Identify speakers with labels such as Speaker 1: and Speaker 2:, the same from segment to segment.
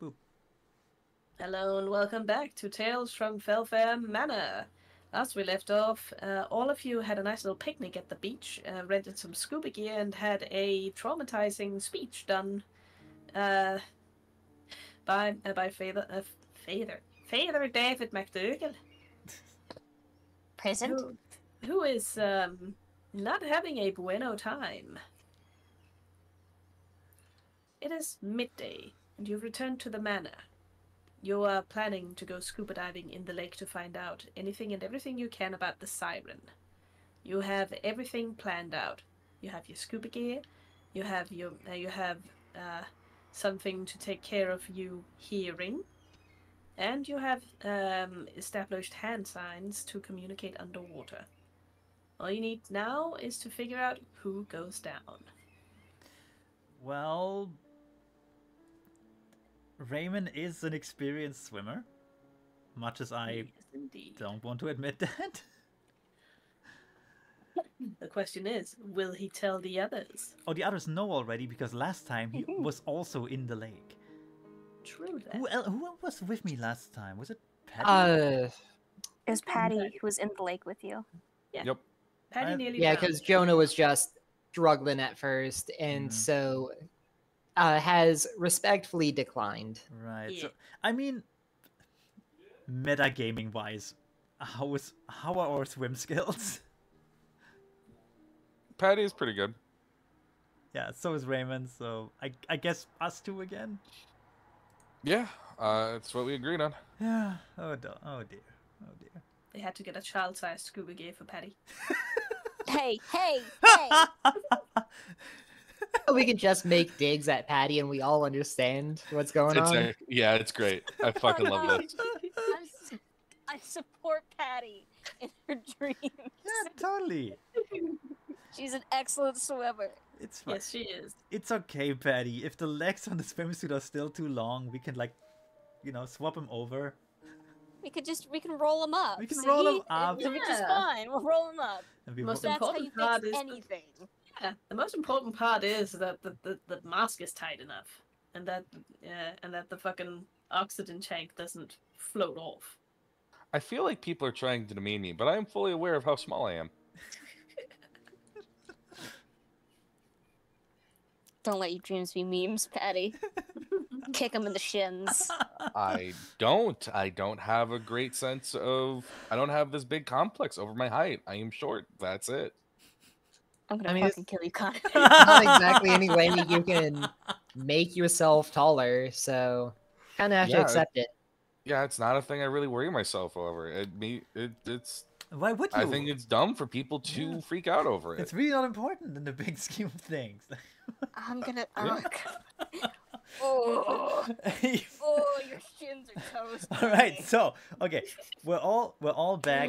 Speaker 1: Boop.
Speaker 2: Hello and welcome back to Tales from Fellfayre Manor. Last we left off, all of you had a nice little picnic at the beach, rented some scuba gear, and had a traumatizing speech done uh, by Father David McDougal,
Speaker 3: Present?
Speaker 2: who who is not having a bueno time. It is midday, and you've returned to the manor. You are planning to go scuba diving in the lake to find out anything and everything you can about the Siren. You have everything planned out. You have your scuba gear. You have something to take care of you hearing, and you have established hand signs to communicate underwater. All you need now is to figure out who goes down.
Speaker 1: Well, Raymond is an experienced swimmer, much as I
Speaker 2: Yes, indeed.
Speaker 1: don't want to admit that.
Speaker 2: The question is, will he tell the others?
Speaker 1: Oh, the others know already because last time he was also in the lake.
Speaker 2: True that.
Speaker 1: Who was with me last time? Was it Patty?
Speaker 3: It was Patty who was in the lake with you.
Speaker 2: Yeah.
Speaker 4: Yep.
Speaker 2: Patty nearly
Speaker 5: Yeah,
Speaker 2: drowned.
Speaker 5: because Jonah was just struggling at first, and so has respectfully declined.
Speaker 1: Right.
Speaker 2: Yeah.
Speaker 1: So I mean, metagaming wise, how are our swim skills?
Speaker 4: Patty is pretty good.
Speaker 1: Yeah. So is Raymond. So I guess us two again.
Speaker 4: Yeah, it's what we agreed on.
Speaker 1: Yeah. Oh dear. Oh dear. Oh dear.
Speaker 2: They had to get a child-sized scuba gear for Patty.
Speaker 3: Hey!
Speaker 5: We can just make digs at Patty, and we all understand what's going on.
Speaker 4: Yeah, it's great. I fucking love this.
Speaker 3: I support Patty in her dreams.
Speaker 1: Yeah, totally.
Speaker 3: She's an excellent swimmer.
Speaker 1: It's fine.
Speaker 2: Yes, she is.
Speaker 1: It's okay, Patty. If the legs on the swimsuit are still too long, we can swap them over.
Speaker 3: We can roll them up.
Speaker 1: We can
Speaker 3: see?
Speaker 1: roll them up.
Speaker 3: Which is
Speaker 2: Yeah.
Speaker 3: fine. We'll roll them up.
Speaker 1: And we
Speaker 2: Most
Speaker 3: That's how
Speaker 2: important
Speaker 3: you
Speaker 2: part
Speaker 3: fix
Speaker 2: is
Speaker 3: anything.
Speaker 2: the most important part is that the mask is tight enough, and that the fucking oxygen tank doesn't float off.
Speaker 4: I feel like people are trying to demean me, but I am fully aware of how small I am.
Speaker 3: Don't let your dreams be memes, Patty. Kick them in the shins.
Speaker 4: I don't have a great sense of. I don't have this big complex over my height. I am short. That's it.
Speaker 3: I'm gonna
Speaker 5: I mean,
Speaker 3: fucking kill you, Connor.
Speaker 5: Not exactly any way you can make yourself taller, so kind of have to
Speaker 4: Yeah,
Speaker 5: accept it.
Speaker 4: Yeah, it's not a thing I really worry myself over. It's.
Speaker 1: Why would you?
Speaker 4: I think it's dumb for people to freak out over it.
Speaker 1: It's really not important in the big scheme of things.
Speaker 3: I'm gonna.
Speaker 4: Yeah.
Speaker 3: Oh, your shins are toast.
Speaker 1: All right, so okay, we're all back.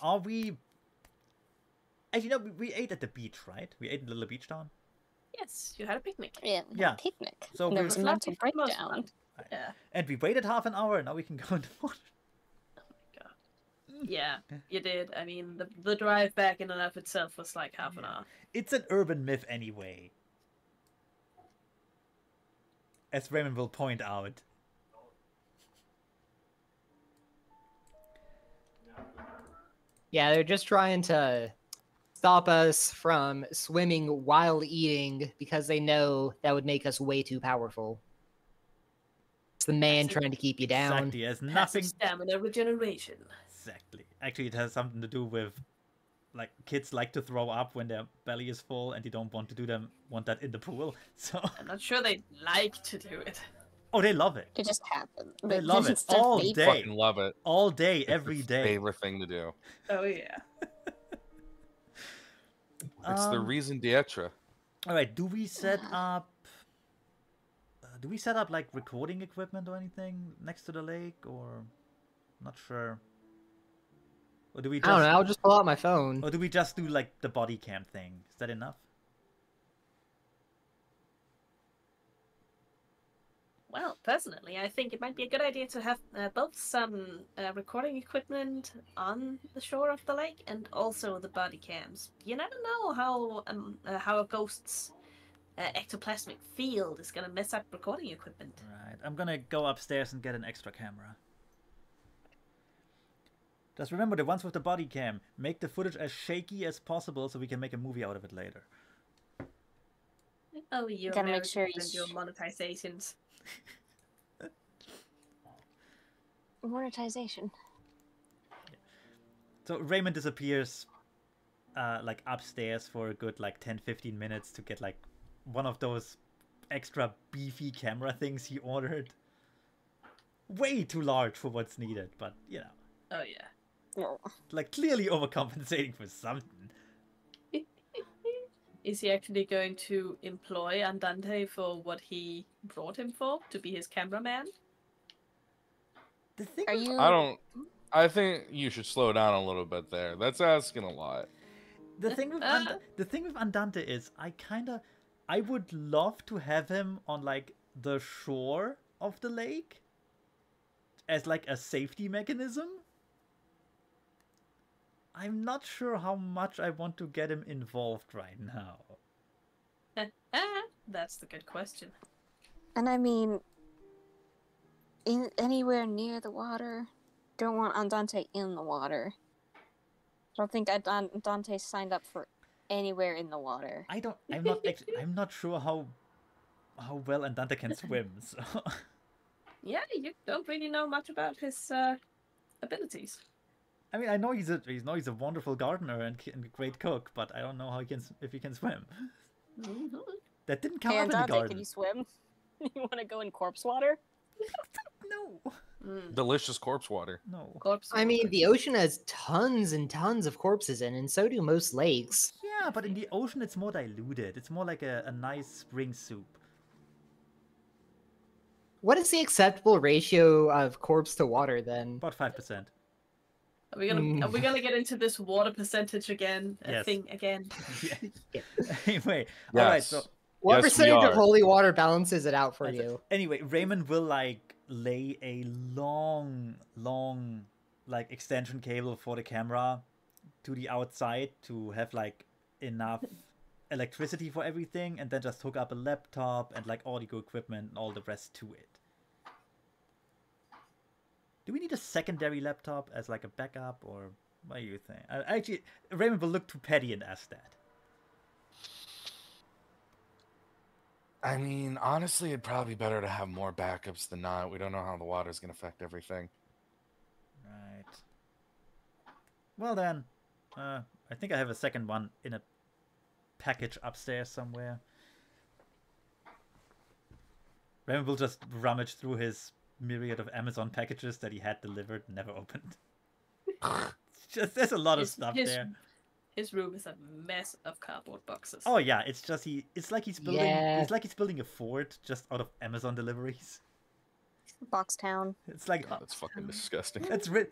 Speaker 1: Are we? Actually, no, we ate at the beach, right? We ate in the little beach town.
Speaker 2: Yes, you had a picnic.
Speaker 3: Yeah,
Speaker 1: Yeah.
Speaker 3: picnic.
Speaker 1: So
Speaker 3: there
Speaker 1: we're-
Speaker 3: was a mental
Speaker 2: Lovely for the most
Speaker 3: breakdown.
Speaker 2: part. Yeah.
Speaker 1: And we waited half an hour. Now we can go in the water.
Speaker 2: Yeah, you did. I mean, the drive back in and of itself was like half an hour.
Speaker 1: It's an urban myth anyway, as Raymond will point out.
Speaker 5: Yeah, they're just trying to stop us from swimming while eating because they know that would make us way too powerful. It's the man
Speaker 2: That's it.
Speaker 5: trying to keep you down.
Speaker 1: Exactly, it has
Speaker 2: Passive
Speaker 1: nothing.
Speaker 2: stamina regeneration.
Speaker 1: Exactly. Actually, it has something to do with, like, kids like to throw up when their belly is full, and they don't want to want that in the pool. So,
Speaker 2: I'm not sure they like to do it.
Speaker 1: oh, they love it.
Speaker 3: It just happened.
Speaker 1: They love it
Speaker 3: It's their
Speaker 1: all
Speaker 3: favorite.
Speaker 1: day.
Speaker 4: Fucking love it.
Speaker 1: All day,
Speaker 4: It's
Speaker 1: every
Speaker 4: their
Speaker 1: day.
Speaker 4: favorite thing to do.
Speaker 2: Oh yeah.
Speaker 4: It's the reason d'etre.
Speaker 1: All right. Do we set up? Do we set up like recording equipment or anything next to the lake, or not sure? Or do we? Just,
Speaker 5: I don't know. I'll just pull out my phone.
Speaker 1: Or do we just do like the body cam thing? Is that enough?
Speaker 2: Well, personally, I think it might be a good idea to have both some recording equipment on the shore of the lake and also the body cams. You never know how ghosts ectoplasmic field is gonna mess up recording equipment.
Speaker 1: Right. I'm gonna go upstairs and get an extra camera. Just remember, the ones with the body cam, make the footage as shaky as possible so we can make a movie out of it later.
Speaker 2: Oh, you
Speaker 3: Gotta make
Speaker 2: Americans
Speaker 3: sure
Speaker 2: and your monetizations.
Speaker 3: Monetization.
Speaker 1: So Raymond disappears like upstairs for a good like 10-15 minutes to get like one of those extra beefy camera things he ordered. Way too large for what's needed, but you know.
Speaker 2: Oh yeah.
Speaker 3: No.
Speaker 1: Like clearly overcompensating for something.
Speaker 2: Is he actually going to employ Andante for what he brought him for, to be his cameraman?
Speaker 1: The thing
Speaker 3: Are
Speaker 1: with-
Speaker 3: you?
Speaker 4: I think you should slow down a little bit there. That's asking a lot.
Speaker 1: The thing with Andante is I would love to have him on like the shore of the lake as like a safety mechanism. I'm not sure how much I want to get him involved right now.
Speaker 2: That's the good question.
Speaker 3: And I mean, anywhere near the water. Don't want Andante in the water. I don't think Andante signed up for anywhere in the water.
Speaker 1: I'm not sure how well Andante can swim. So
Speaker 2: Yeah, you don't really know much about his abilities.
Speaker 1: I mean, I know he's a wonderful gardener and a great cook, but I don't know if he can swim.
Speaker 2: Mm-hmm.
Speaker 1: That didn't come
Speaker 3: Hey,
Speaker 1: up in the
Speaker 3: Andante,
Speaker 1: garden.
Speaker 3: can you swim? You want to go in corpse water?
Speaker 1: No.
Speaker 4: Delicious corpse water.
Speaker 1: No.
Speaker 2: Corpse.
Speaker 5: I mean, the ocean has tons and tons of corpses in, and so do most lakes.
Speaker 1: Yeah, but in the ocean it's more diluted. It's more like a nice spring soup.
Speaker 5: What is the acceptable ratio of corpse to water then?
Speaker 1: About 5%.
Speaker 2: Are we gonna get into this water percentage again?
Speaker 1: Yes.
Speaker 2: Thing again?
Speaker 1: Yeah. Anyway,
Speaker 4: Yes.
Speaker 1: all right. So
Speaker 5: What
Speaker 4: Yes, we
Speaker 5: percentage of
Speaker 4: are.
Speaker 5: holy water balances it out for
Speaker 1: that's it.
Speaker 5: you?
Speaker 1: Anyway, Raymond will like lay a long like extension cable for the camera to the outside to have like enough electricity for everything, and then just hook up a laptop and like audio equipment and all the rest to it. Do we need a secondary laptop as like a backup, or what do you think? Actually, Raymond will look to Paddy and ask that.
Speaker 4: I mean, honestly, it'd probably be better to have more backups than not. We don't know how the water's going to affect everything.
Speaker 1: Right. Well then, I think I have a second one in a package upstairs somewhere. Raymond will just rummage through his myriad of Amazon packages that he had delivered and never opened. It's just there's a lot of stuff there.
Speaker 2: His room is a mess of cardboard boxes.
Speaker 1: Oh yeah, it's just it's like he's building
Speaker 5: Yeah.
Speaker 1: it's like he's building a fort just out of Amazon deliveries.
Speaker 3: Box Town.
Speaker 1: It's like
Speaker 4: That's fucking disgusting.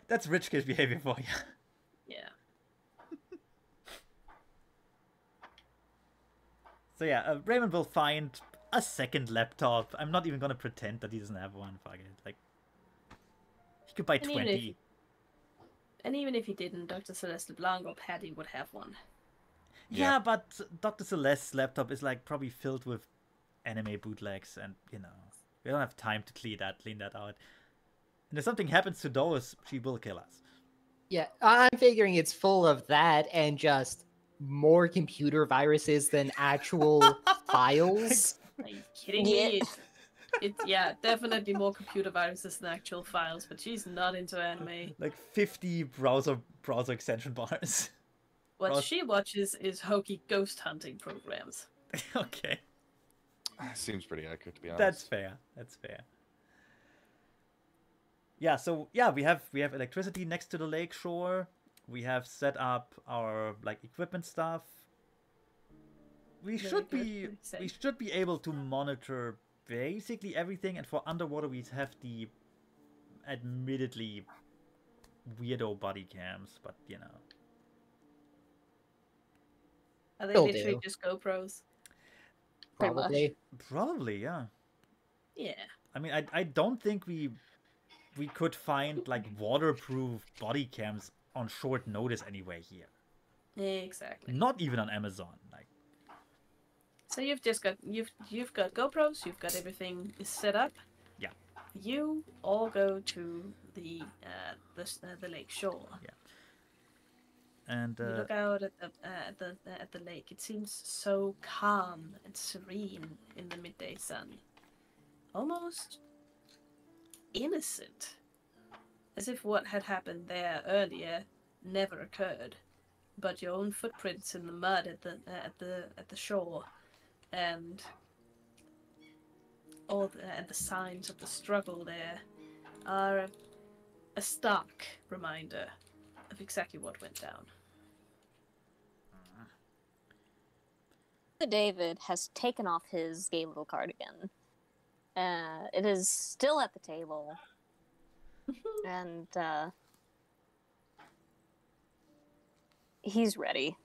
Speaker 1: that's rich kid behavior for you.
Speaker 2: Yeah.
Speaker 1: So yeah, Raymond will find a second laptop. I'm not even gonna pretend that he doesn't have one. Fuck it. Like he could buy
Speaker 2: And even
Speaker 1: 20.
Speaker 2: And even if he didn't, Dr. Celeste LeBlanc or Patty would have one.
Speaker 1: Yeah,
Speaker 4: Yeah.
Speaker 1: but Dr. Celeste's laptop is like probably filled with anime bootlegs, and you know we don't have time to clean that out. And if something happens to those, she will kill us.
Speaker 5: Yeah, I'm figuring it's full of that and just more computer viruses than actual files.
Speaker 2: Are you kidding
Speaker 3: Yeah.
Speaker 2: me? It's definitely more computer viruses than actual files, but she's not into anime.
Speaker 1: Like 50 browser extension bars.
Speaker 2: What
Speaker 1: Well-
Speaker 2: she watches is hokey ghost hunting programs.
Speaker 1: Okay,
Speaker 4: Seems pretty accurate, to be honest.
Speaker 1: that's fair. That's fair. Yeah, so yeah, we have electricity next to the lake shore. We have set up our like equipment stuff. We
Speaker 2: Very
Speaker 1: should
Speaker 2: good,
Speaker 1: be
Speaker 2: very safe.
Speaker 1: we should be able to monitor basically everything, and for underwater we have the admittedly weirdo body cams, but you know.
Speaker 2: Are they
Speaker 5: Will
Speaker 2: literally
Speaker 5: do.
Speaker 2: just GoPros?
Speaker 3: Pretty much.
Speaker 5: Probably.
Speaker 1: Probably, yeah.
Speaker 2: Yeah.
Speaker 1: I mean, I don't think we could find like waterproof body cams on short notice anywhere here.
Speaker 2: Exactly.
Speaker 1: Not even on Amazon. Like
Speaker 2: So you've got GoPros, you've got everything set up.
Speaker 1: Yeah.
Speaker 2: You all go to the lake shore.
Speaker 1: Yeah. And
Speaker 2: You look out at the lake. It seems so calm and serene in the midday sun, almost innocent, as if what had happened there earlier never occurred. But your own footprints in the mud at the shore, and the signs of the struggle there, are a stark reminder of exactly what went down.
Speaker 3: David has taken off his gay little cardigan. It is still at the table. And he's ready.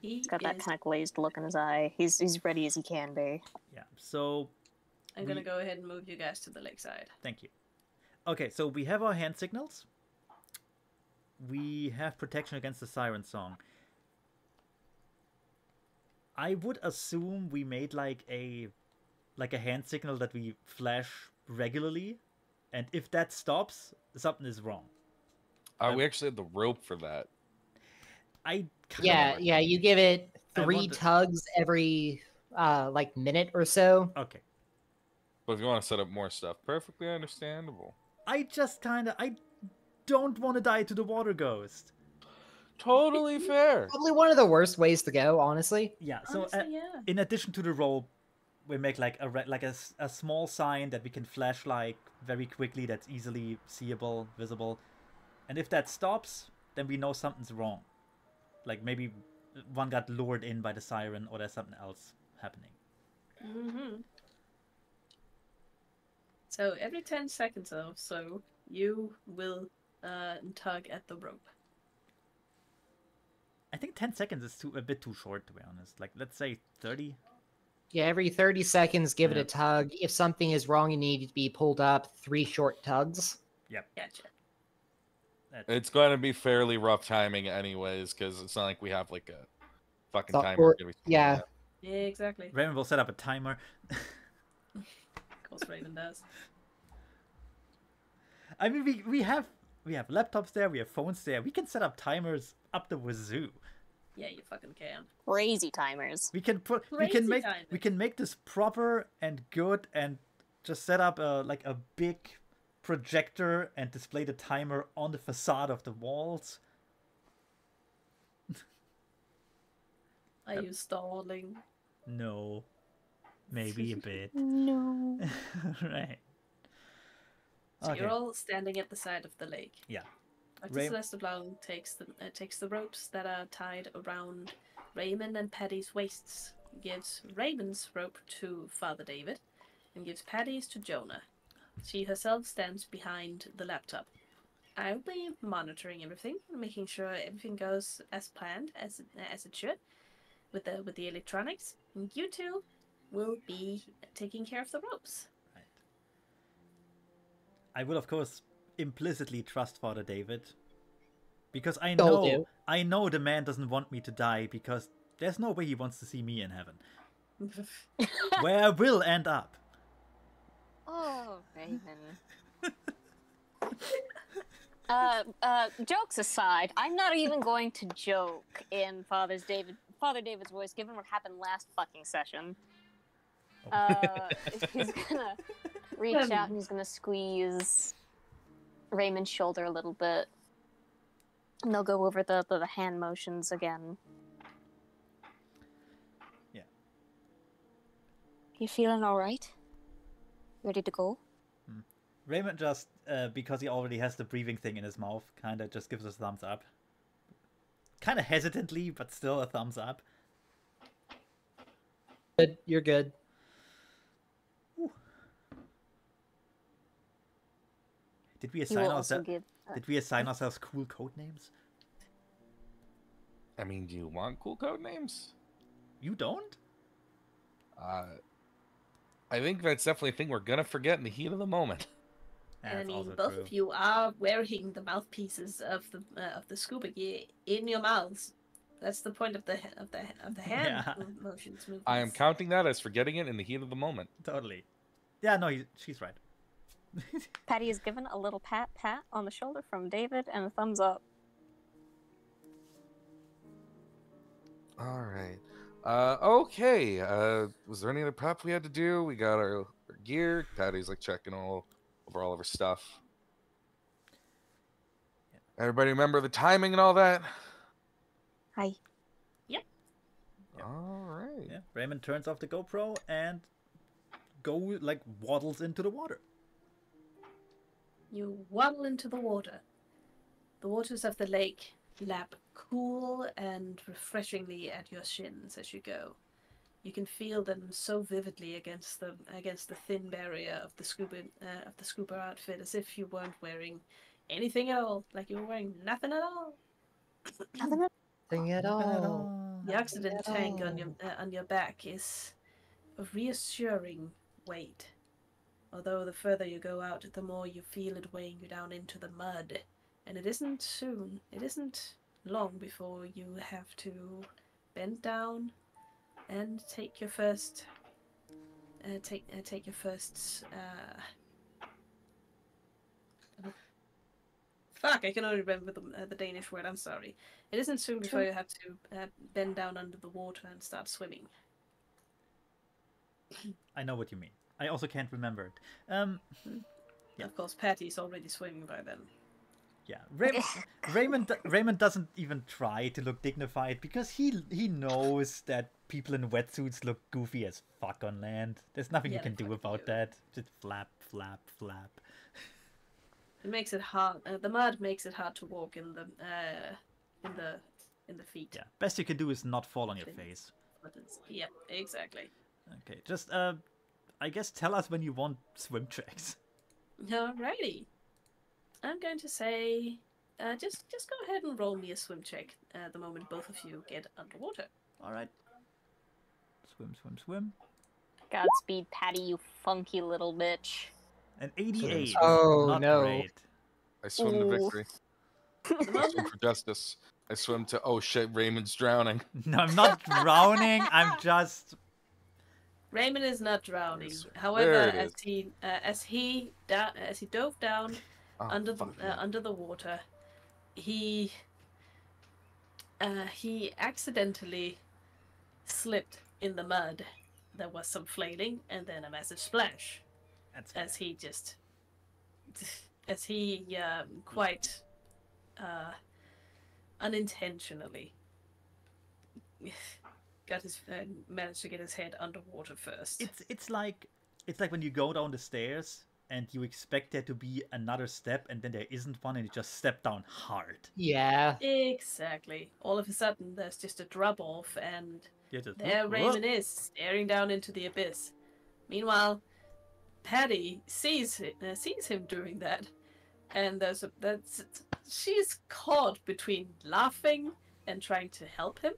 Speaker 3: He's got that kind of glazed look in his eye. He's ready as he can be.
Speaker 1: yeah, so
Speaker 2: I'm gonna go ahead and move you guys to the lakeside.
Speaker 1: thank you. Okay, so we have our hand signals. We have protection against the siren song. I would assume we made like a hand signal that we flash regularly, and if that stops, something is wrong.
Speaker 4: We actually had the rope for that.
Speaker 5: Yeah, you give it 3 tugs every like minute or so.
Speaker 1: Okay.
Speaker 4: But if you want to set up more stuff, perfectly understandable.
Speaker 1: I don't want to die to the water ghost.
Speaker 4: Totally fair.
Speaker 5: Probably one of the worst ways to go, honestly.
Speaker 1: Yeah. So
Speaker 2: Honestly, yeah.
Speaker 1: in addition to the rope, we make like a small sign that we can flash like very quickly. That's easily seeable, visible, and if that stops, then we know something's wrong. Like maybe one got lured in by the siren, or there's something else happening.
Speaker 2: Mm-hmm. So every 10 seconds or so, you will tug at the rope.
Speaker 1: I think 10 seconds is a bit too short, to be honest. Like, let's say 30.
Speaker 5: Yeah, every 30 seconds, give it a tug. If something is wrong and need to be pulled up, 3 short tugs.
Speaker 1: Yep.
Speaker 2: Gotcha.
Speaker 4: It's going to be fairly rough timing anyways, because it's not like we have like a fucking timer.
Speaker 5: Or, yeah.
Speaker 2: Yeah, exactly.
Speaker 1: Raven will set up a timer.
Speaker 2: Of course Raven does.
Speaker 1: I mean, we have laptops there, we have phones there. We can set up timers up the wazoo.
Speaker 2: Yeah, you fucking can.
Speaker 3: Crazy timers.
Speaker 1: We can make this proper and good, and just set up a big projector and display the timer on the facade of the walls.
Speaker 2: Are you stalling?
Speaker 1: No. Maybe a bit.
Speaker 3: No.
Speaker 1: Right.
Speaker 2: So
Speaker 1: Okay.
Speaker 2: you're all standing at the side of the lake.
Speaker 1: Yeah.
Speaker 2: Artis Lestablang takes the ropes that are tied around Raymond and Paddy's waists, gives Raymond's rope to Father David, and gives Paddy's to Jonah. She herself stands behind the laptop. I'll be monitoring everything, making sure everything goes as planned, as it should, with the electronics. And you two will be taking care of the ropes.
Speaker 1: Right. I will, of course, implicitly trust Father David, because I know the man doesn't want me to die, because there's no way he wants to see me in heaven, where I will end up.
Speaker 3: Oh, Raven. Jokes aside, I'm not even going to joke in Father David's voice, given what happened last fucking session. He's gonna reach out and he's gonna squeeze Raymond's shoulder a little bit. And they'll go over the hand motions again.
Speaker 1: Yeah.
Speaker 3: You feeling alright? Ready to go?
Speaker 1: Raymond just, because he already has the breathing thing in his mouth, kind of just gives us a thumbs up. Kind of hesitantly, but still a thumbs up.
Speaker 5: Good. You're good.
Speaker 1: Ooh. Did we assign ourselves cool code names?
Speaker 4: I mean, do you want cool code names?
Speaker 1: You don't?
Speaker 4: I think that's definitely a thing we're gonna forget in the heat of the moment.
Speaker 2: And I
Speaker 1: That's
Speaker 2: mean,
Speaker 1: also
Speaker 2: both
Speaker 1: true.
Speaker 2: of you are wearing the mouthpieces of the scuba gear in your mouths, That's the point of the hand
Speaker 1: Yeah.
Speaker 2: motions.
Speaker 4: I am counting that as forgetting it in the heat of the moment.
Speaker 1: Totally. Yeah, no, she's right.
Speaker 3: Patty is given a little pat on the shoulder from David and a thumbs up.
Speaker 4: All right. Okay. Was there any other prep we had to do? We got our gear. Patty's like checking over all of her stuff. Everybody remember the timing and all that?
Speaker 3: Hi.
Speaker 2: Yep.
Speaker 4: All right.
Speaker 1: Yeah. Raymond turns off the GoPro and waddles into the water.
Speaker 2: You waddle into the water. The waters of the lake lap cool and refreshingly at your shins as you go. You can feel them so vividly against the thin barrier of the scuba outfit, as if you weren't wearing anything at all, like you were wearing nothing at all.
Speaker 5: Nothing at all.
Speaker 2: The oxygen
Speaker 5: at
Speaker 2: tank
Speaker 5: all.
Speaker 2: on your back is a reassuring weight. Although the further you go out, the more you feel it weighing you down into the mud. And it isn't long before you have to bend down and take your first fuck, I can only remember the Danish word, I'm sorry. It isn't soon before you have to bend down under the water and start swimming.
Speaker 1: I know what you mean. I also can't remember it. Yeah.
Speaker 2: Of course, Patty's already swimming by then.
Speaker 1: Yeah, Raymond doesn't even try to look dignified because he knows that people in wetsuits look goofy as fuck on land. There's nothing you can do about that. Just flap, flap, flap.
Speaker 2: It makes it hard. The mud makes it hard to walk in the feet.
Speaker 1: Yeah, best you can do is not fall on your face.
Speaker 2: Yep, exactly.
Speaker 1: Okay, just I guess tell us when you want swim tracks.
Speaker 2: Alrighty. I'm going to say, just go ahead and roll me a swim check the moment both of you get underwater.
Speaker 1: All right. Swim, swim, swim.
Speaker 3: Godspeed, Patty, you funky little bitch.
Speaker 1: An 88.
Speaker 5: Oh,
Speaker 1: Not
Speaker 5: no.
Speaker 1: great.
Speaker 4: I swim to
Speaker 3: Ooh.
Speaker 4: victory. I swim for justice. I swim to, oh shit, Raymond's drowning.
Speaker 1: No, I'm not drowning. I'm just.
Speaker 2: Raymond is not drowning.
Speaker 4: There
Speaker 2: However,
Speaker 4: it
Speaker 2: as he dove down
Speaker 4: Oh,
Speaker 2: under
Speaker 4: fuck yeah.
Speaker 2: the water, he accidentally slipped in the mud. There was some flailing and then a massive splash.
Speaker 1: That's
Speaker 2: As he quite unintentionally managed to get his head underwater first.
Speaker 1: It's like when you go down the stairs and you expect there to be another step and then there isn't one and you just step down hard.
Speaker 5: Yeah.
Speaker 2: Exactly. All of a sudden, there's just a drop off, and
Speaker 1: Just,
Speaker 2: there Raymond is staring down into the abyss. Meanwhile, Patty sees him doing that, and she's caught between laughing and trying to help him,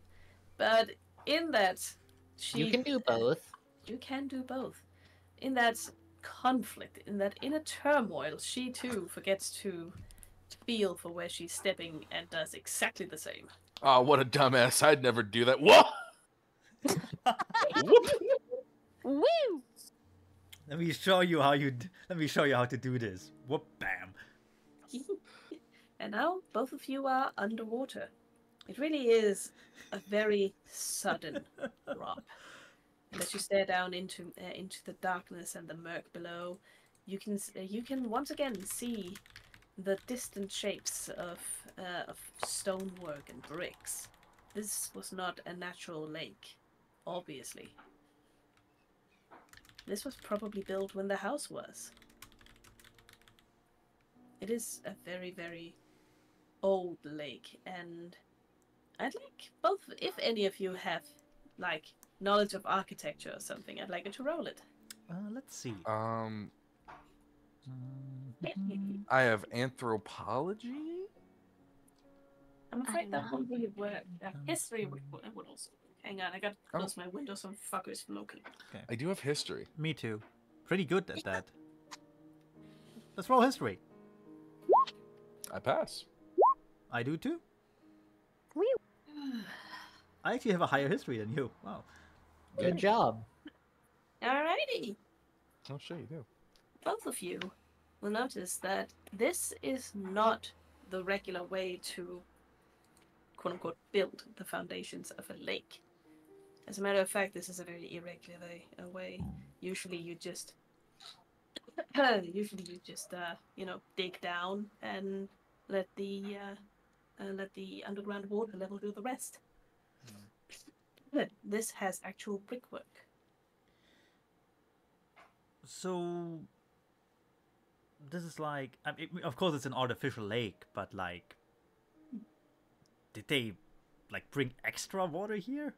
Speaker 2: but in that
Speaker 5: You can do both.
Speaker 2: You can do both. In that conflict, in that inner turmoil, she too forgets to feel for where she's stepping and does exactly the same.
Speaker 4: Oh, what a dumbass. I'd never do that. Whoa! Whoop!
Speaker 3: Woo!
Speaker 1: Let me show you how to do this. Whoop, bam.
Speaker 2: And now both of you are underwater. It really is a very sudden drop. And as you stare down into the darkness and the murk below, you can once again see the distant shapes of stonework and bricks. This was not a natural lake, obviously. This was probably built when the house was. It is a very, very old lake, and I'd like both, if any of you have, like, knowledge of architecture or something, I'd like you to roll it.
Speaker 1: Let's see.
Speaker 4: I have anthropology?
Speaker 2: I'm afraid that
Speaker 3: know.
Speaker 2: won't really work. History would also. Hang on, I gotta close my window, some fuckers looking.
Speaker 4: I do have history.
Speaker 1: Me too. Pretty good at that. Let's roll history.
Speaker 4: I pass.
Speaker 1: I do too.
Speaker 3: Woo!
Speaker 1: I actually have a higher history than you. Wow.
Speaker 5: Good job.
Speaker 2: Alrighty.
Speaker 4: Oh shit, you do.
Speaker 2: Both of you will notice that this is not the regular way to, quote-unquote, build the foundations of a lake. As a matter of fact, this is a very irregular way. Usually you just dig down and let the underground water level do the rest. This has actual brickwork.
Speaker 1: So this is like, I mean, of course, it's an artificial lake, but like, did they like bring extra water here?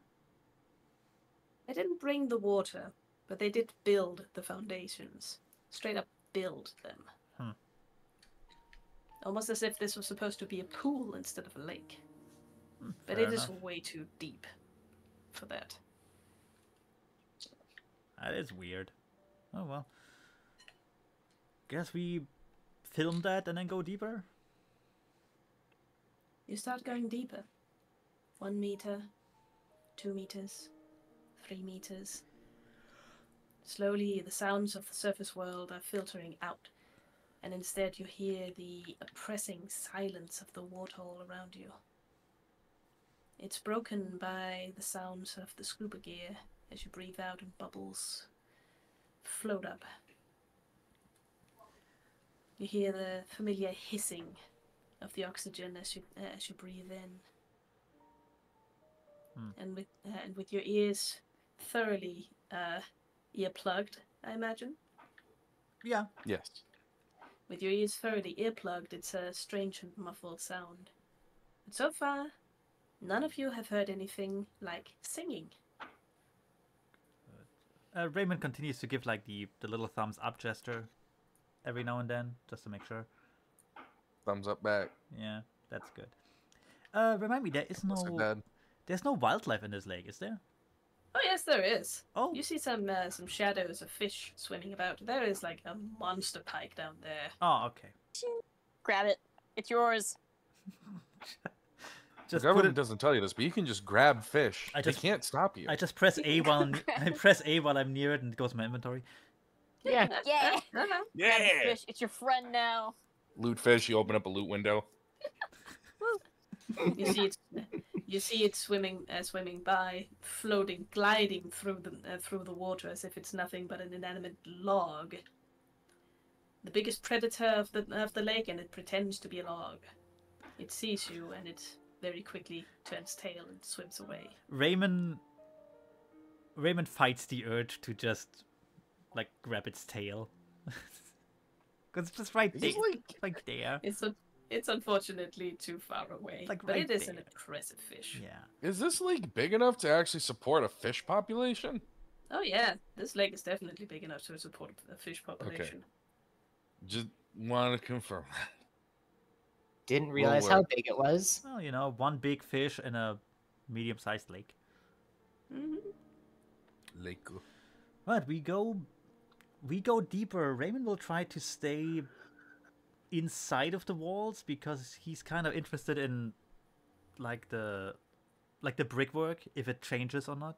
Speaker 2: They didn't bring the water, but they did build the foundations. Straight up build them.
Speaker 1: Hmm.
Speaker 2: Almost as if this was supposed to be a pool instead of a lake. But
Speaker 1: Fair
Speaker 2: it is
Speaker 1: enough.
Speaker 2: way too deep for that.
Speaker 1: That is weird. Oh well. Guess we film that and then go deeper.
Speaker 2: You start going deeper. 1 meter, 2 meters, 3 meters. Slowly, the sounds of the surface world are filtering out, and instead you hear the oppressing silence of the waterhole around you. It's broken by the sounds of the scuba gear as you breathe out and bubbles float up. You hear the familiar hissing of the oxygen as you breathe in. And with your ears thoroughly earplugged, I imagine.
Speaker 1: Yeah.
Speaker 4: Yes.
Speaker 2: With your ears thoroughly earplugged, it's a strange and muffled sound. But so far, none of you have heard anything like singing.
Speaker 1: Raymond continues to give like the little thumbs up gesture every now and then, just to make sure.
Speaker 4: Thumbs up back.
Speaker 1: Yeah, that's good. Remind me,
Speaker 4: What's so bad?
Speaker 1: there's no wildlife in this lake, is there?
Speaker 2: Oh yes, there is.
Speaker 1: Oh,
Speaker 2: You see some shadows of fish swimming about. There is like a monster pike down there.
Speaker 1: oh, okay.
Speaker 3: Grab it. It's yours.
Speaker 4: The
Speaker 1: Just put
Speaker 4: government
Speaker 1: it.
Speaker 4: doesn't tell you this, but you can just grab fish.
Speaker 1: I
Speaker 4: They
Speaker 1: just-
Speaker 4: can't stop you.
Speaker 1: I just press A while I press A while I'm near it, and it goes to my inventory.
Speaker 5: Yeah.
Speaker 3: Yeah.
Speaker 2: Uh-huh.
Speaker 3: Grab the
Speaker 4: Yeah.
Speaker 3: fish. It's your friend now.
Speaker 4: Loot fish. You open up a loot window.
Speaker 2: You see it swimming by, floating, gliding through the water as if it's nothing but an inanimate log. The biggest predator of the lake, and it pretends to be a log. It sees you, and it very quickly turns tail and swims away.
Speaker 1: Raymond fights the urge to just like grab its tail. Because it's just right
Speaker 4: Is
Speaker 1: there.
Speaker 4: this
Speaker 1: Right there.
Speaker 2: It's unfortunately too far away,
Speaker 1: Like
Speaker 2: but
Speaker 1: right
Speaker 2: it is an
Speaker 1: there.
Speaker 2: impressive fish.
Speaker 1: Yeah.
Speaker 4: Is this lake big enough to actually support a fish population?
Speaker 2: Oh yeah, this lake is definitely big enough to support a fish population.
Speaker 4: Just want to confirm.
Speaker 5: Didn't realize how big it was.
Speaker 1: Well, you know, one big fish in a medium-sized lake.
Speaker 2: Hmm.
Speaker 4: Lake.
Speaker 1: But we go deeper. Raymond will try to stay inside of the walls because he's kind of interested in like the brickwork, if it changes or not.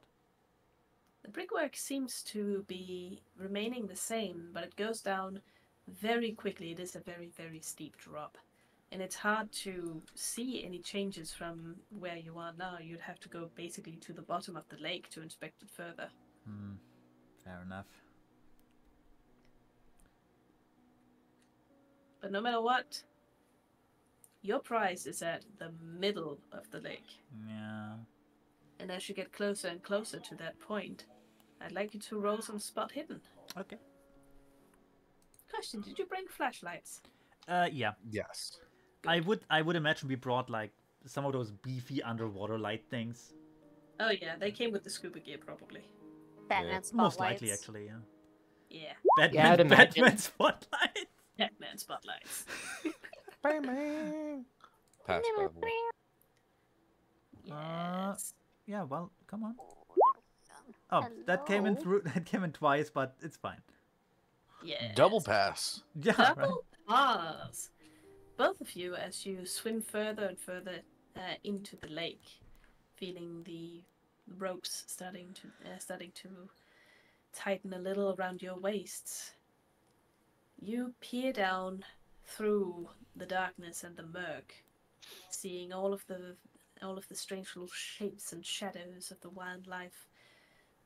Speaker 2: The brickwork seems to be remaining the same, but it goes down very quickly. It is a very, very steep drop. And it's hard to see any changes from where you are now. You'd have to go basically to the bottom of the lake to inspect it further.
Speaker 1: Fair enough.
Speaker 2: But no matter what, your prize is at the middle of the lake.
Speaker 1: Yeah.
Speaker 2: And as you get closer and closer to that point, I'd like you to roll some spot hidden.
Speaker 1: Okay.
Speaker 2: Question, did you bring flashlights?
Speaker 1: Yeah.
Speaker 4: Yes.
Speaker 1: I would imagine we brought like some of those beefy underwater light things.
Speaker 2: Oh yeah, they came with the scuba gear probably.
Speaker 3: Batman spotlights.
Speaker 1: Most likely, actually, yeah.
Speaker 2: Yeah,
Speaker 1: Batman,
Speaker 5: I'd imagine.
Speaker 1: Batman spotlight.
Speaker 2: Batman spotlights.
Speaker 4: Batman. Pass, bad boy.
Speaker 2: Yes.
Speaker 1: Yeah, well, come on. Oh, that came in
Speaker 3: Hello?
Speaker 1: through. That came in twice, but it's fine.
Speaker 2: Yes.
Speaker 4: Double pass.
Speaker 1: Yeah, right.
Speaker 2: Double pass. Both of you, as you swim further and further into the lake, feeling the ropes starting to tighten a little around your waists. You peer down through the darkness and the murk, seeing all of the strange little shapes and shadows of the wildlife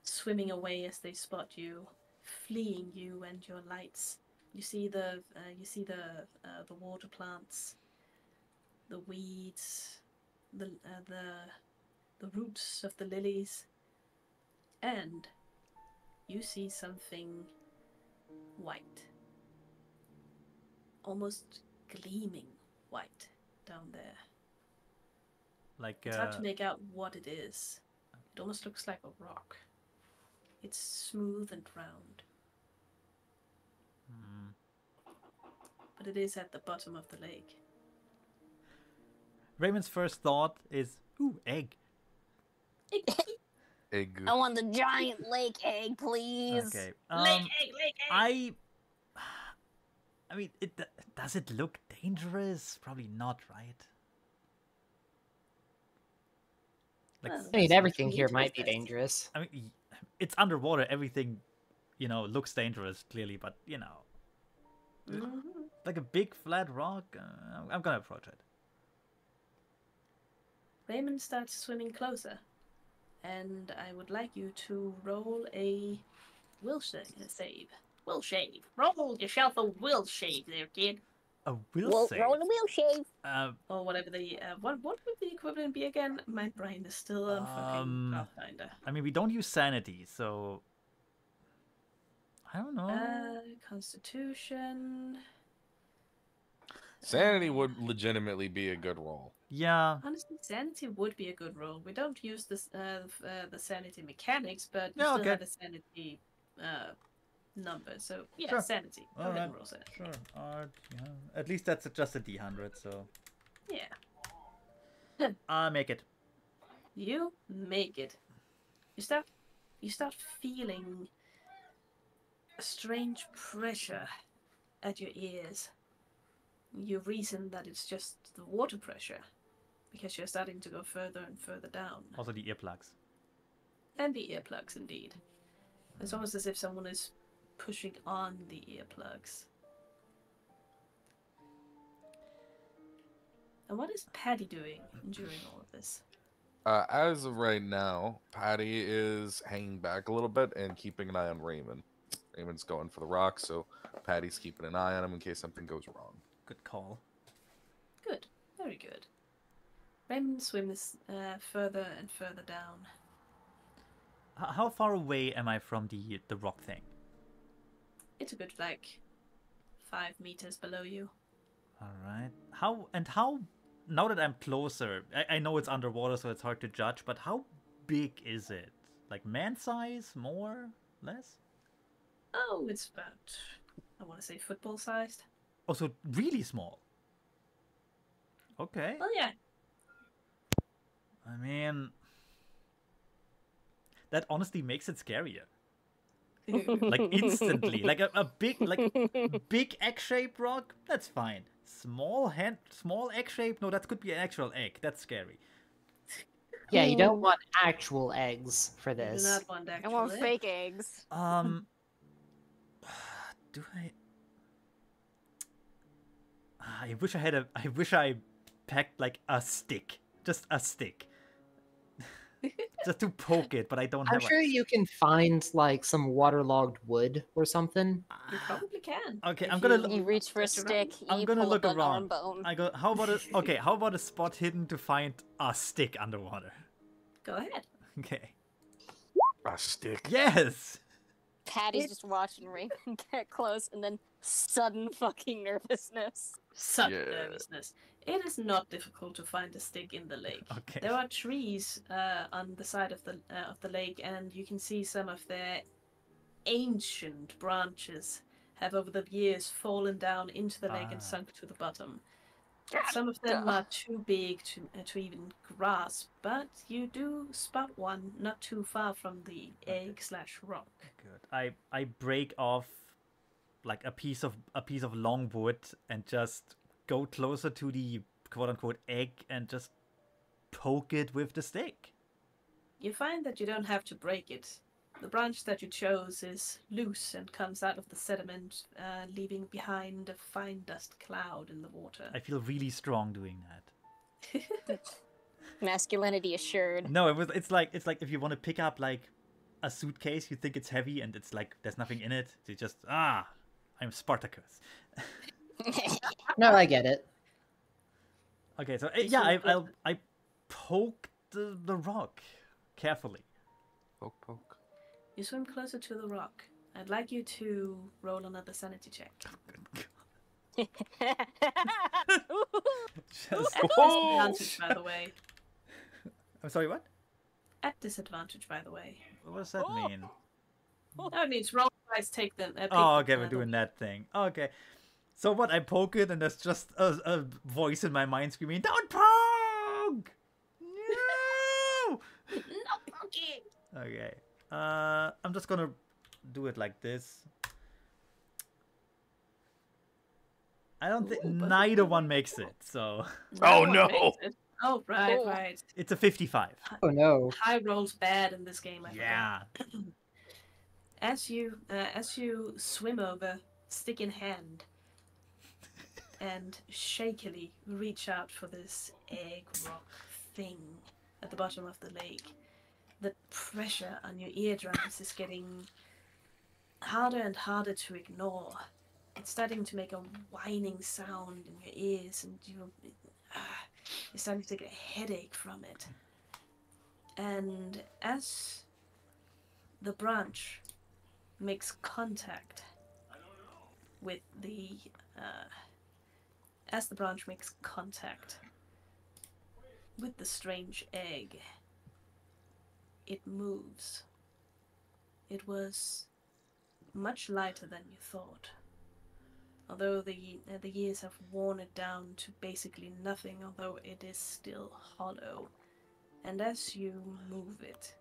Speaker 2: swimming away as they spot you, fleeing you and your lights. You see the water plants, the weeds, the roots of the lilies, and you see something white, almost gleaming white down there.
Speaker 1: Like
Speaker 2: It's hard to make out what it is. It almost looks like a rock. It's smooth and round. But it is at the bottom of the lake.
Speaker 1: Raymond's first thought is, ooh, egg.
Speaker 4: Egg.
Speaker 3: I want the giant lake egg, please.
Speaker 1: Okay.
Speaker 2: Lake egg!
Speaker 1: I mean, does it look dangerous? Probably not, right? Like,
Speaker 2: Well,
Speaker 5: I mean,
Speaker 2: that's
Speaker 5: everything
Speaker 2: what
Speaker 5: here
Speaker 2: we
Speaker 5: might be
Speaker 2: tested.
Speaker 5: dangerous.
Speaker 1: I mean, it's underwater. Everything, looks dangerous, clearly. But,
Speaker 2: Mhm.
Speaker 1: like a big flat rock, I'm gonna approach it.
Speaker 2: Raymond starts swimming closer, and I would like you to roll a will save. Will shave. Roll yourself a will shave there, kid.
Speaker 1: A will
Speaker 3: Well,
Speaker 1: save.
Speaker 3: roll a wheel shave.
Speaker 2: Or whatever the what would the equivalent be again? My brain is still on fucking Pathfinder.
Speaker 1: I mean, we don't use sanity, so I don't know.
Speaker 2: Constitution.
Speaker 4: Sanity would legitimately be a good roll.
Speaker 1: Yeah.
Speaker 2: Honestly, sanity would be a good roll. We don't use this the sanity mechanics, but you
Speaker 1: Yeah,
Speaker 2: still
Speaker 1: okay.
Speaker 2: have a sanity number. So yeah,
Speaker 1: Sure.
Speaker 2: sanity. Go
Speaker 1: All
Speaker 2: ahead
Speaker 1: right.
Speaker 2: and roll sanity.
Speaker 1: Sure. Art. Yeah. At least that's just a D100, so
Speaker 2: Yeah,
Speaker 1: I make it.
Speaker 2: you make it. You start feeling a strange pressure at your ears. You reason that it's just the water pressure, because you're starting to go further and further down.
Speaker 1: Also the earplugs.
Speaker 2: And the earplugs, indeed. It's almost as if someone is pushing on the earplugs. And what is Patty doing during all of this?
Speaker 4: As of right now, Patty is hanging back a little bit and keeping an eye on Raymond. Raymond's going for the rock, so Patty's keeping an eye on him in case something goes wrong.
Speaker 1: Good call.
Speaker 2: Good. Very good. Raymond swims further and further down.
Speaker 1: How far away am I from the rock thing?
Speaker 2: It's a good, 5 meters below you.
Speaker 1: All right. How now that I'm closer, I know it's underwater, so it's hard to judge, but how big is it? Like man size? More? Less?
Speaker 2: Oh, it's about, I want to say, football sized.
Speaker 1: Oh, so really small. Okay.
Speaker 2: Well, yeah.
Speaker 1: I mean, that honestly makes it scarier. Like instantly. Like a big egg-shaped rock, that's fine. Small egg shape, no, that could be an actual egg. That's scary.
Speaker 5: Yeah, you don't want actual eggs for
Speaker 2: I do
Speaker 5: this.
Speaker 2: not want
Speaker 3: I
Speaker 2: actual
Speaker 3: want
Speaker 2: egg.
Speaker 3: fake eggs.
Speaker 1: Do I wish I packed like a stick. Just a stick. Just to poke it, but I don't
Speaker 5: I'm
Speaker 1: have
Speaker 5: sure you can find some waterlogged wood or something.
Speaker 2: You probably can.
Speaker 1: Okay,
Speaker 2: if
Speaker 1: I'm gonna
Speaker 3: You reach for a
Speaker 2: search around.
Speaker 3: stick,
Speaker 1: I'm
Speaker 3: you
Speaker 1: gonna
Speaker 3: pull
Speaker 1: look
Speaker 3: up an
Speaker 1: around.
Speaker 3: arm bone.
Speaker 1: how about a spot hidden to find a stick underwater?
Speaker 2: Go ahead.
Speaker 1: Okay.
Speaker 4: A stick.
Speaker 1: Yes.
Speaker 3: Patty's just watching Raymond get close, and then sudden fucking nervousness.
Speaker 2: Sudden
Speaker 4: Yeah.
Speaker 2: nervousness. It is not difficult to find a stick in the lake.
Speaker 1: Okay.
Speaker 2: There are trees on the side of the lake, and you can see some of their ancient branches have over the years fallen down into the lake and
Speaker 1: Ah.
Speaker 2: sunk to the bottom. Some of them are too big to even grasp, but you do spot one not too far from the egg/rock.
Speaker 1: Good. I break off like a piece of long wood and just go closer to the quote unquote egg and just poke it with the stick.
Speaker 2: you find that you don't have to break it. The branch that you chose is loose and comes out of the sediment, leaving behind a fine dust cloud in the water.
Speaker 1: I feel really strong doing that.
Speaker 3: Masculinity assured.
Speaker 1: No, it's like if you want to pick up like a suitcase, you think it's heavy and it's like there's nothing in it. You just I'm Spartacus.
Speaker 5: No, I get it.
Speaker 1: Okay, so yeah, I poked the rock carefully.
Speaker 4: Poke, poke.
Speaker 2: You swim closer to the rock. I'd like you to roll another sanity check.
Speaker 1: Just,
Speaker 2: At disadvantage, by the way.
Speaker 1: I'm sorry, what?
Speaker 2: At disadvantage, by the way.
Speaker 1: What does that mean?
Speaker 2: That means roll twice, take them.
Speaker 1: Oh, okay, we're doing that thing. Okay. So what, I poke it and there's just a voice in my mind screaming, "Don't poke! No!"
Speaker 2: No poking!
Speaker 1: Okay. I'm just gonna do it like this. I don't think neither one makes it, so
Speaker 4: Oh,
Speaker 2: one
Speaker 4: no.
Speaker 2: makes it. Oh, right,
Speaker 3: Oh.
Speaker 2: right.
Speaker 1: it's a 55.
Speaker 5: Oh no.
Speaker 2: High rolls bad in this game, I forgot.
Speaker 1: Yeah.
Speaker 2: As you swim over, stick in hand, and shakily reach out for this egg rock thing at the bottom of the lake, the pressure on your eardrums is getting harder and harder to ignore. It's starting to make a whining sound in your ears, and you're starting to get a headache from it. And as the branch makes contact with the strange egg, it moves. It was much lighter than you thought, although the years have worn it down to basically nothing, although it is still hollow. And as you move it,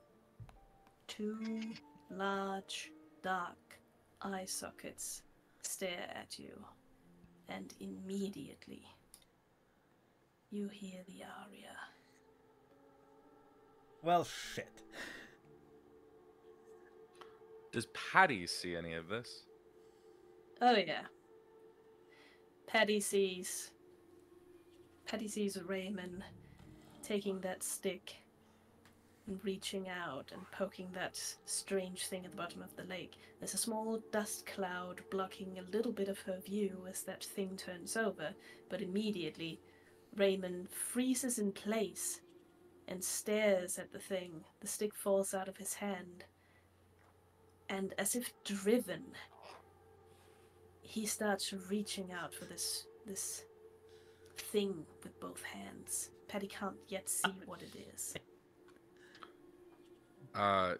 Speaker 2: two large, dark eye sockets stare at you, and immediately you hear the aria.
Speaker 1: Well, shit.
Speaker 4: Does Patty see any of this?
Speaker 2: Oh yeah. Patty sees Raymond taking that stick and reaching out and poking that strange thing at the bottom of the lake. There's a small dust cloud blocking a little bit of her view as that thing turns over, but immediately Raymond freezes in place and stares at the thing. The stick falls out of his hand, and as if driven, he starts reaching out for this thing with both hands. Patty can't yet see what it is.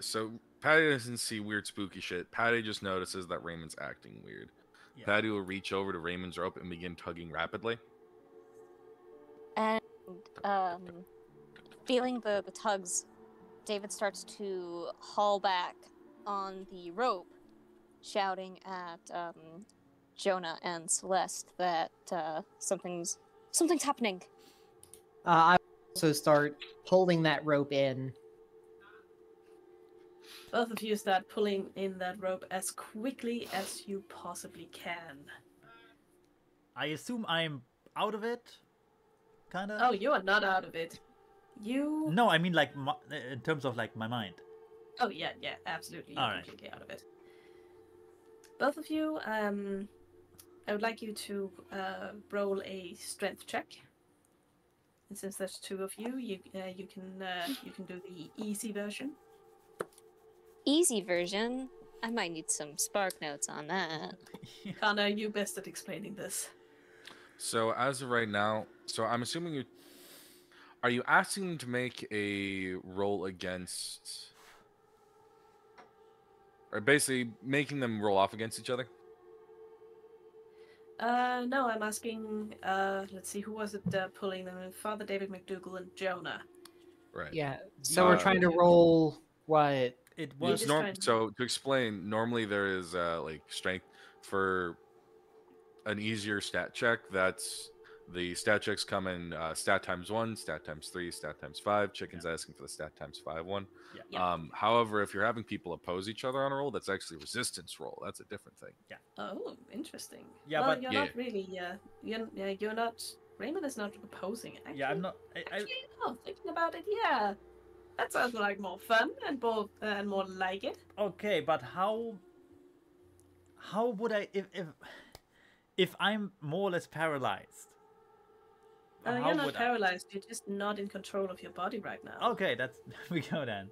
Speaker 4: So Patty doesn't see weird spooky shit. Patty just notices that Raymond's acting weird.
Speaker 1: Yeah.
Speaker 4: Patty will reach over to Raymond's rope and begin tugging rapidly.
Speaker 3: And feeling the tugs, David starts to haul back on the rope, shouting at Jonah and Celeste that something's happening.
Speaker 5: I also start pulling that rope in.
Speaker 2: Both of you start pulling in that rope as quickly as you possibly can.
Speaker 1: I assume I'm out of it, kind of.
Speaker 2: Oh, you are not out of it. You...
Speaker 1: No, I mean like in terms of like my mind.
Speaker 2: Oh, yeah, absolutely. You're
Speaker 1: All right.
Speaker 2: completely out of it. Both of you, I would like you to roll a strength check. And since there's two of you, you can do the easy version.
Speaker 3: Easy version. I might need some spark notes on that.
Speaker 2: Connor, you best at explaining this.
Speaker 4: So as of right now, so I'm assuming are you asking them to make a roll against, or basically making them roll off against each other?
Speaker 2: No, I'm asking, let's see, who was it pulling them? Father David McDougal and Jonah.
Speaker 4: Right.
Speaker 5: Yeah. So we're trying to roll what?
Speaker 1: It
Speaker 2: Well,
Speaker 1: was
Speaker 2: just trying to-
Speaker 4: So to explain, normally there is like strength for an easier stat check. That's The stat checks come in stat times 1, stat times 3, stat times 5. Chicken's asking for the stat times 5 one.
Speaker 1: Yeah.
Speaker 2: Yeah.
Speaker 4: However, if you're having people oppose each other on a roll, that's actually resistance roll. That's a different thing.
Speaker 2: Oh, interesting.
Speaker 1: Yeah,
Speaker 2: well,
Speaker 1: but-
Speaker 2: you're
Speaker 4: Yeah.
Speaker 2: not really. You're not. Raymond is not opposing. Actually,
Speaker 1: Yeah, I'm not.
Speaker 2: Actually, no. Thinking about it, yeah, that sounds like more fun and more like it.
Speaker 1: Okay, but how would I if I'm more or less paralyzed?
Speaker 2: You're
Speaker 1: how
Speaker 2: not
Speaker 1: would
Speaker 2: paralyzed. You're just not in control of your body right now.
Speaker 1: Okay, that's we go then.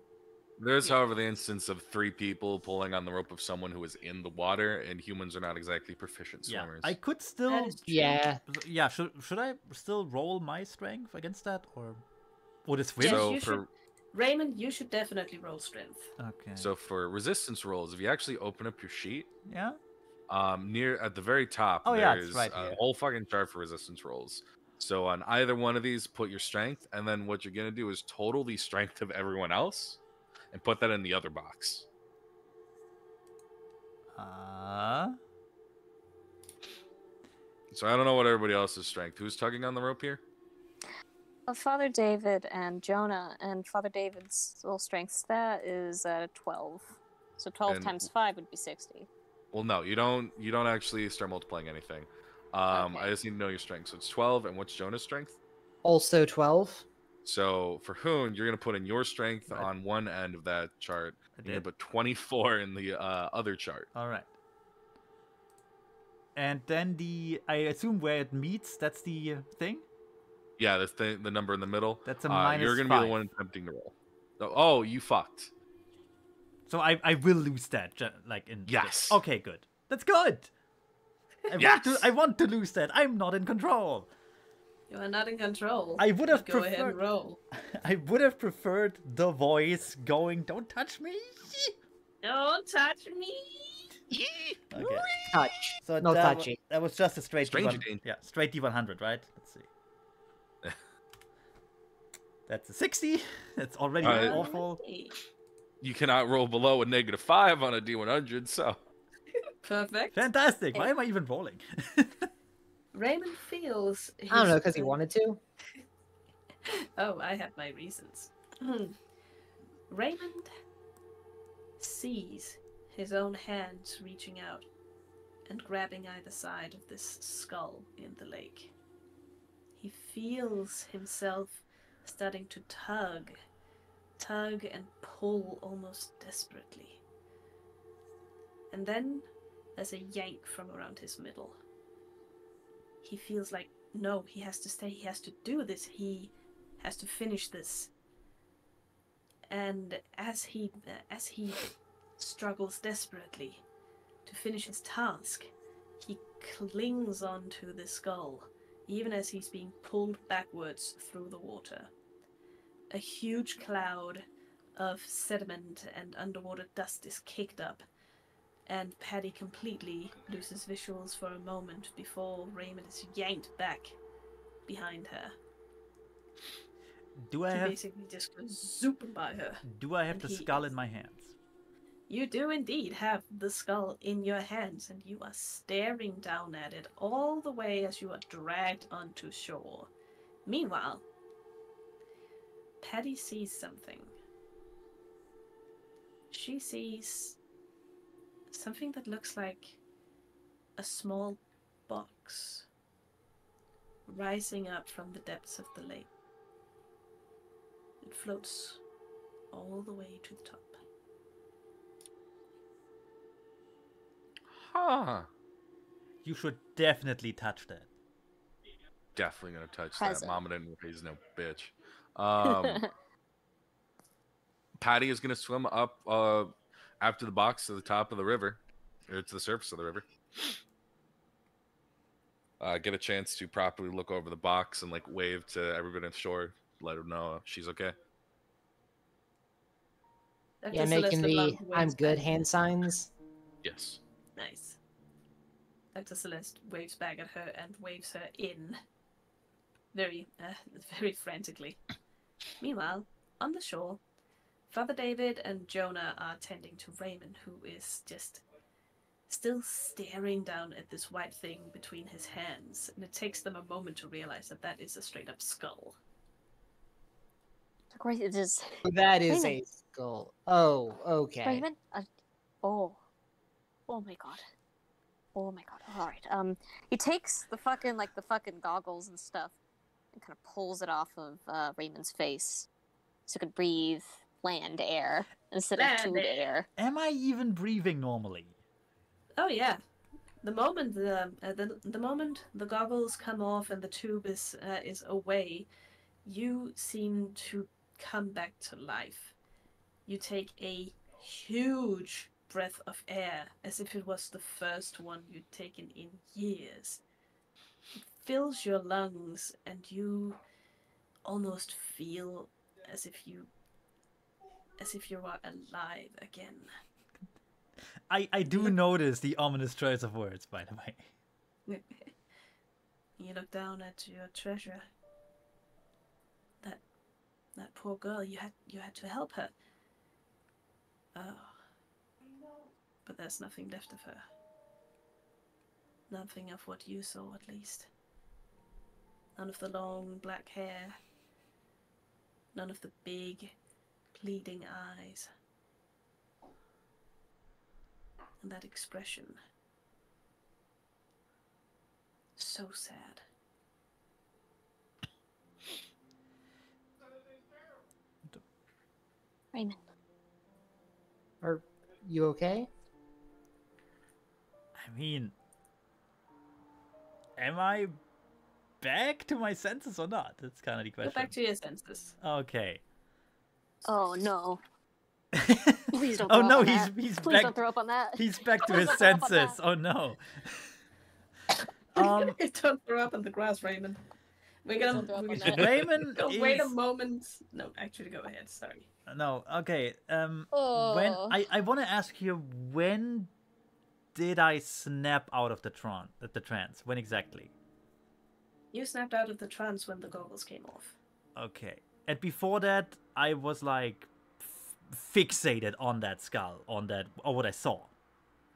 Speaker 4: There's, however, the instance of 3 people pulling on the rope of someone who is in the water, and humans are not exactly proficient
Speaker 1: Yeah,
Speaker 4: swimmers.
Speaker 1: I could
Speaker 2: That
Speaker 1: still.
Speaker 2: is true.
Speaker 5: Yeah.
Speaker 1: Yeah, should I still roll my strength against that, or would it swim?
Speaker 2: Yes,
Speaker 4: So
Speaker 2: you
Speaker 4: for
Speaker 2: should. Raymond, you should definitely roll strength.
Speaker 1: Okay.
Speaker 4: so for resistance rolls, if you actually open up your sheet,
Speaker 1: yeah.
Speaker 4: near at the very top,
Speaker 1: Oh, yeah, it's
Speaker 4: there's
Speaker 1: right
Speaker 4: a
Speaker 1: here.
Speaker 4: whole fucking chart for resistance rolls. So on either one of these, put your strength, and then what you're gonna do is total the strength of everyone else, and put that in the other box. So I don't know what everybody else's strength. Who's tugging on the rope here?
Speaker 3: Father David and Jonah, and Father David's little strength stat is 12. So 12
Speaker 4: And-
Speaker 3: times 5 would be 60.
Speaker 4: Well, no, you don't. You don't actually start multiplying anything. I
Speaker 3: Okay.
Speaker 4: just need to know your strength. So it's 12, and what's Jonah's strength?
Speaker 5: Also 12.
Speaker 4: So for Hoon, you're gonna put in your strength
Speaker 1: Right.
Speaker 4: on one end of that chart.
Speaker 1: I
Speaker 4: You're gonna
Speaker 1: did.
Speaker 4: put 24 in the other chart.
Speaker 1: All right. And then I assume where it meets, that's the thing.
Speaker 4: Yeah, that's the number in the middle.
Speaker 1: That's a
Speaker 4: You're gonna be
Speaker 1: -5.
Speaker 4: the one attempting to roll. Oh, you fucked.
Speaker 1: So I will lose that, like in.
Speaker 4: Yes.
Speaker 1: Okay, good. That's good.
Speaker 4: Yes.
Speaker 1: I want to lose that. I'm not in control.
Speaker 2: You are not in control.
Speaker 1: I would have
Speaker 2: But go ahead and
Speaker 1: preferred-
Speaker 2: roll.
Speaker 1: I would have preferred the voice going, "Don't touch me."
Speaker 2: Don't touch me.
Speaker 1: Okay.
Speaker 5: Touch.
Speaker 1: So
Speaker 5: No
Speaker 1: that,
Speaker 5: touchy.
Speaker 1: that was just a straight
Speaker 4: Stranger
Speaker 1: D1.
Speaker 4: danger.
Speaker 1: Yeah, straight D100, right? Let's see. That's a 60. That's already awful.
Speaker 2: Hey,
Speaker 4: You cannot roll below a -5 on a D100. So
Speaker 2: perfect.
Speaker 1: Fantastic. Why am I even rolling?
Speaker 2: Raymond feels.
Speaker 5: I don't know,
Speaker 2: his-
Speaker 5: because he wanted to.
Speaker 2: Oh, I have my reasons. Raymond sees his own hands reaching out and grabbing either side of this skull in the lake. He feels himself starting to tug and pull almost desperately. And then there's a yank from around his middle. He feels like, no, he has to stay, he has to do this, he has to finish this. And as he struggles desperately to finish his task, he clings onto the skull, even as he's being pulled backwards through the water. A huge cloud of sediment and underwater dust is kicked up, and Paddy completely loses visuals for a moment before Raymond is yanked back behind her.
Speaker 1: Do I
Speaker 2: He
Speaker 1: have
Speaker 2: basically just goes zooping by her. And
Speaker 1: the
Speaker 2: he
Speaker 1: skull
Speaker 2: is-
Speaker 1: in my hands?
Speaker 2: You do indeed have the skull in your hands, and you are staring down at it all the way as you are dragged onto shore. Meanwhile, Paddy sees something. She sees something that looks like a small box rising up from the depths of the lake. It floats all the way to the top.
Speaker 4: Huh.
Speaker 1: You should definitely touch that.
Speaker 4: Definitely gonna touch
Speaker 3: Present.
Speaker 4: that. Mama didn't raise no bitch. Patty is gonna swim up after the box to the top of the river, or to the surface of the river. Get a chance to properly look over the box and like wave to everybody on the shore, let her know she's okay.
Speaker 2: Dr.
Speaker 5: Yeah, making
Speaker 2: Celeste
Speaker 5: the
Speaker 2: LeBlanc
Speaker 5: I'm
Speaker 2: waves
Speaker 5: good
Speaker 2: back.
Speaker 5: hand signs.
Speaker 4: Yes.
Speaker 2: Nice. Dr. Celeste waves back at her and waves her in. Very frantically. Meanwhile, on the shore, Father David and Jonah are tending to Raymond, who is just still staring down at this white thing between his hands, and it takes them a moment to realize that that is a straight-up skull.
Speaker 3: Great, it is.
Speaker 5: That is
Speaker 3: Raymond.
Speaker 5: a skull. Oh, okay.
Speaker 3: Raymond? Oh. Oh my god. Oh my god. Alright. He takes the fucking goggles and stuff and kind of pulls it off of Raymond's face so he could breathe land air instead of tube air.
Speaker 1: Am I even breathing normally?
Speaker 2: Oh yeah. The moment the moment the goggles come off and the tube is away, you seem to come back to life. You take a huge breath of air as if it was the first one you'd taken in years. It fills your lungs and you almost feel as if you are alive again.
Speaker 1: I do notice the ominous choice of words, by the way.
Speaker 2: You look down at your treasure. That poor girl, you had to help her. Oh. But there's nothing left of her. Nothing of what you saw, at least. None of the long black hair. None of the big, pleading eyes. And that expression. So sad.
Speaker 3: Raymond.
Speaker 5: Are you okay?
Speaker 1: I mean, am I back to my senses or not? That's kind of the question.
Speaker 2: Go back to your senses.
Speaker 1: Okay.
Speaker 3: Oh no. Please don't
Speaker 1: Oh
Speaker 3: throw
Speaker 1: no,
Speaker 3: up on that.
Speaker 1: he's
Speaker 3: Please
Speaker 1: back.
Speaker 3: don't throw up on that.
Speaker 1: He's back to
Speaker 3: Please
Speaker 1: his
Speaker 3: don't throw up on
Speaker 1: senses.
Speaker 3: that.
Speaker 1: Oh no.
Speaker 2: Don't throw up on the grass, Raymond. We're gonna
Speaker 1: Raymond
Speaker 2: wait a
Speaker 1: is...
Speaker 2: moment. No, actually, go ahead. Sorry.
Speaker 1: No, okay. When
Speaker 3: Oh.
Speaker 1: I want to ask here, when did I snap out of the trance? When exactly?
Speaker 2: You snapped out of the trance when the goggles came off.
Speaker 1: Okay. And before that, I was like fixated on that skull, or what I saw.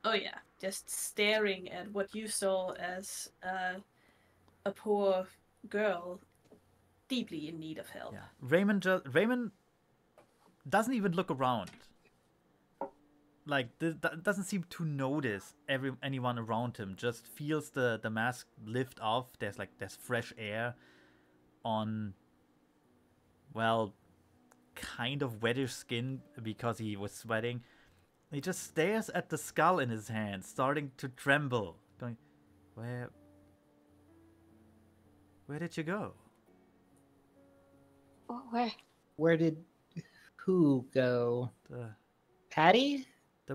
Speaker 2: Oh yeah, just staring at what you saw as a poor girl deeply in need of help.
Speaker 1: Yeah. Raymond doesn't even look around. Like, doesn't seem to notice anyone around him. Just feels the mask lift off. There's fresh air on, well, kind of wettish skin because he was sweating. He just stares at the skull in his hand, starting to tremble, going, where did you go?
Speaker 3: Oh, where?
Speaker 5: Where did who go?
Speaker 1: The
Speaker 5: Patty?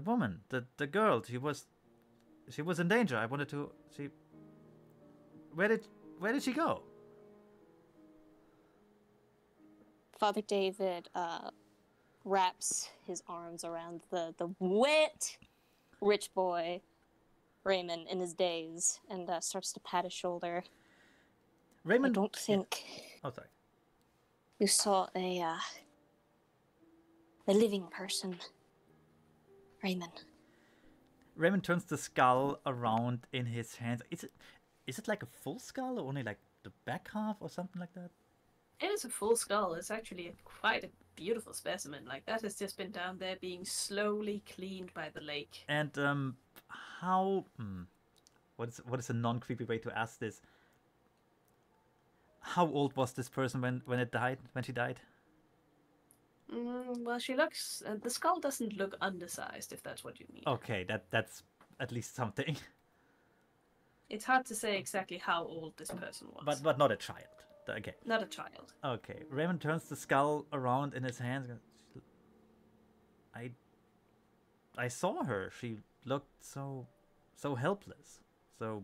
Speaker 1: woman, the girl. She was in danger. I wanted to see. Where did she go?
Speaker 3: Father David wraps his arms around the wet rich boy Raymond in his daze and starts to pat his shoulder.
Speaker 1: Raymond.
Speaker 3: I don't think
Speaker 1: Oh, sorry.
Speaker 3: you saw a living person, Raymond.
Speaker 1: Raymond turns the skull around in his hands. Is it like a full skull or only like the back half or something like that?
Speaker 2: It is a full skull. It's actually quite a beautiful specimen. Like, that has just been down there being slowly cleaned by the lake.
Speaker 1: And how? What is a non-creepy way to ask this? How old was this person when she died?
Speaker 2: Well, she looks. The skull doesn't look undersized, if that's what you mean.
Speaker 1: Okay, that's at least something.
Speaker 2: It's hard to say exactly how old this person was.
Speaker 1: But not a child. Okay.
Speaker 2: Not a child.
Speaker 1: Okay. Raymond turns the skull around in his hands. I saw her. She looked so helpless, so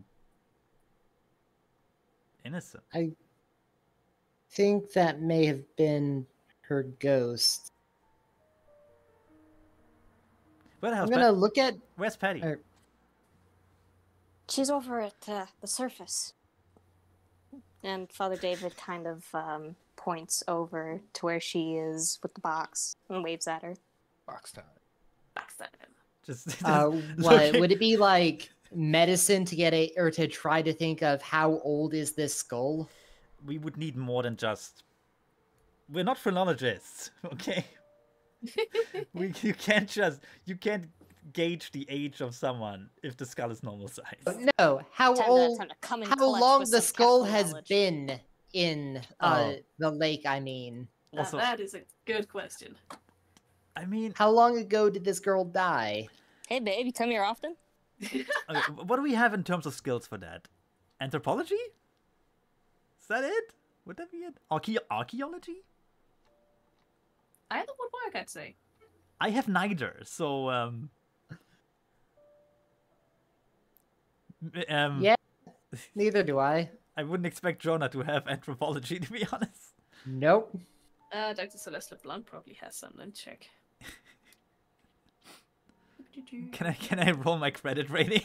Speaker 1: innocent.
Speaker 5: I think that may have been her ghost.
Speaker 1: Where the hell's
Speaker 5: I'm gonna look at.
Speaker 1: Where's Patty?
Speaker 3: She's over at the surface. And Father David kind of points over to where she is with the box and waves at her.
Speaker 4: Box time.
Speaker 2: Backstab him.
Speaker 1: Just
Speaker 5: What would it be like medicine to get or to try to think of how old is this skull?
Speaker 1: We would need more than just. We're not phrenologists, okay? You can't gauge the age of someone if the skull is normal size.
Speaker 5: No, how
Speaker 3: Time to come in
Speaker 5: how
Speaker 3: clutch
Speaker 5: long
Speaker 3: with
Speaker 5: the
Speaker 3: some
Speaker 5: skull
Speaker 3: technical
Speaker 5: has
Speaker 3: knowledge.
Speaker 5: been in the lake, I mean.
Speaker 2: Now,
Speaker 1: Also-
Speaker 2: that is a good question.
Speaker 1: I mean,
Speaker 5: How long ago did this girl die?
Speaker 3: Hey, babe, you come here often?
Speaker 1: okay, what do we have in terms of skills for that? Anthropology? Is that it? Would that be it? Archaeology?
Speaker 2: Either would work, I'd say.
Speaker 1: I have neither, so
Speaker 5: Yeah, neither do I.
Speaker 1: I wouldn't expect Jonah to have anthropology, to be honest.
Speaker 5: Nope.
Speaker 2: Dr. Celeste LeBlanc probably has some. Let me check.
Speaker 1: Can I roll my credit rating?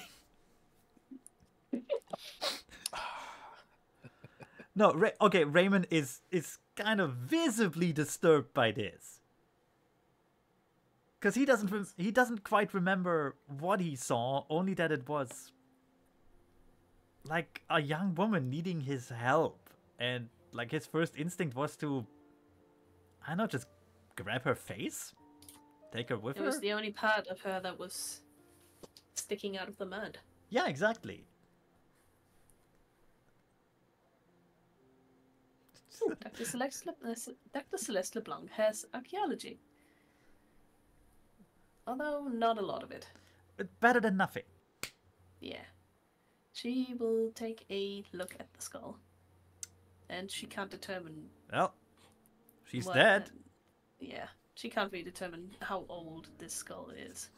Speaker 1: No, okay. Raymond is kind of visibly disturbed by this, because he doesn't quite remember what he saw. Only that it was like a young woman needing his help, and like his first instinct was to, I don't know, just grab her face, take her with
Speaker 2: It
Speaker 1: her.
Speaker 2: was the only part of her that was sticking out of the mud.
Speaker 1: Yeah, exactly.
Speaker 2: Ooh, Dr. Celeste LeBlanc has archaeology. Although not a lot of it.
Speaker 1: But better than nothing.
Speaker 2: Yeah. She will take a look at the skull. And she can't determine...
Speaker 1: Well, she's
Speaker 2: what-
Speaker 1: dead.
Speaker 2: Yeah. She can't really determine how old this skull is.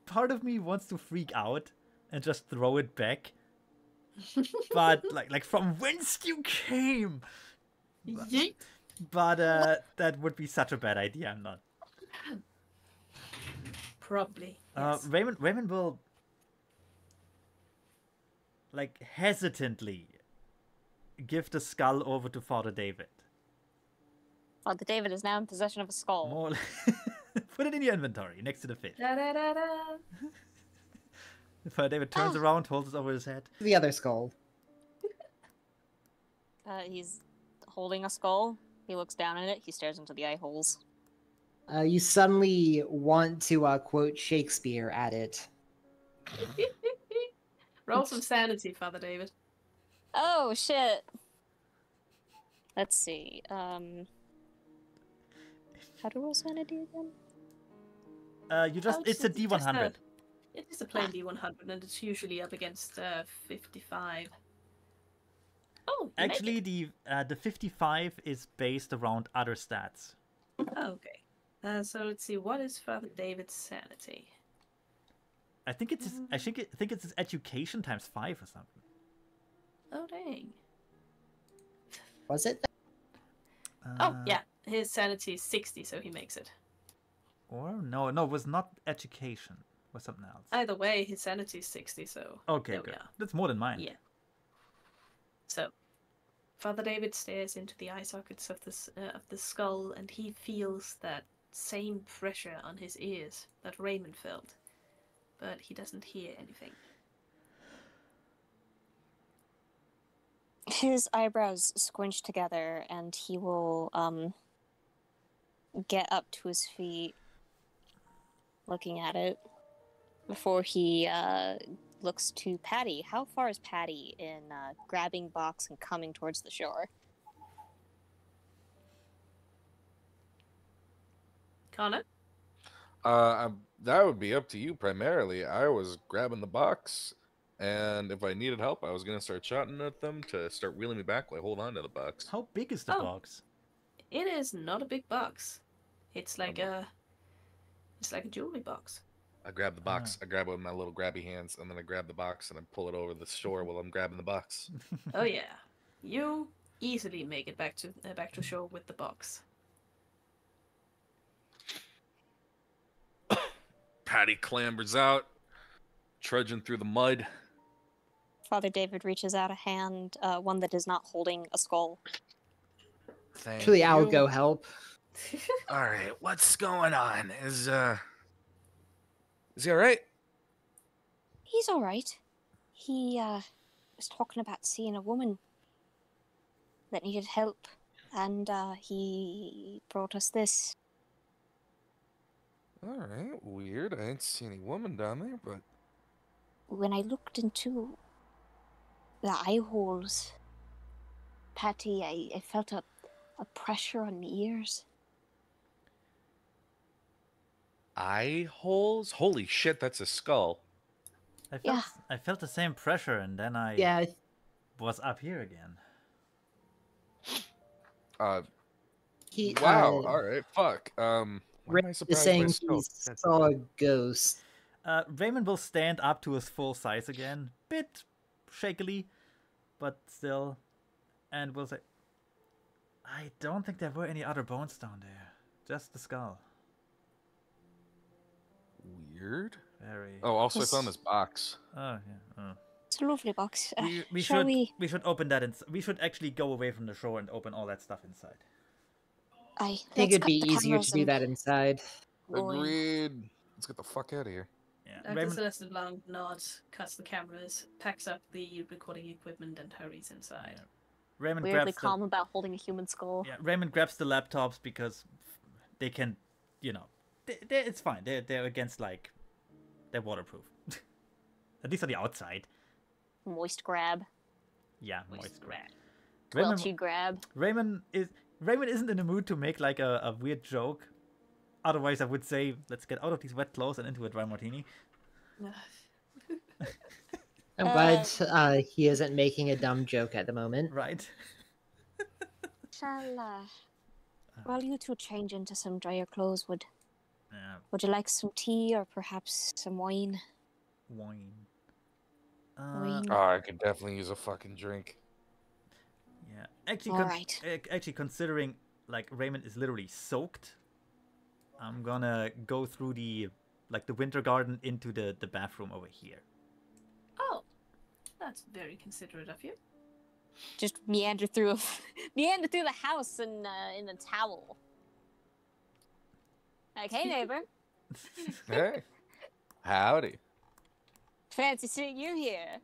Speaker 1: Part of me wants to freak out and just throw it back. But like from whence you came.
Speaker 2: Yeet.
Speaker 1: But that would be such a bad idea. I'm not.
Speaker 2: Probably. Yes.
Speaker 1: Raymond will like hesitantly give the skull over to Father David.
Speaker 3: Father David is now in possession of a skull.
Speaker 1: More put it in your inventory next to the fish.
Speaker 2: Da, da, da, da.
Speaker 1: Father David turns around, holds it over his head.
Speaker 5: The other skull.
Speaker 3: He's holding a skull. He looks down at it. He stares into the eye holes.
Speaker 5: You suddenly want to quote Shakespeare at it.
Speaker 2: Roll some sanity, Father David.
Speaker 3: Oh, shit. Let's see. How to roll sanity again?
Speaker 1: It's a D100.
Speaker 2: It is a plain D100, and it's usually up against 55. Oh, you make
Speaker 1: Actually,
Speaker 2: it.
Speaker 1: the 55 is based around other stats.
Speaker 2: Oh, okay. So let's see. What is Father David's sanity?
Speaker 1: I think it's his education times 5 or something.
Speaker 2: Oh, dang.
Speaker 5: Was it?
Speaker 2: Oh, yeah. His sanity is 60, so he makes it.
Speaker 1: Or no, it was not education. It was something else.
Speaker 2: Either way, his sanity is 60, so
Speaker 1: Okay,
Speaker 2: there we
Speaker 1: good.
Speaker 2: are.
Speaker 1: That's more than mine.
Speaker 2: Yeah. So, Father David stares into the eye sockets of the skull, and he feels that same pressure on his ears that Raymond felt, but he doesn't hear anything.
Speaker 3: His eyebrows squinch together, and he will get up to his feet, looking at it, before he looks to Patty. How far is Patty in grabbing box and coming towards the shore?
Speaker 2: Connor?
Speaker 4: That would be up to you primarily. I was grabbing the box, and if I needed help, I was gonna start shouting at them to start wheeling me back while I hold on to the box.
Speaker 1: How big is the
Speaker 2: Oh.
Speaker 1: box?
Speaker 2: It is not a big box. It's like a jewelry box.
Speaker 4: I grab the box. I grab it with my little grabby hands, and then I grab the box and I pull it over the shore while I'm grabbing the box.
Speaker 2: Oh yeah, you easily make it back to shore with the box.
Speaker 4: Patty clambers out, trudging through the mud.
Speaker 3: Father David reaches out a hand, one that is not holding a skull.
Speaker 4: Thank
Speaker 5: Actually, I'll
Speaker 4: you.
Speaker 5: go help.
Speaker 4: All right, what's going on? Is he all right?
Speaker 3: He's all right. He was talking about seeing a woman that needed help, and he brought us this.
Speaker 4: All right, weird. I didn't see any woman down there, but
Speaker 3: When I looked into the eye holes, Patty, I felt a pressure on my ears.
Speaker 4: eye holes. Holy shit, that's a skull.
Speaker 3: Yeah.
Speaker 1: I felt the same pressure, and then I
Speaker 5: Yeah,
Speaker 1: was up here again.
Speaker 5: he
Speaker 4: Wow. All right. Fuck. Why
Speaker 5: Rick
Speaker 4: am I
Speaker 5: is
Speaker 4: surprised by
Speaker 5: saying
Speaker 4: skull?
Speaker 5: he saw a ghost.
Speaker 1: Raymond will stand up to his full size again, bit shakily, but still, and will say, I don't think there were any other bones down there. Just the skull.
Speaker 4: Weird.
Speaker 1: Very.
Speaker 4: Oh, also I found this box.
Speaker 1: Oh, yeah. Oh.
Speaker 3: It's a lovely box.
Speaker 1: We
Speaker 3: Shall
Speaker 1: should
Speaker 3: we?
Speaker 1: we should open that we should actually go away from the shore and open all that stuff inside.
Speaker 5: I think it'd be easier to do that inside.
Speaker 4: Agreed. Let's get the fuck out of here.
Speaker 1: Yeah.
Speaker 2: Dr.
Speaker 1: Raymond,
Speaker 2: Celeste Blanc nods, cuts the cameras, packs up the recording equipment, and hurries inside.
Speaker 1: Yeah. Raymond
Speaker 3: Weirdly
Speaker 1: grabs
Speaker 3: calm about holding a human skull.
Speaker 1: Yeah, Raymond grabs the laptops because they can, it's fine. They're against they're waterproof, at least on the outside.
Speaker 3: Moist grab.
Speaker 1: Yeah, moist grab.
Speaker 3: Squelchy grab.
Speaker 1: Raymond isn't in the mood to make a weird joke. Otherwise, I would say, let's get out of these wet clothes and into a dry martini.
Speaker 5: I'm glad he isn't making a dumb joke at the moment.
Speaker 1: Right.
Speaker 3: While you two change into some drier clothes, would
Speaker 1: Yeah.
Speaker 3: you like some tea or perhaps some wine?
Speaker 1: Wine.
Speaker 3: Wine.
Speaker 4: Oh, I could definitely use a fucking drink.
Speaker 1: Yeah. Actually,
Speaker 3: All right.
Speaker 1: actually, considering Raymond is literally soaked, I'm gonna go through the winter garden into the bathroom over here.
Speaker 2: Oh, that's very considerate of you.
Speaker 3: Just meander through the house in a towel. Like, hey neighbor,
Speaker 4: Hey. Howdy.
Speaker 3: fancy seeing you here.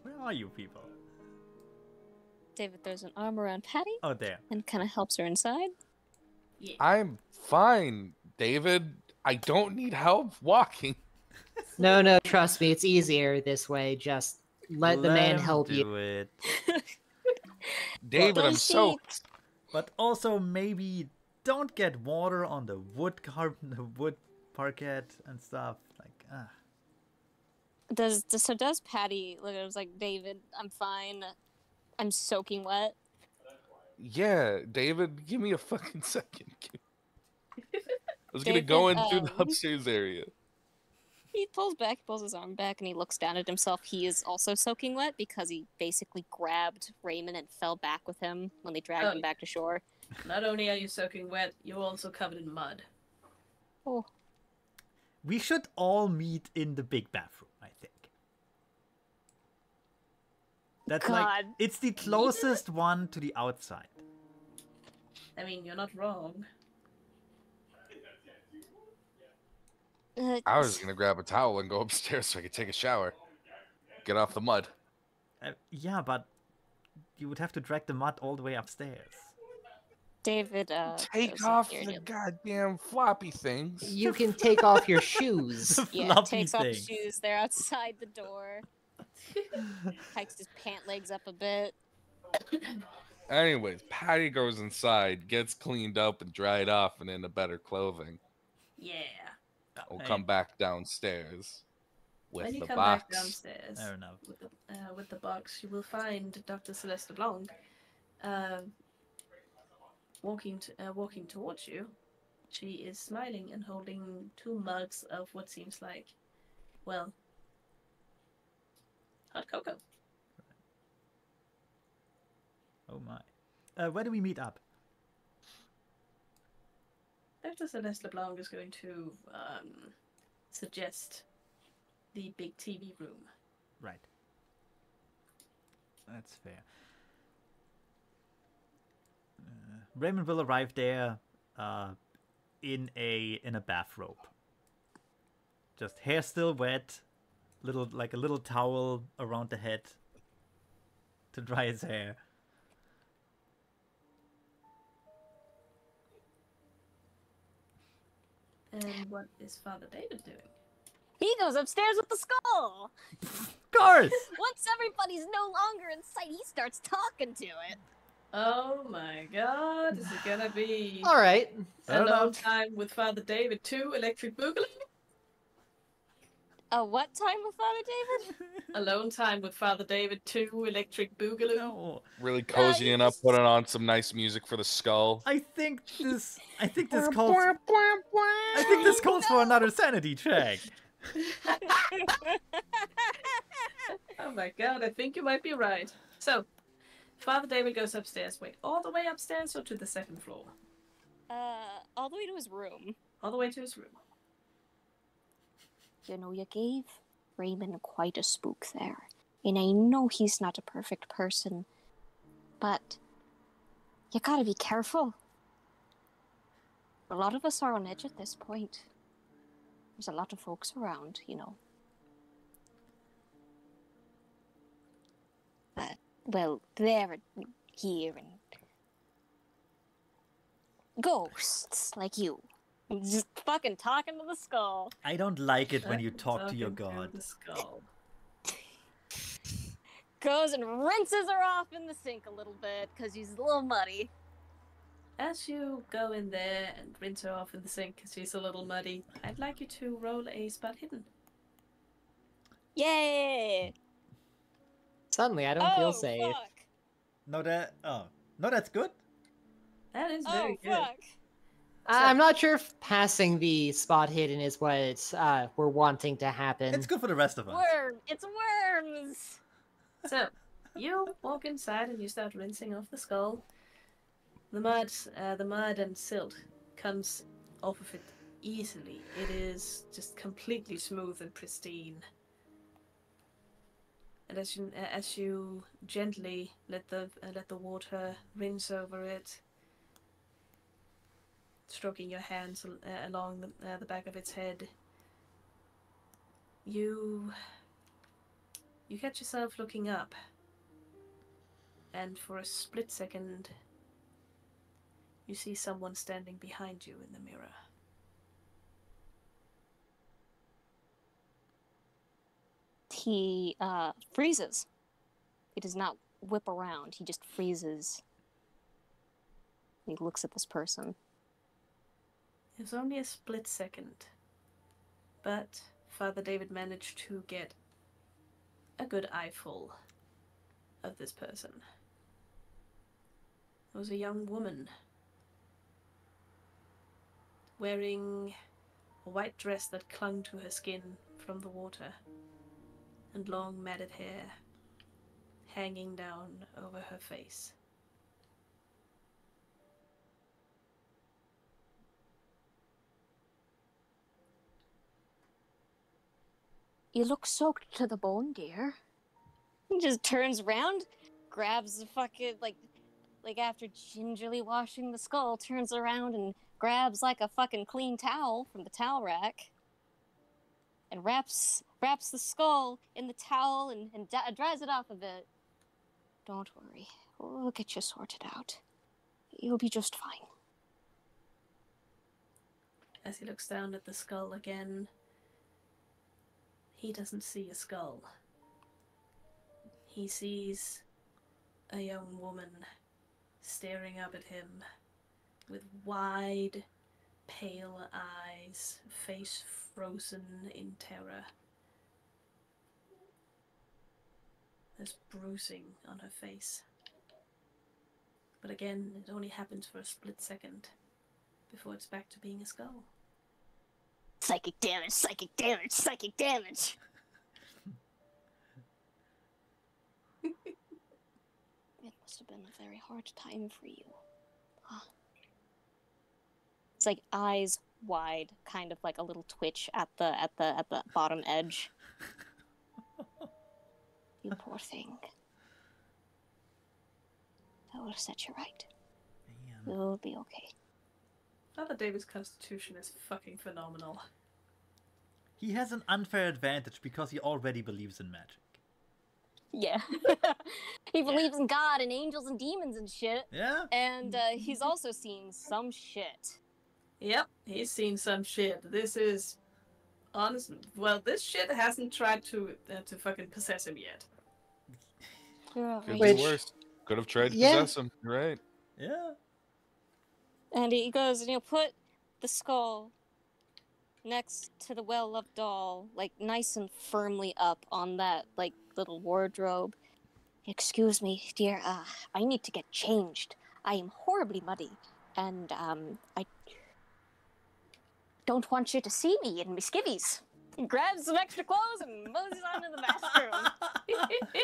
Speaker 1: Where are you people?
Speaker 3: David throws an arm around Patty
Speaker 1: Oh, there.
Speaker 3: and kind of helps her inside.
Speaker 2: Yeah.
Speaker 4: I'm fine, David. I don't need help walking.
Speaker 5: No, trust me, it's easier this way. Just let the man
Speaker 1: him
Speaker 5: help
Speaker 1: do
Speaker 5: you.
Speaker 1: it.
Speaker 4: David, I'm
Speaker 3: Does she-
Speaker 4: soaked.
Speaker 1: But also maybe don't get water on the wood parquet and stuff.
Speaker 3: Does Patty look at him like, David, I'm fine. I'm soaking wet.
Speaker 4: Yeah, David, give me a fucking second. I was gonna
Speaker 3: David,
Speaker 4: go into the upstairs area.
Speaker 3: He pulls his arm back, and he looks down at himself. He is also soaking wet because he basically grabbed Raymond and fell back with him when they dragged him back to shore.
Speaker 2: Not only are you soaking wet, you're also covered in mud.
Speaker 3: Oh,
Speaker 1: We should all meet in the big bathroom, I think. That's
Speaker 3: God.
Speaker 1: it's the closest one to the outside.
Speaker 2: I mean, you're not wrong.
Speaker 4: I was gonna grab a towel and go upstairs so I could take a shower. Get off the mud.
Speaker 1: Yeah, but you would have to drag the mud all the way upstairs.
Speaker 3: David,
Speaker 4: Take
Speaker 3: goes
Speaker 4: off
Speaker 3: here
Speaker 4: the
Speaker 3: to-
Speaker 4: goddamn floppy things.
Speaker 5: You can take off your shoes.
Speaker 3: Yeah,
Speaker 1: Floppy
Speaker 3: takes off
Speaker 1: things.
Speaker 3: his shoes. They're outside the door. Hikes his pant legs up a bit.
Speaker 4: Anyways, Patty goes inside, gets cleaned up and dried off and into better clothing.
Speaker 2: Yeah.
Speaker 4: We'll
Speaker 1: Hey,
Speaker 4: come back downstairs with
Speaker 2: When you
Speaker 4: the
Speaker 2: come
Speaker 4: box.
Speaker 2: back downstairs
Speaker 1: Fair enough.
Speaker 2: with the box, you will find Dr. Celeste Blanc walking towards you. She is smiling and holding 2 mugs of what seems like, well, hot cocoa.
Speaker 1: Oh my. Where do we meet up?
Speaker 2: Dr. Celeste LeBlanc is going to suggest the big TV room.
Speaker 1: Right. That's fair. Raymond will arrive there in a bathrobe. Just hair still wet, a little towel around the head to dry his hair.
Speaker 2: And what is Father David doing?
Speaker 3: He goes upstairs with the skull.
Speaker 1: Of course!
Speaker 3: Once everybody's no longer in sight, he starts talking to it.
Speaker 2: Oh my god, is it gonna be
Speaker 5: All right.
Speaker 1: I don't know.
Speaker 2: Alone Time with Father David 2 Electric Boogaloo?
Speaker 3: What time with Father David?
Speaker 2: Alone Time with Father David 2 Electric Boogaloo?
Speaker 1: No.
Speaker 4: Really cozying up, putting on some nice music for the skull.
Speaker 1: I think this calls for another sanity check.
Speaker 2: Oh my god, I think you might be right. So, Father David goes upstairs. Wait, all the way upstairs or to the second floor?
Speaker 3: All the way to his room.
Speaker 2: All the way to his room.
Speaker 3: You know, you gave Raymond quite a spook there. And I know he's not a perfect person, but you gotta be careful. A lot of us are on edge at this point. There's a lot of folks around, you know. But, well, they're here and ghosts like you. Just fucking talking to the skull.
Speaker 1: I don't like it when you talk to your
Speaker 2: Talking
Speaker 1: god.
Speaker 2: the skull.
Speaker 3: Goes and rinses her off in the sink a little bit because she's a little muddy.
Speaker 2: As you go in there and rinse her off in the sink because she's a little muddy, I'd like you to roll a spot hidden.
Speaker 3: Yay!
Speaker 5: Suddenly, I don't feel
Speaker 3: Oh,
Speaker 5: safe.
Speaker 3: fuck.
Speaker 1: No, that's good.
Speaker 2: That is
Speaker 3: Oh,
Speaker 2: very good.
Speaker 3: fuck.
Speaker 5: I'm not sure if passing the spot hidden is what we're wanting to happen.
Speaker 1: It's good for the rest of us.
Speaker 3: Worm! It's worms!
Speaker 2: So, you walk inside and you start rinsing off the skull. The mud and silt comes off of it easily. It is just completely smooth and pristine. And as you gently let the water rinse over it, stroking your hands along the back of its head, you catch yourself looking up, and for a split second, you see someone standing behind you in the mirror.
Speaker 3: He freezes. He does not whip around. He just freezes. He looks at this person.
Speaker 2: It was only a split second, but Father David managed to get a good eyeful of this person. It was a young woman wearing a white dress that clung to her skin from the water, and long matted hair hanging down over her face.
Speaker 3: You look soaked to the bone, dear. He just turns around, grabs the fucking, like after gingerly washing the skull, turns around and grabs like a fucking clean towel from the towel rack and wraps the skull in the towel and dries it off a bit. Don't worry, we'll get you sorted out. You'll be just fine.
Speaker 2: As he looks down at the skull again, he doesn't see a skull. He sees a young woman staring up at him with wide, pale eyes, face frozen in terror. There's bruising on her face. But again, it only happens for a split second before it's back to being a skull.
Speaker 3: Psychic damage, psychic damage, psychic damage! It must have been a very hard time for you. Huh. It's like eyes wide, kind of like a little twitch at the bottom edge. You poor thing. I will set you right.
Speaker 1: Man.
Speaker 3: You'll be okay.
Speaker 2: Father David's constitution is fucking phenomenal.
Speaker 1: He has an unfair advantage because he already believes in magic.
Speaker 3: Yeah. He believes in God and angels and demons and shit.
Speaker 1: Yeah?
Speaker 3: And he's also seen some shit.
Speaker 2: Yep, he's seen some shit. This is honest. Well, this shit hasn't tried to fucking possess him yet.
Speaker 4: Could
Speaker 5: Which-
Speaker 4: be worse. Could have tried to
Speaker 5: Yeah.
Speaker 4: possess him. You're right.
Speaker 1: Yeah.
Speaker 3: And he goes and he'll put the skull next to the well-loved doll, like nice and firmly up on that like little wardrobe. Excuse me, dear, I need to get changed. I am horribly muddy, and I don't want you to see me in my skivvies. He grabs some extra clothes and moseys on to the bathroom.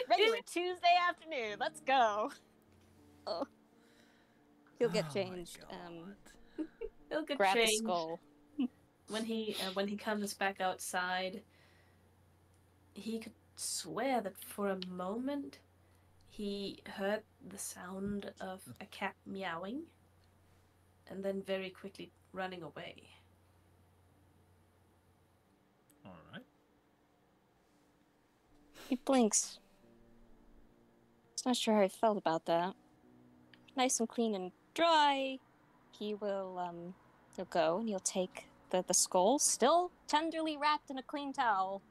Speaker 3: Regular Tuesday afternoon, let's go. Oh. He'll get
Speaker 1: Oh my
Speaker 3: changed.
Speaker 1: God.
Speaker 2: He'll get
Speaker 3: Grab the
Speaker 2: changed.
Speaker 3: skull.
Speaker 2: When he comes back outside, he could swear that for a moment he heard the sound of a cat meowing and then very quickly running away.
Speaker 1: Alright.
Speaker 3: He blinks. He's not sure how he felt about that. Nice and clean and dry. He will, he'll go and he'll take the skull, still tenderly wrapped in a clean towel.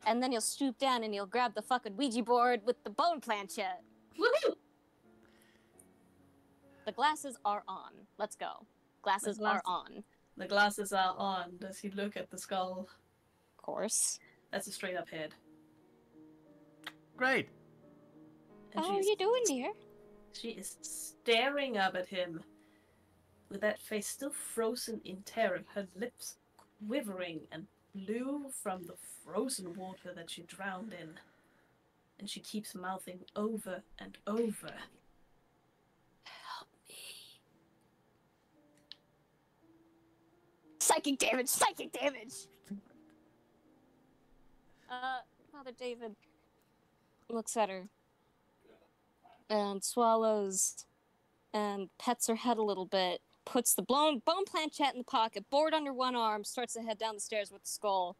Speaker 3: And then he'll stoop down and he'll grab the fucking Ouija board with the bone planchette.
Speaker 2: Woohoo!
Speaker 3: The glasses are on. Let's go. Glasses are on.
Speaker 2: The glasses are on. Does he look at the skull?
Speaker 3: Of course.
Speaker 2: That's a straight up head.
Speaker 1: Great.
Speaker 2: And
Speaker 3: How are you doing, dear?
Speaker 2: She is staring up at him with that face still frozen in terror, her lips quivering and blue from the frozen water that she drowned in. And she keeps mouthing over and over, "Help me."
Speaker 3: Psychic damage! Psychic damage! Father David looks at her and swallows and pets her head a little bit, puts the bone planchette in the pocket, board under one arm, starts to head down the stairs with the skull.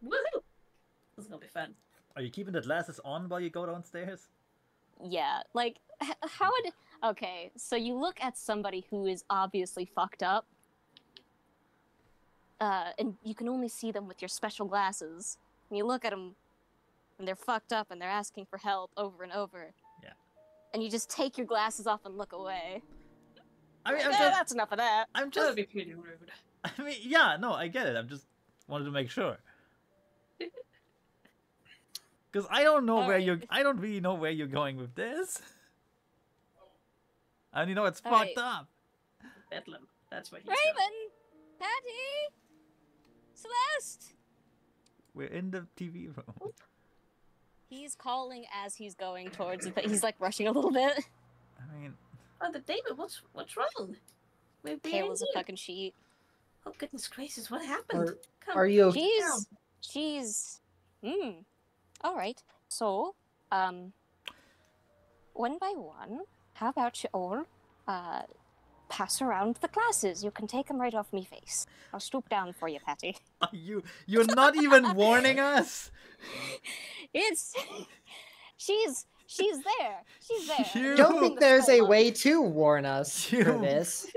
Speaker 2: Woohoo! This is gonna be fun.
Speaker 1: Are you keeping the glasses on while you go downstairs?
Speaker 3: Yeah, like, how would... Okay, so you look at somebody who is obviously fucked up, and you can only see them with your special glasses. And you look at them, and they're fucked up, and they're asking for help over and over.
Speaker 1: Yeah.
Speaker 3: And you just take your glasses off and look away.
Speaker 1: I mean,
Speaker 3: That's enough of that.
Speaker 1: I'm
Speaker 2: That
Speaker 1: just.
Speaker 2: would be pretty rude.
Speaker 1: I mean, yeah, no, I get it. I'm just wanted to make sure. Because I don't know where
Speaker 3: Alright.
Speaker 1: I don't really know where you're going with this. I only know it's
Speaker 3: Alright.
Speaker 1: fucked up.
Speaker 2: Bedlam. That's what he's
Speaker 3: Raven! Patty! Celeste!
Speaker 1: We're in the TV room.
Speaker 3: He's calling as he's going towards it, but he's like rushing a little bit.
Speaker 1: I mean,
Speaker 2: Father David, what's wrong? We're being
Speaker 3: Pale as a
Speaker 2: here.
Speaker 3: fucking sheet.
Speaker 2: Oh goodness gracious, what happened? Come,
Speaker 5: Are you
Speaker 3: She's alright. So, one by one, how about you all, pass around the glasses? You can take them right off me face. I'll stoop down for you, Patty.
Speaker 1: are you're not even warning us?
Speaker 3: She's there. She's there.
Speaker 1: You-
Speaker 5: don't think there's a way to warn us for
Speaker 1: You-
Speaker 5: this.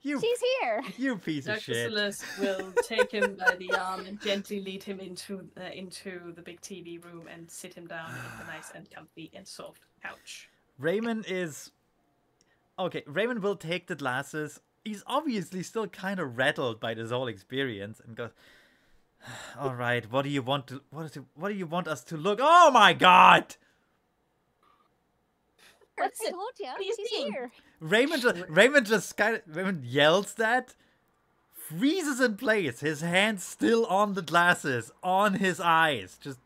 Speaker 1: you
Speaker 3: She's here.
Speaker 1: you piece of
Speaker 2: Dr.
Speaker 1: shit.
Speaker 2: Celeste will take him by the arm and gently lead him into the big TV room and sit him down in the nice and comfy and soft couch.
Speaker 1: Raymond is okay. Raymond will take the glasses. He's obviously still kind of rattled by this whole experience, and goes, "All right, what do you want to? What do you want us to look? Oh my God!"
Speaker 3: What's
Speaker 2: it?
Speaker 3: it? Told ya.
Speaker 2: What do you
Speaker 3: She's
Speaker 2: mean?
Speaker 3: here.
Speaker 1: Raymond yells that, freezes in place, his hands still on the glasses, on his eyes, just.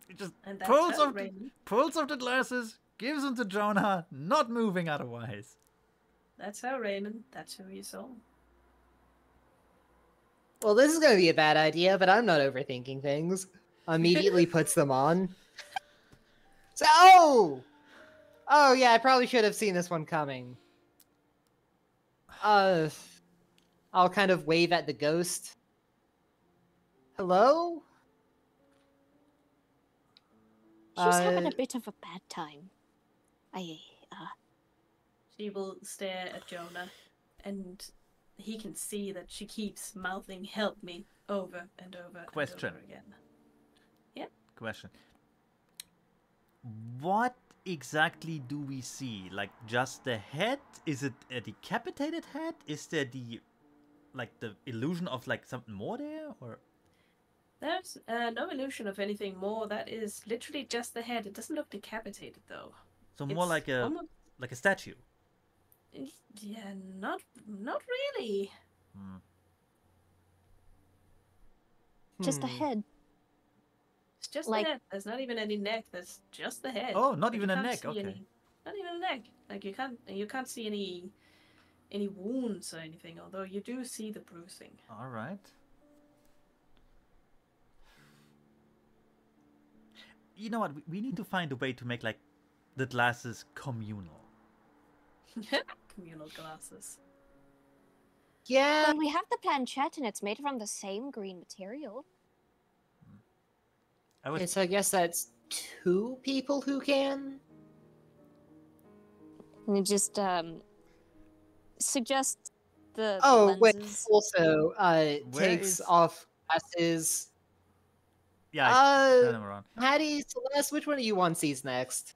Speaker 1: He just
Speaker 2: And that's
Speaker 1: pulls
Speaker 2: how
Speaker 1: off,
Speaker 2: Raymond.
Speaker 1: pulls off the glasses, gives them to Jonah, not moving otherwise.
Speaker 2: That's how Raymond. That's who you saw.
Speaker 5: Well, this is going to be a bad idea, but I'm not overthinking things. Immediately puts them on. So, oh yeah, I probably should have seen this one coming. I'll kind of wave at the ghost. Hello?
Speaker 3: She's having a bit of a bad time.
Speaker 2: She will stare at Jonah, and he can see that she keeps mouthing "help me" over and over
Speaker 1: Question.
Speaker 2: and over again. Yep.
Speaker 1: Question. What exactly do we see? Like, just the head? Is it a decapitated head? Is there the illusion of like something more there? Or
Speaker 2: There's no illusion of anything more. That is literally just the head. It doesn't look decapitated though.
Speaker 1: so more
Speaker 2: It's
Speaker 1: like a
Speaker 2: almost,
Speaker 1: like a statue?
Speaker 2: yeah, not really.
Speaker 3: Just the head.
Speaker 2: It's just
Speaker 3: Like-
Speaker 2: the head. There's not even any neck. There's just the head.
Speaker 1: Oh, not
Speaker 2: But
Speaker 1: even
Speaker 2: you
Speaker 1: a
Speaker 2: can't
Speaker 1: neck.
Speaker 2: see
Speaker 1: Okay.
Speaker 2: not even a neck. Like you can't see any wounds or anything. Although you do see the bruising.
Speaker 1: All right. You know what? We need to find a way to make like the glasses communal.
Speaker 2: Communal glasses.
Speaker 5: Yeah.
Speaker 3: Well, we have the planchette and it's made from the same green material.
Speaker 5: So I guess that's 2 people who can.
Speaker 3: And you just suggest the
Speaker 5: Oh wait.
Speaker 3: lenses.
Speaker 5: Also,
Speaker 1: Where
Speaker 5: takes
Speaker 1: is-
Speaker 5: off glasses.
Speaker 1: Yeah, I turn
Speaker 5: Uh,
Speaker 1: them around.
Speaker 5: Patty, Celeste, which one of you one sees next?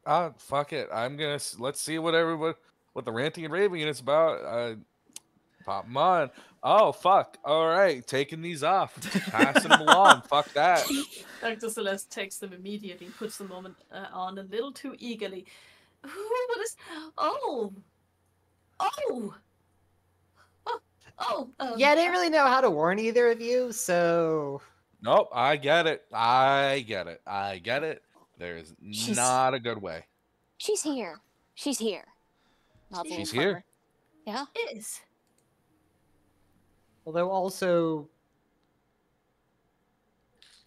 Speaker 4: Fuck it. Let's see what the ranting and raving is about. Pop them on. Oh fuck. All right, taking these off, passing them along. Fuck that.
Speaker 2: Dr. Celeste takes them immediately, puts them on a little too eagerly. Ooh, what is? Oh.
Speaker 5: Yeah, I didn't really know how to warn either of you, so
Speaker 4: Nope, I get it. There's
Speaker 3: She's-
Speaker 4: not a good way.
Speaker 3: She's here. She's here. Nods a
Speaker 4: She's
Speaker 3: little
Speaker 4: here?
Speaker 3: further. Yeah.
Speaker 2: Is.
Speaker 5: although also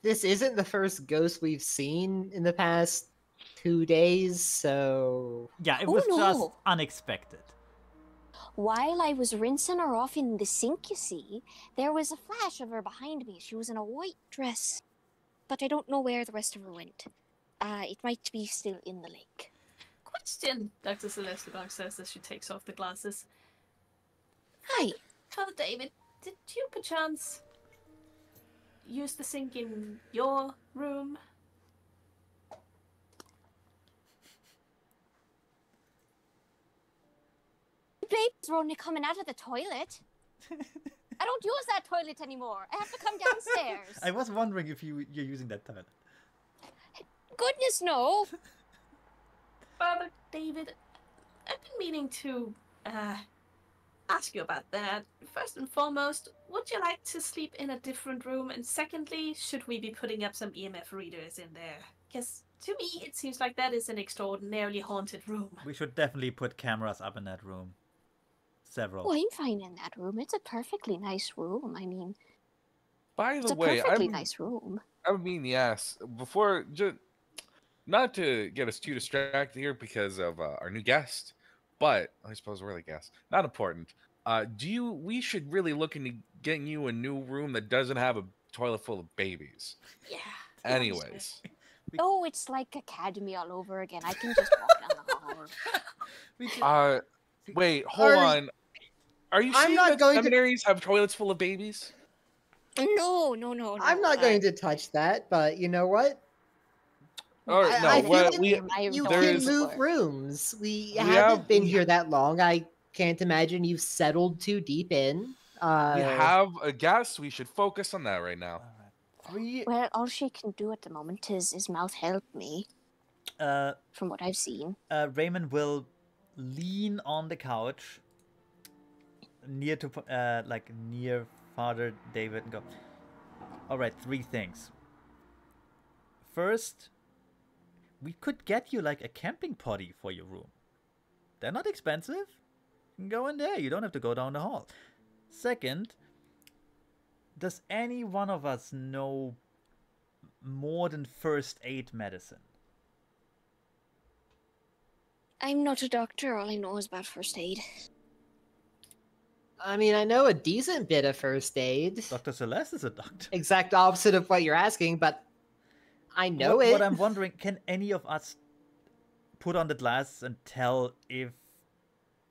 Speaker 5: this isn't the first ghost we've seen in the past 2 days, so
Speaker 1: Yeah, it
Speaker 3: Oh,
Speaker 1: was just
Speaker 3: no.
Speaker 1: unexpected.
Speaker 3: While I was rinsing her off in the sink, you see, there was a flash of her behind me. She was in a white dress. But I don't know where the rest of her went. It might be still in the lake.
Speaker 2: Question, Dr. Celeste LeBlanc says as she takes off the glasses.
Speaker 3: Hi.
Speaker 2: Father David, did you perchance use the sink in your room?
Speaker 3: The babies were only coming out of the toilet. I don't use that toilet anymore. I have to come downstairs.
Speaker 1: I was wondering if you're using that toilet.
Speaker 3: Goodness, no.
Speaker 2: Father David, I've been meaning to ask you about that. First and foremost, would you like to sleep in a different room? And secondly, should we be putting up some EMF readers in there? Because to me, it seems like that is an extraordinarily haunted room.
Speaker 1: We should definitely put cameras up in that room. Several.
Speaker 3: Oh, I'm fine in that room. It's a perfectly nice room. I mean,
Speaker 4: By
Speaker 3: it's
Speaker 4: the
Speaker 3: a
Speaker 4: way,
Speaker 3: perfectly nice room.
Speaker 4: I mean, yes. Before, just not to get us too distracted here because of our new guest, but I suppose we're the guest. Not important. We should really look into getting you a new room that doesn't have a toilet full of babies.
Speaker 2: Yeah.
Speaker 4: Anyways,
Speaker 3: Oh, it's like Academy all over again. I can just walk down the hall.
Speaker 1: We could-
Speaker 4: wait, hold
Speaker 5: Are-
Speaker 4: on. Are you
Speaker 5: I'm
Speaker 4: saying
Speaker 5: not
Speaker 4: that
Speaker 5: going to-
Speaker 4: seminaries have toilets full of babies?
Speaker 3: No.
Speaker 5: I'm not going to touch that, but you know what?
Speaker 4: Or
Speaker 5: I-
Speaker 4: no,
Speaker 5: I feel
Speaker 4: what
Speaker 5: like
Speaker 4: we
Speaker 5: You
Speaker 4: there
Speaker 5: can
Speaker 4: is-
Speaker 5: move rooms. We
Speaker 4: have-
Speaker 5: haven't been here that long. I can't imagine you've settled too deep in.
Speaker 4: we have a guest. We should focus on that right now.
Speaker 1: Alright. Three.
Speaker 3: Well, all she can do at the moment is mouth help me, from what I've seen.
Speaker 1: Raymond will lean on the couch near to near Father David and go. All right, 3 things. First, we could get you like a camping potty for your room. They're not expensive. You can go in there. You don't have to go down the hall. Second, does any one of us know more than first aid medicine?
Speaker 3: I'm not a doctor. All I know is about first aid.
Speaker 5: I mean, I know a decent bit of first aid.
Speaker 1: Dr. Celeste is a doctor.
Speaker 5: Exact opposite of what you're asking, but I know it.
Speaker 1: What I'm wondering, can any of us put on the glass and tell if,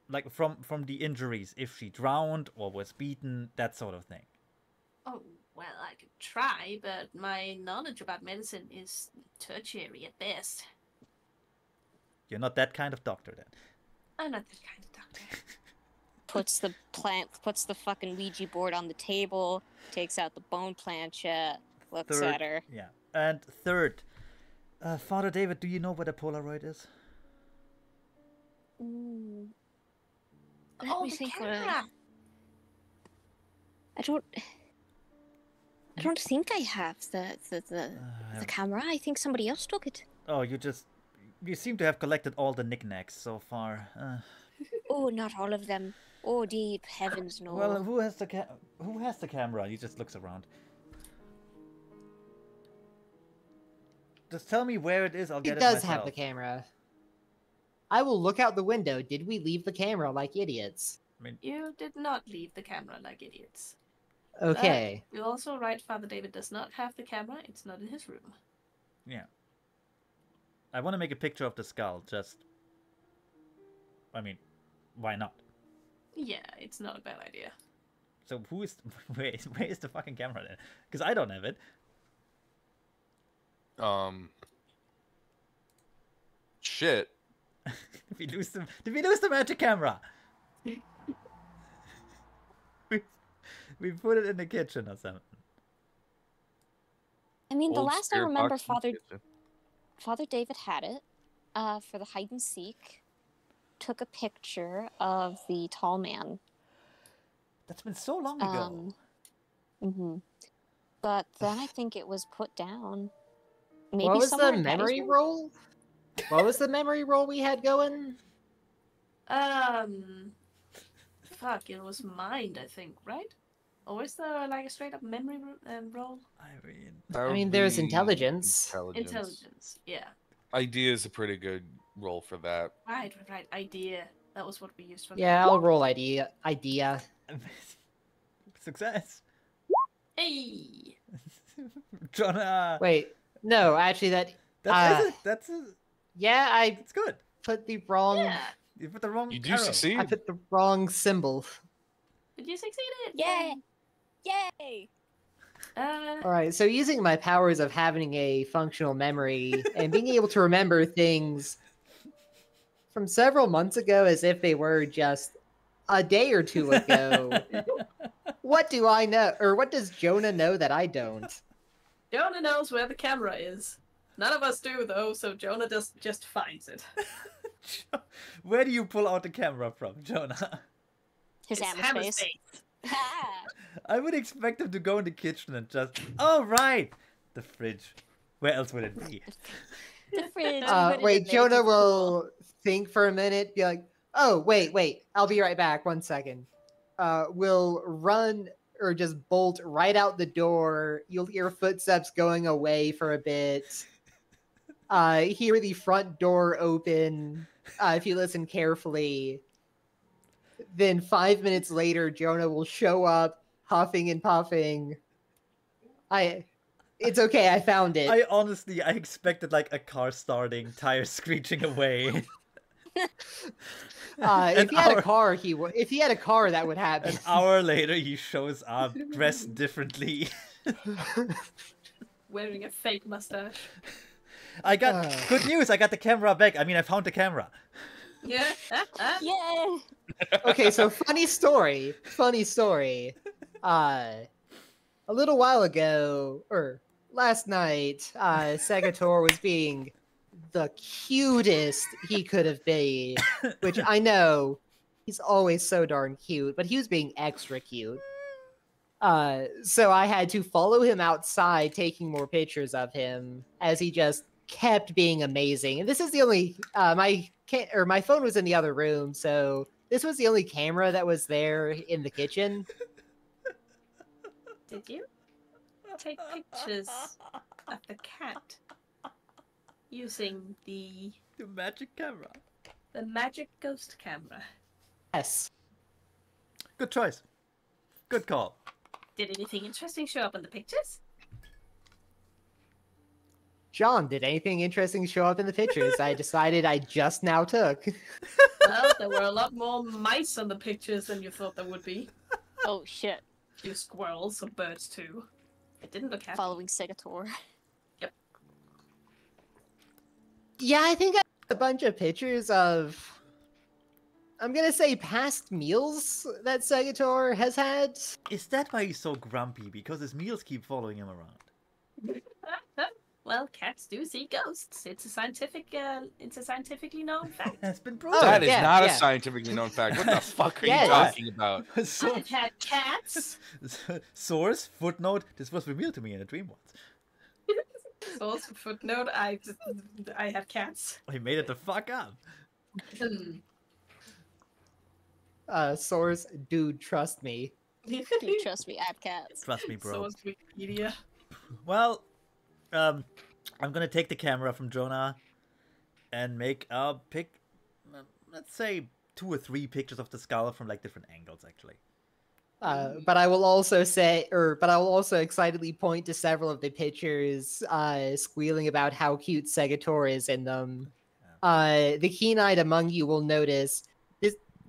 Speaker 1: like, from the injuries, if she drowned or was beaten, that sort of thing?
Speaker 2: Oh, well, I could try, but my knowledge about medicine is tertiary at best.
Speaker 1: You're not that kind of doctor, then.
Speaker 2: I'm not that kind of doctor.
Speaker 3: Puts the fucking Ouija board on the table, takes out the bone planchette, looks at her.
Speaker 1: Yeah. And third, Father David, do you know what a Polaroid is?
Speaker 3: Let me
Speaker 2: the
Speaker 3: think.
Speaker 2: camera!
Speaker 3: I don't think I have the camera. I think somebody else took it.
Speaker 1: Oh, you seem to have collected all the knickknacks so far.
Speaker 3: Oh, not all of them. Oh, deep heavens, no.
Speaker 1: Well, who has the camera? He just looks around. Just tell me where it is. I'll get it myself.
Speaker 5: He does have the camera. I will look out the window. Did we leave the camera like idiots?
Speaker 1: I mean,
Speaker 2: You did not leave the camera like idiots.
Speaker 5: Okay.
Speaker 2: You're also right, Father David does not have the camera. It's not in his room.
Speaker 1: yeah. I want to make a picture of the skull. I mean, why not?
Speaker 2: Yeah, it's not a bad idea.
Speaker 1: So where is the fucking camera then? Because I don't have it.
Speaker 4: Shit.
Speaker 1: Did we lose the magic camera? we put it in the kitchen or something.
Speaker 3: I mean, the
Speaker 4: Old
Speaker 3: last I
Speaker 4: spirit
Speaker 3: remember,
Speaker 4: box in the kitchen.
Speaker 3: Father David had it for the hide and seek. Took a picture of the tall man.
Speaker 1: That's been so long ago.
Speaker 3: But then I think it was put down. Maybe
Speaker 5: What was
Speaker 3: somewhere
Speaker 5: the
Speaker 3: in
Speaker 5: memory
Speaker 3: Gettysburg?
Speaker 5: roll? What was the memory roll we had going?
Speaker 2: Fuck, it was mind, I think, right? Or is there like a straight up memory roll?
Speaker 4: That
Speaker 5: I
Speaker 4: would
Speaker 5: mean, there's
Speaker 4: be
Speaker 5: intelligence.
Speaker 2: Intelligence, yeah.
Speaker 4: Idea is a pretty good roll for that.
Speaker 2: Right. Idea. That was what we used for.
Speaker 5: Yeah, I'll roll idea.
Speaker 1: Success.
Speaker 2: Hey.
Speaker 1: Jonah.
Speaker 5: Wait, no, actually
Speaker 1: That's
Speaker 5: yeah, I
Speaker 1: it's good.
Speaker 5: put the wrong.
Speaker 2: Yeah.
Speaker 1: You put the wrong
Speaker 4: You do
Speaker 1: arrow.
Speaker 4: succeed.
Speaker 5: I put the wrong symbol.
Speaker 2: But you succeeded.
Speaker 3: Yay! Yay!
Speaker 5: All right, so using my powers of having a functional memory and being able to remember things from several months ago as if they were just a day or two ago. What do I know, or what does Jonah know that I don't?
Speaker 2: Jonah knows where the camera is. None of us do, though, so Jonah just finds it.
Speaker 1: Where do you pull out the camera from, Jonah?
Speaker 3: His
Speaker 2: It's
Speaker 3: hammer
Speaker 2: hammer
Speaker 3: space.
Speaker 2: space.
Speaker 1: I would expect him to go in the kitchen and just, oh right, the fridge. Where else would it be?
Speaker 3: The fridge.
Speaker 5: Wait, Jonah will think for a minute, be like, oh, wait, I'll be right back, 1 second. Will run or just bolt right out the door. You'll hear footsteps going away for a bit. Hear the front door open, if you listen carefully. Then 5 minutes later, Jonah will show up, huffing and puffing. It's okay, I found it.
Speaker 1: I expected like a car starting, tires screeching away.
Speaker 5: If he had a car, if he had a car, that would happen.
Speaker 1: An hour later, he shows up dressed differently.
Speaker 2: Wearing a fake mustache.
Speaker 1: I got good news. I got the camera back. I mean, I found the camera.
Speaker 2: Yeah.
Speaker 3: Yay!
Speaker 5: Okay, so funny story. A little while ago, or last night, Segator was being the cutest he could have been, which I know he's always so darn cute, but he was being extra cute. So I had to follow him outside, taking more pictures of him as he just kept being amazing. And this is the only my phone was in the other room, so this was the only camera that was there in the kitchen.
Speaker 2: Did you take pictures of the cat using the
Speaker 1: magic camera?
Speaker 2: The magic ghost camera.
Speaker 5: Yes.
Speaker 1: Good choice. Good call.
Speaker 2: Did anything interesting show up in the pictures?
Speaker 5: John, did anything interesting show up in the pictures I decided I just now took?
Speaker 2: Well, there were a lot more mice on the pictures than you thought there would be.
Speaker 3: Oh shit.
Speaker 2: A few squirrels, some birds too. It didn't look happy.
Speaker 3: Following Segator.
Speaker 5: Yeah, I think I have a bunch of pictures of, I'm gonna say, past meals that Segator has had.
Speaker 1: Is that why he's so grumpy? Because his meals keep following him around.
Speaker 2: Well, cats do see ghosts. It's a scientifically known fact.
Speaker 1: Has been proven.
Speaker 4: That is
Speaker 5: yeah,
Speaker 4: not
Speaker 5: yeah.
Speaker 4: a scientifically known fact. What the fuck are
Speaker 5: Yeah,
Speaker 4: you
Speaker 5: yeah.
Speaker 4: talking about?
Speaker 1: So-
Speaker 2: I've had cats.
Speaker 1: Source, footnote, this was revealed to me in a dream once.
Speaker 2: Source footnote. I have cats.
Speaker 1: He made it the fuck up.
Speaker 5: Source, dude, trust me.
Speaker 3: Dude, trust me, I have cats.
Speaker 1: Trust me, bro.
Speaker 2: Source Wikipedia.
Speaker 1: Well, I'm gonna take the camera from Jonah and make a pic. Let's say 2 or 3 pictures of the skull from like different angles, actually.
Speaker 5: But I will also say, but I will also excitedly point to several of the pictures, squealing about how cute Segator is in them. The keen-eyed among you will notice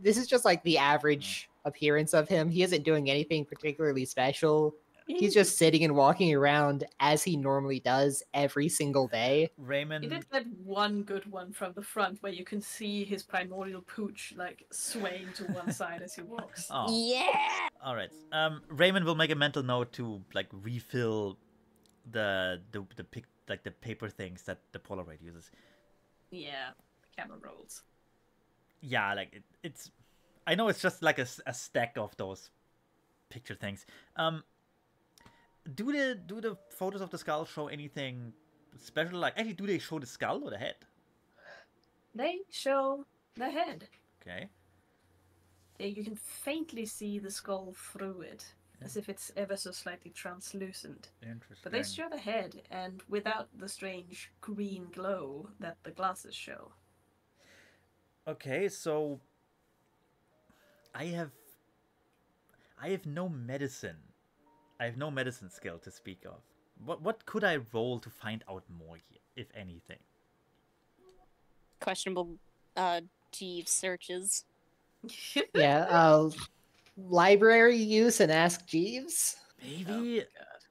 Speaker 5: this is just like the average appearance of him. He isn't doing anything particularly special. He's just sitting and walking around as he normally does every single day.
Speaker 2: You
Speaker 1: Raymond,
Speaker 2: did get one good one from the front where you can see his primordial pooch like swaying to one side as he walks.
Speaker 1: oh,
Speaker 3: Yeah!
Speaker 1: all right. Raymond will make a mental note to like refill the paper things that the Polaroid uses.
Speaker 2: Yeah, the camera rolls.
Speaker 1: Yeah, like it's. I know it's just like a stack of those picture things. Do the photos of the skull show anything special? Like, actually, do they show the skull or the head?
Speaker 2: They show the head.
Speaker 1: Okay.
Speaker 2: You can faintly see the skull through it, as if it's ever so slightly translucent.
Speaker 1: Interesting.
Speaker 2: But they show the head, and without the strange green glow that the glasses show.
Speaker 1: Okay, so I have no medicine. I have no medicine skill to speak of. What could I roll to find out more here, if anything?
Speaker 3: Questionable Jeeves searches.
Speaker 5: Yeah, library use and ask Jeeves.
Speaker 1: Maybe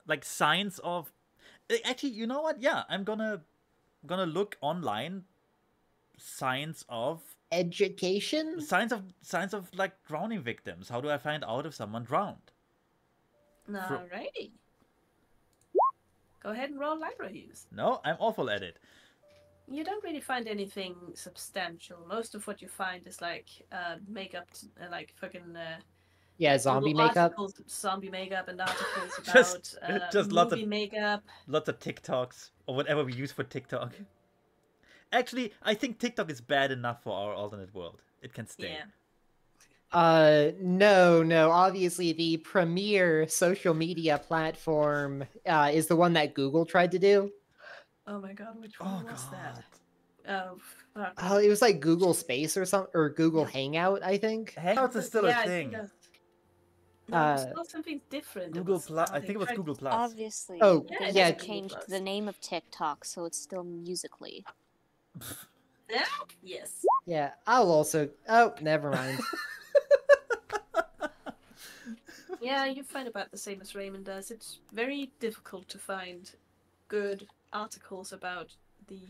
Speaker 1: like signs of. Actually, you know what? Yeah, I'm gonna look online. Signs of
Speaker 5: Education?
Speaker 1: signs of like drowning victims. How do I find out if someone drowned?
Speaker 2: Alrighty. Go ahead and roll library use.
Speaker 1: No, I'm awful at it.
Speaker 2: You don't really find anything substantial. Most of what you find is like makeup, like fucking
Speaker 5: Yeah, zombie
Speaker 2: little
Speaker 5: makeup.
Speaker 2: articles, zombie makeup, and articles about
Speaker 1: Just lots of-
Speaker 2: movie makeup.
Speaker 1: Lots of TikToks or whatever we use for TikTok. Actually, I think TikTok is bad enough for our alternate world. It can stay.
Speaker 2: Yeah.
Speaker 5: No. Obviously, the premier social media platform is the one that Google tried to do.
Speaker 2: Oh my god, which
Speaker 1: Oh
Speaker 2: one was
Speaker 1: god.
Speaker 2: that? Oh, fuck.
Speaker 5: Oh, it was like Google Space or something, or Google Hangout, I think.
Speaker 1: Hangouts is still
Speaker 2: Yeah,
Speaker 1: a
Speaker 2: I
Speaker 1: thing.
Speaker 2: think no, it was
Speaker 5: Uh,
Speaker 2: still something different. It
Speaker 1: Google
Speaker 2: was,
Speaker 1: Plus. I
Speaker 2: they
Speaker 1: think it was
Speaker 2: tried-
Speaker 1: Google Plus.
Speaker 3: Obviously.
Speaker 5: Oh,
Speaker 3: they
Speaker 5: yeah.
Speaker 3: just changed
Speaker 2: Plus.
Speaker 3: the name of TikTok, so it's still Musically.
Speaker 2: Yeah. Yes.
Speaker 5: Yeah, I'll also. Oh, never mind.
Speaker 2: Yeah, you find about the same as Raymond does. It's very difficult to find good articles about the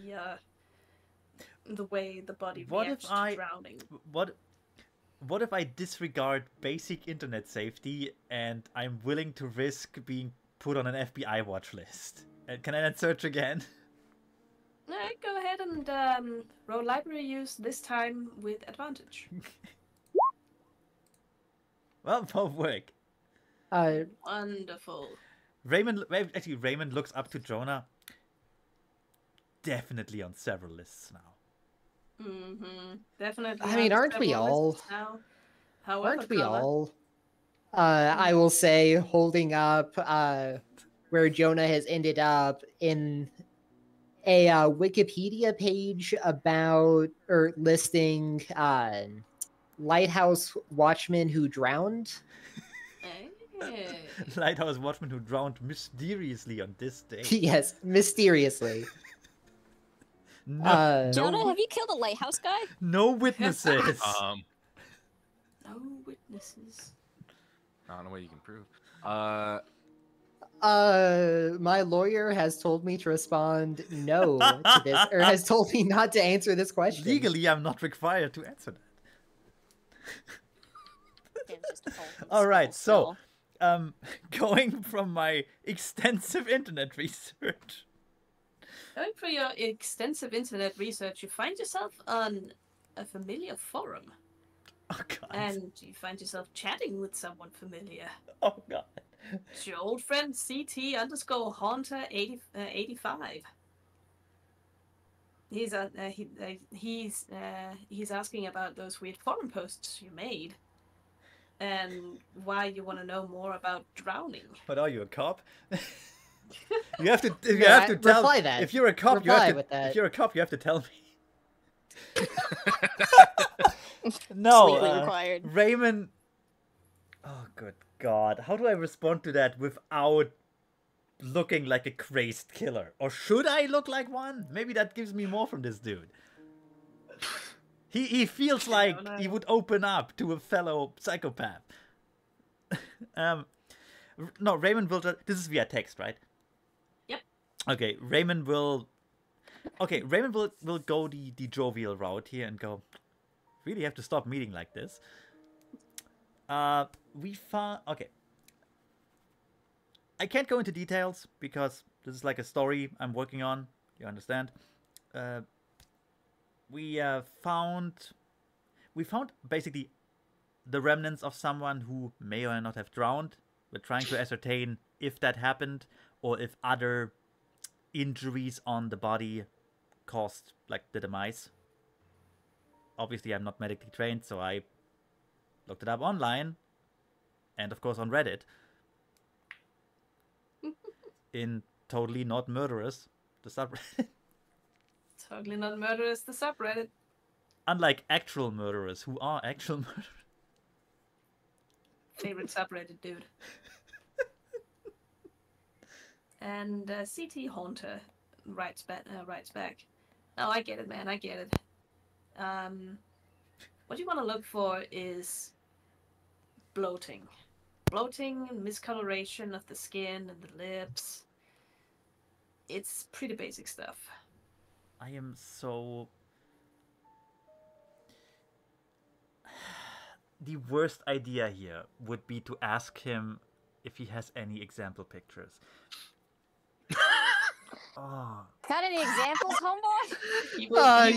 Speaker 2: way the body
Speaker 1: What
Speaker 2: reacts
Speaker 1: if
Speaker 2: to
Speaker 1: I-
Speaker 2: drowning.
Speaker 1: What if I disregard basic internet safety and I'm willing to risk being put on an FBI watch list? Can I then search again?
Speaker 2: Alright, go ahead and roll library use, this time with advantage.
Speaker 1: Well, both work.
Speaker 2: Wonderful.
Speaker 1: Raymond looks up to Jonah. Definitely on several lists now.
Speaker 2: Mm-hmm. Definitely.
Speaker 5: I mean,
Speaker 2: on
Speaker 5: aren't we
Speaker 2: several
Speaker 5: all?
Speaker 2: lists now. However,
Speaker 5: Aren't we
Speaker 2: clever.
Speaker 5: all? I will say, holding up where Jonah has ended up in a Wikipedia page about or listing lighthouse watchmen who drowned.
Speaker 2: Hey.
Speaker 1: Lighthouse watchman who drowned mysteriously on this day.
Speaker 5: Yes, mysteriously.
Speaker 1: No,
Speaker 3: Jonah,
Speaker 1: no,
Speaker 3: have you killed a lighthouse guy?
Speaker 1: no witnesses.
Speaker 2: No witnesses.
Speaker 4: I don't know what you can prove.
Speaker 5: My lawyer has told me to respond no to this, or has told me not to answer this question.
Speaker 1: Legally, I'm not required to answer that.
Speaker 3: It's just a whole
Speaker 1: All right,
Speaker 3: skull
Speaker 1: so going from my extensive internet research.
Speaker 2: Going for your extensive internet research, you find yourself on a familiar forum.
Speaker 1: Oh god.
Speaker 2: And you find yourself chatting with someone familiar.
Speaker 1: Oh god.
Speaker 2: It's your old friend CT_Haunter85. He's asking about those weird forum posts you made, and why you want to know more about drowning.
Speaker 1: What are you, a cop? You have to. You
Speaker 5: Yeah,
Speaker 1: have to tell.
Speaker 5: reply that.
Speaker 1: If you're a cop, you
Speaker 5: Reply
Speaker 1: have to.
Speaker 5: with that.
Speaker 1: If you're a cop, you have to tell me.
Speaker 3: It's
Speaker 1: No,
Speaker 3: legally required.
Speaker 1: Raymond. Oh good god! How do I respond to that without looking like a crazed killer? Or should I look like one? Maybe that gives me more from this dude. He feels like he would open up to a fellow psychopath. No, Raymond will just. This is via text, right?
Speaker 2: Yep.
Speaker 1: Okay, Raymond will. Okay, Raymond will go the jovial route here and go. Really have to stop meeting like this. We found. Okay. I can't go into details because this is like a story I'm working on. You understand? We found basically the remnants of someone who may or may not have drowned. We're trying to ascertain if that happened or if other injuries on the body caused like the demise. Obviously, I'm not medically trained, so I looked it up online and of course on Reddit. In Totally Not Murderous, the subreddit.
Speaker 2: Totally Not Murderous, the subreddit.
Speaker 1: Unlike actual murderers who are actual murderers.
Speaker 2: Favorite subreddit, dude. And CT Haunter writes back. Oh, I get it, man. I get it. What you want to look for is bloating. Bloating and miscoloration of the skin and the lips. It's pretty basic stuff.
Speaker 1: I am so... The worst idea here would be to ask him if he has any example pictures. Oh.
Speaker 3: Got any examples, homeboy?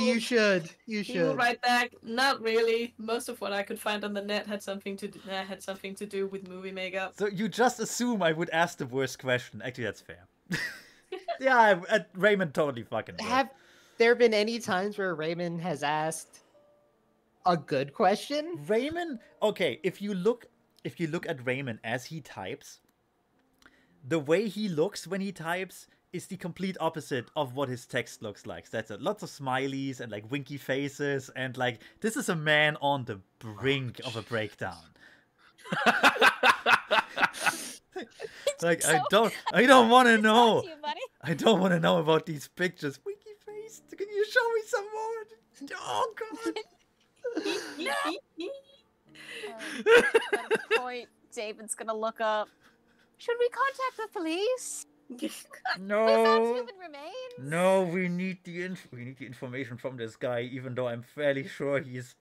Speaker 5: You should. You
Speaker 2: He will
Speaker 5: should.
Speaker 2: write back, not really. Most of what I could find on the net had something to do with movie makeup.
Speaker 1: So you just assume I would ask the worst question. Actually, that's fair. Yeah, Raymond totally fucking would.
Speaker 5: Have there been any times where Raymond has asked a good question?
Speaker 1: Raymond, okay, if you look at Raymond as he types, the way he looks when he types is the complete opposite of what his text looks like. That's it. Lots of smileys and like winky faces and like this is a man on the brink of a breakdown. Like I don't want to know.
Speaker 3: To you, buddy.
Speaker 1: I don't want to know about these pictures. Winky face. Can you show me some more? Oh god.
Speaker 3: At a point, David's gonna look up. Should we contact the police? We found
Speaker 1: No.
Speaker 3: human remains.
Speaker 1: No, we need the information from this guy, even though I'm fairly sure he's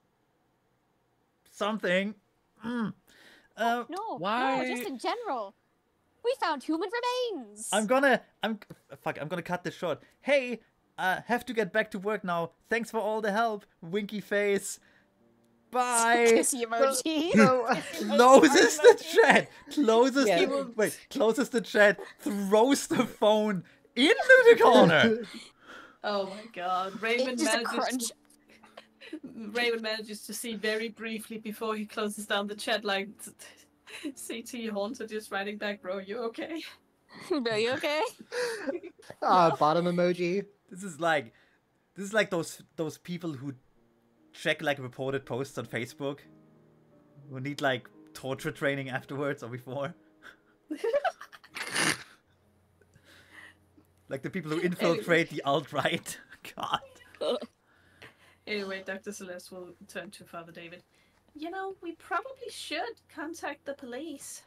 Speaker 1: something.
Speaker 3: No,
Speaker 4: Why?
Speaker 3: no, just in general. We found human remains.
Speaker 1: I'm gonna cut this short. Hey, have to get back to work now. Thanks for all the help. Winky face. Bye.
Speaker 3: Kissy emoji.
Speaker 1: Closes the chat. Closes
Speaker 5: Yeah.
Speaker 1: closes the chat. Throws the phone into the corner.
Speaker 2: Oh my god.
Speaker 3: It's just a crunch.
Speaker 2: Raymond manages to see very briefly before he closes down the chat like CT Haunter just writing back, bro, you okay?
Speaker 3: Are you okay?
Speaker 5: Bottom emoji.
Speaker 1: This is like those people who check like reported posts on Facebook, who need like torture training afterwards or before. Like the people who infiltrate the alt-right. God.
Speaker 2: Anyway, Dr. Celeste will turn to Father David. You know, we probably should contact the police.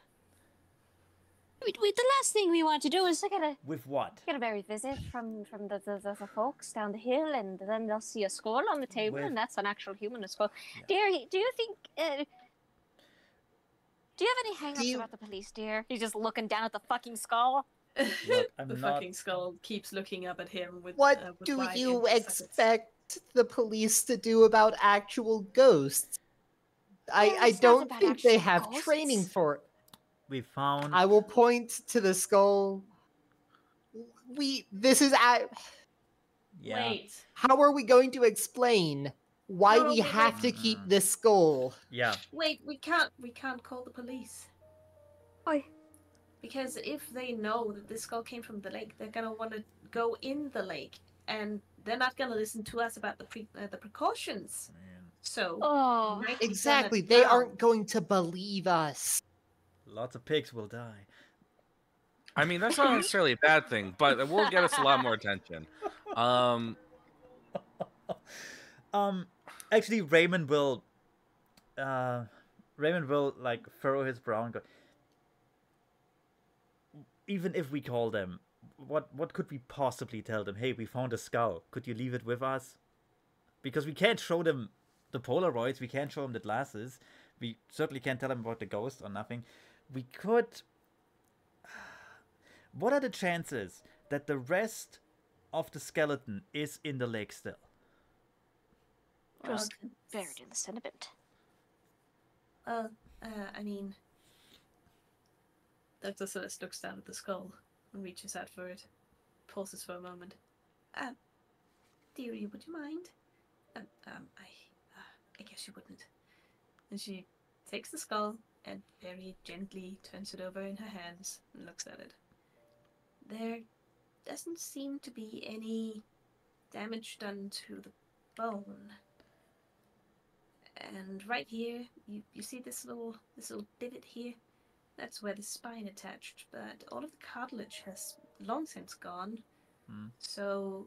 Speaker 3: The last thing we want to do is to
Speaker 1: With what?
Speaker 3: get a merry visit from the folks down the hill, and then they'll see a skull on the table, and that's an actual human skull.
Speaker 1: Yeah.
Speaker 3: Dear, do you think... do you have any hang-ups about the police, dear? You're just looking down at the fucking skull?
Speaker 1: Look, I'm
Speaker 2: The
Speaker 1: not...
Speaker 2: fucking skull keeps looking up at him with.
Speaker 5: What
Speaker 2: with
Speaker 5: do
Speaker 2: wide
Speaker 5: you
Speaker 2: empty sockets.
Speaker 5: expect the police to do about actual ghosts? I
Speaker 3: it's not
Speaker 5: don't
Speaker 3: about
Speaker 5: think they
Speaker 3: actual
Speaker 5: have
Speaker 3: ghosts.
Speaker 5: training for it.
Speaker 1: We found...
Speaker 5: I will point to the skull. This is
Speaker 1: Yeah.
Speaker 2: Wait.
Speaker 5: how are we going to explain why
Speaker 2: No,
Speaker 5: we
Speaker 2: wait,
Speaker 5: have
Speaker 2: wait.
Speaker 5: to keep this skull?
Speaker 1: Yeah.
Speaker 2: Wait, we can't call the police.
Speaker 3: Why?
Speaker 2: Because if they know that this skull came from the lake, they're gonna want to go in the lake, and they're not gonna listen to us about the precautions.
Speaker 1: Man.
Speaker 2: So
Speaker 3: Oh,
Speaker 2: might be
Speaker 5: Exactly,
Speaker 2: done
Speaker 5: they
Speaker 2: now.
Speaker 5: aren't going to believe us.
Speaker 1: Lots of pigs will die.
Speaker 4: I mean, that's not necessarily a bad thing, but it will get us a lot more attention.
Speaker 1: Actually, Raymond will like furrow his brow and go. Even if we call them, what could we possibly tell them? Hey, we found a skull. Could you leave it with us? Because we can't show them the Polaroids. We can't show them the glasses. We certainly can't tell them about the ghost or nothing. We could. What are the chances that the rest of the skeleton is in the lake still?
Speaker 3: just buried in the sediment.
Speaker 2: I mean, Dr. Celeste looks down at the skull and reaches out for it, pauses for a moment. Dearie, would you mind? I guess you wouldn't. And she takes the skull and very gently turns it over in her hands and looks at it. There doesn't seem to be any damage done to the bone. And right here, you see this little divot here? That's where the spine attached, but all of the cartilage has long since gone. So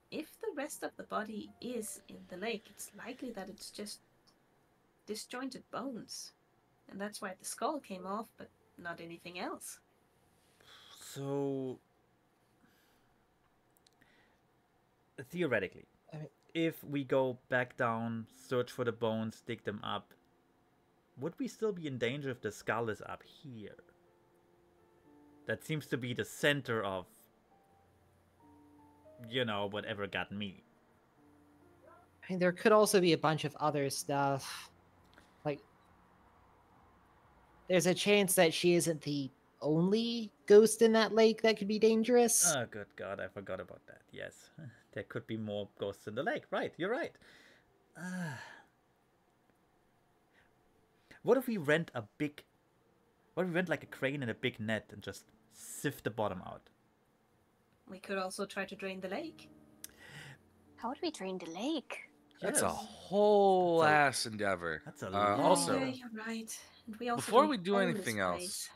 Speaker 2: if the rest of the body is in the lake, it's likely that it's just disjointed bones. And that's why the skull came off, but not anything else.
Speaker 1: So, theoretically, if we go back down, search for the bones, dig them up, would we still be in danger if the skull is up here? That seems to be the center of, whatever got me.
Speaker 5: I mean, there could also be a bunch of other stuff. Like, there's a chance that she isn't the only ghost in that lake that could be dangerous.
Speaker 1: Oh, good God, I forgot about that. Yes, there could be more ghosts in the lake. Right, you're right. What if we rent like a crane and a big net and just sift the bottom out?
Speaker 2: We could also try to drain the lake.
Speaker 3: How would we drain the lake?
Speaker 4: That's a
Speaker 1: Yes.
Speaker 4: whole
Speaker 1: That's a-
Speaker 4: ass endeavor.
Speaker 1: That's a lot.
Speaker 4: Also,
Speaker 2: Yeah, you're right. And we also
Speaker 4: before
Speaker 2: don't
Speaker 4: we do
Speaker 2: own this
Speaker 4: anything
Speaker 2: place.
Speaker 4: else,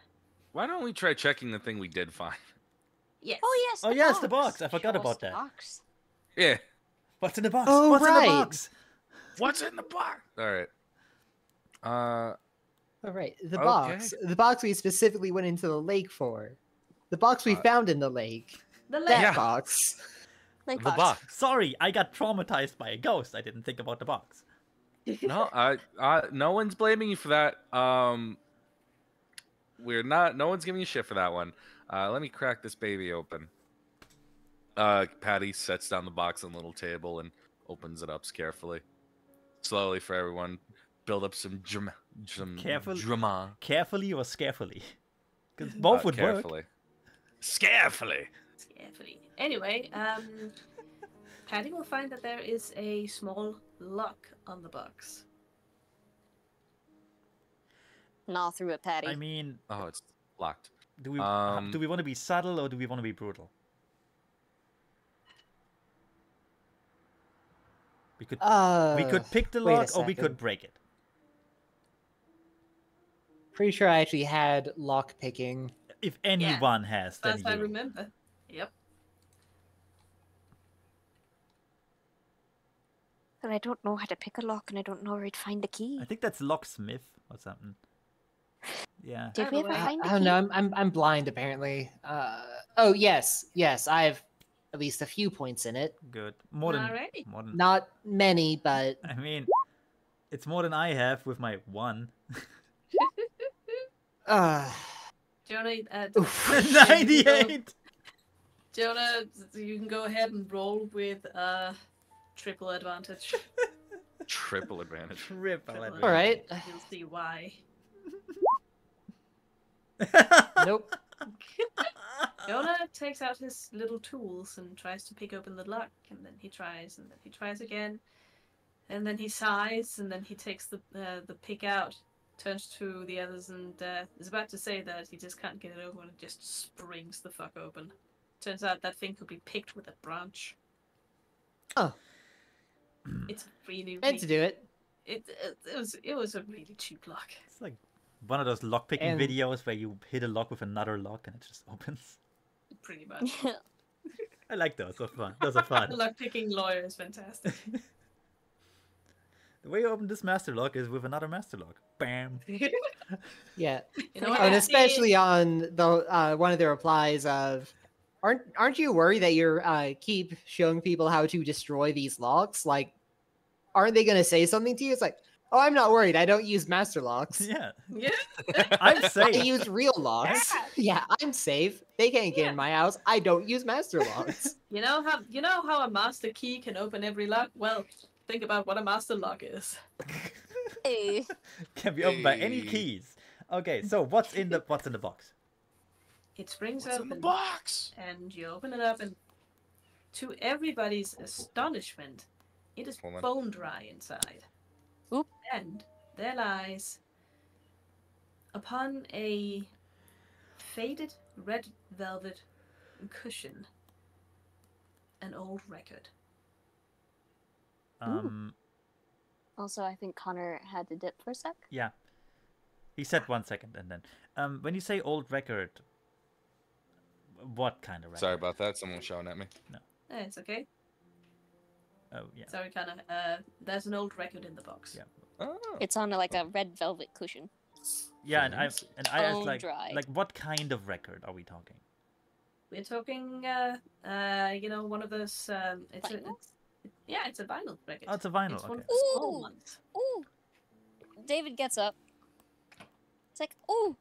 Speaker 4: why don't we try checking the thing we did find?
Speaker 2: Yes.
Speaker 3: Oh yes.
Speaker 1: Oh, yes, the box. I forgot
Speaker 3: Show us
Speaker 1: about
Speaker 3: the
Speaker 1: that.
Speaker 3: box.
Speaker 4: Yeah.
Speaker 1: What's in the box?
Speaker 5: Oh,
Speaker 1: What's in the
Speaker 5: right.
Speaker 1: box?
Speaker 4: What's in the box? All right.
Speaker 5: All right, the
Speaker 4: Okay.
Speaker 5: box. The box we specifically went into the lake for. The box we found in the lake.
Speaker 2: The lake.
Speaker 5: That
Speaker 4: Yeah.
Speaker 5: box.
Speaker 3: Lake
Speaker 4: The box.
Speaker 1: Sorry, I got traumatized by a ghost. I didn't think about the box.
Speaker 4: No, no one's blaming you for that. We're not. No one's giving you shit for that one. Let me crack this baby open. Patty sets down the box on the little table and opens it up carefully, slowly for everyone. Build up some drama.
Speaker 1: Carefully or scarefully? Because both would work.
Speaker 4: carefully. Carefully.
Speaker 2: Carefully. Anyway, Patty will find that there is a small lock on the box.
Speaker 3: Gnaw through it, Patty.
Speaker 1: I mean,
Speaker 4: Oh, it's locked.
Speaker 1: Do we want to be subtle or do we want to be brutal? We could pick the
Speaker 5: wait a
Speaker 1: lock or we could
Speaker 5: second.
Speaker 1: break it.
Speaker 5: Pretty sure I actually had lock picking.
Speaker 1: If anyone has, then
Speaker 2: As I
Speaker 1: you.
Speaker 2: remember. Yep.
Speaker 3: But I don't know how to pick a lock, and I don't know where to find the key.
Speaker 1: I think that's locksmith or something. Yeah.
Speaker 3: Did we ever find the
Speaker 5: I don't
Speaker 3: key?
Speaker 5: know. I'm blind apparently. Oh yes, I have at least a few points in it.
Speaker 1: Good. More than.
Speaker 5: Not many, but
Speaker 1: I mean, it's more than I have with my 1.
Speaker 2: Jonah,
Speaker 1: 98.
Speaker 2: Jonah, you can go ahead and roll with triple advantage.
Speaker 4: Triple advantage.
Speaker 1: Triple advantage.
Speaker 5: all right.
Speaker 2: You'll see why.
Speaker 5: Nope.
Speaker 2: Jonah takes out his little tools and tries to pick open the lock, and then he tries, and then he tries again, and then he sighs, and then he takes the pick out, turns to the others, and is about to say that he just can't get it open, and just springs the fuck open. Turns out that thing could be picked with a branch.
Speaker 5: Oh.
Speaker 2: It's really,
Speaker 5: Meant to do it.
Speaker 2: It was a really cheap lock.
Speaker 1: It's like one of those lockpicking
Speaker 5: And-
Speaker 1: videos where you hit a lock with another lock and it just opens.
Speaker 2: Pretty much.
Speaker 1: I like those. Those are fun. Those are fun.
Speaker 2: The lock picking lawyer is fantastic.
Speaker 1: The way you open this master lock is with another master lock. Bam.
Speaker 5: Yeah.
Speaker 2: You know what?
Speaker 5: And especially on the one of the replies of, aren't you worried that you're keep showing people how to destroy these locks? Like, aren't they gonna say something to you? It's like, oh, I'm not worried. I don't use master locks.
Speaker 1: Yeah.
Speaker 2: Yeah.
Speaker 1: I'm
Speaker 5: I
Speaker 1: safe.
Speaker 5: use real locks. Yeah, I'm safe. They can't get in my house. I don't use master locks.
Speaker 2: You know how a master key can open every lock? Well, think about what a master lock is.
Speaker 3: Hey.
Speaker 1: Can be opened by any
Speaker 4: Hey.
Speaker 1: keys. Okay, so what's in the box?
Speaker 2: It springs
Speaker 4: What's
Speaker 2: open,
Speaker 4: in the box?
Speaker 2: and you open it up, and to everybody's astonishment, it is
Speaker 4: Hold on.
Speaker 2: bone dry inside.
Speaker 3: Oop.
Speaker 2: And there lies, upon a faded red velvet cushion, an old record.
Speaker 3: Also, I think Connor had to dip for a sec.
Speaker 1: Yeah. He said 1 second and then. When you say old record, what kind of record?
Speaker 4: Sorry about that. Someone shouting at me.
Speaker 2: It's okay.
Speaker 1: Oh, yeah.
Speaker 2: So we kind of there's an old record in the box.
Speaker 1: Yeah.
Speaker 4: Oh.
Speaker 3: It's on like a red velvet cushion.
Speaker 1: Yeah, and I
Speaker 4: Fancy.
Speaker 1: asked
Speaker 3: Bone dry.
Speaker 1: like what kind of record are we talking?
Speaker 2: We're talking one of those
Speaker 3: Vinyl?
Speaker 2: it's a vinyl record.
Speaker 1: Oh, it's a vinyl.
Speaker 2: It's one
Speaker 1: Okay.
Speaker 2: of the small
Speaker 3: Ooh.
Speaker 2: ones.
Speaker 3: Ooh. David gets up. It's like, ooh,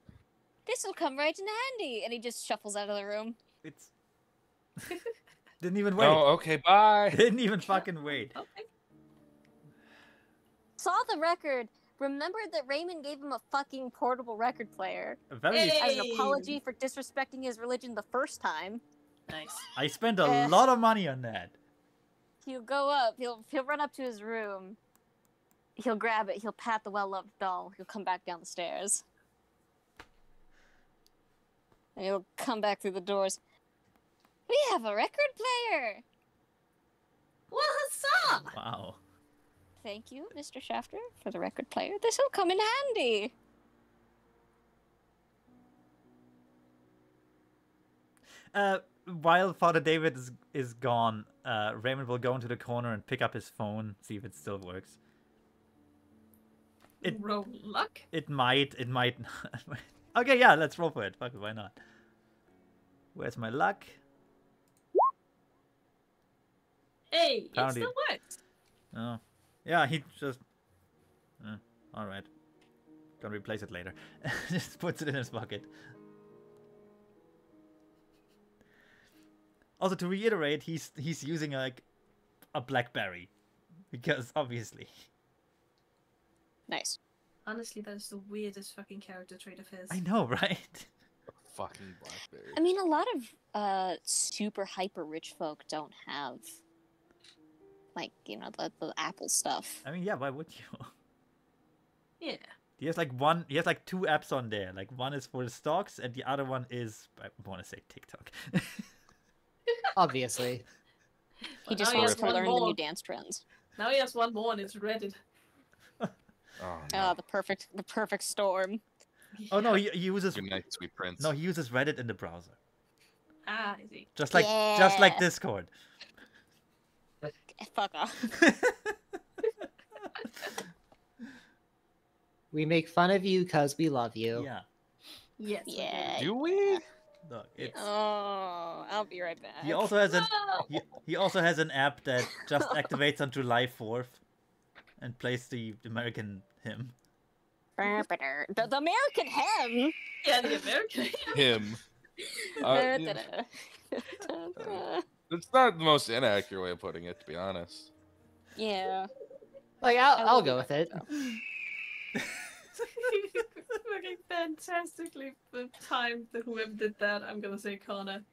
Speaker 3: this will come right in handy. And he just shuffles out of the room.
Speaker 1: It's didn't even wait.
Speaker 4: Oh, okay. Bye.
Speaker 1: Didn't even fucking wait.
Speaker 2: Okay.
Speaker 3: Saw the record. Remembered that Raymond gave him a fucking portable record player.
Speaker 1: Very.
Speaker 2: Hey!
Speaker 3: As an apology for disrespecting his religion the first time.
Speaker 2: Nice.
Speaker 1: I spent a lot of money on that.
Speaker 3: He'll go up. He'll run up to his room. He'll grab it. He'll pat the well-loved doll. He'll come back down the stairs. And he'll come back through the doors. We have a record player!
Speaker 2: Well, huzzah!
Speaker 1: Wow.
Speaker 3: Thank you, Mr. Shafter, for the record player. This'll come in handy.
Speaker 1: While Father David is gone, Raymond will go into the corner and pick up his phone, see if it still works.
Speaker 2: Roll luck.
Speaker 1: It might not. Okay, yeah, let's roll for it. Fuck it, why not? Where's my luck?
Speaker 2: Hey,
Speaker 1: Found
Speaker 2: it still
Speaker 1: it.
Speaker 2: works.
Speaker 1: Oh. Yeah, he just... alright. Gonna replace it later. Just puts it in his pocket. Also, to reiterate, he's using like a BlackBerry. Because, obviously.
Speaker 3: Nice.
Speaker 2: Honestly, that is the weirdest fucking character trait of his.
Speaker 1: I know, right?
Speaker 4: Fucking Blackberry.
Speaker 3: I mean, a lot of super hyper rich folk don't have, like, you know, the Apple stuff.
Speaker 1: I mean, yeah, why would you?
Speaker 2: Yeah.
Speaker 1: He has like one. He has like two apps on there. Like one is for stocks, and the other one is I want to say TikTok.
Speaker 5: Obviously.
Speaker 3: He
Speaker 2: But
Speaker 3: just
Speaker 2: now he
Speaker 3: wants
Speaker 2: has
Speaker 3: to
Speaker 2: one
Speaker 3: learn the
Speaker 2: more.
Speaker 3: new dance trends.
Speaker 2: Now he has one more, and it's Reddit.
Speaker 4: Oh,
Speaker 3: Ah,
Speaker 4: no.
Speaker 3: the perfect storm.
Speaker 1: Oh no, he uses
Speaker 4: Good night, sweet prince.
Speaker 1: no, he uses Reddit in the browser,
Speaker 2: Ah, I see.
Speaker 1: just like
Speaker 3: Yeah.
Speaker 1: Discord.
Speaker 3: Fuck off.
Speaker 5: We make fun of you because we love you.
Speaker 1: Yeah,
Speaker 2: Yes. we do.
Speaker 3: Yeah.
Speaker 4: Do we?
Speaker 1: look, it's
Speaker 3: Oh, I'll be right back.
Speaker 1: he also has an
Speaker 2: No!
Speaker 1: he also has an app that just activates on July 4th and plays the American hymn.
Speaker 3: The American hymn.
Speaker 2: Yeah, the American.
Speaker 4: Him. Yeah, it's not the most inaccurate way of putting it, to be honest.
Speaker 3: Yeah.
Speaker 5: Like,
Speaker 3: I
Speaker 5: I'll
Speaker 3: will
Speaker 5: go
Speaker 3: be
Speaker 5: with it.
Speaker 2: Fucking fantastically timed. Whoever did that, I'm gonna say Connor.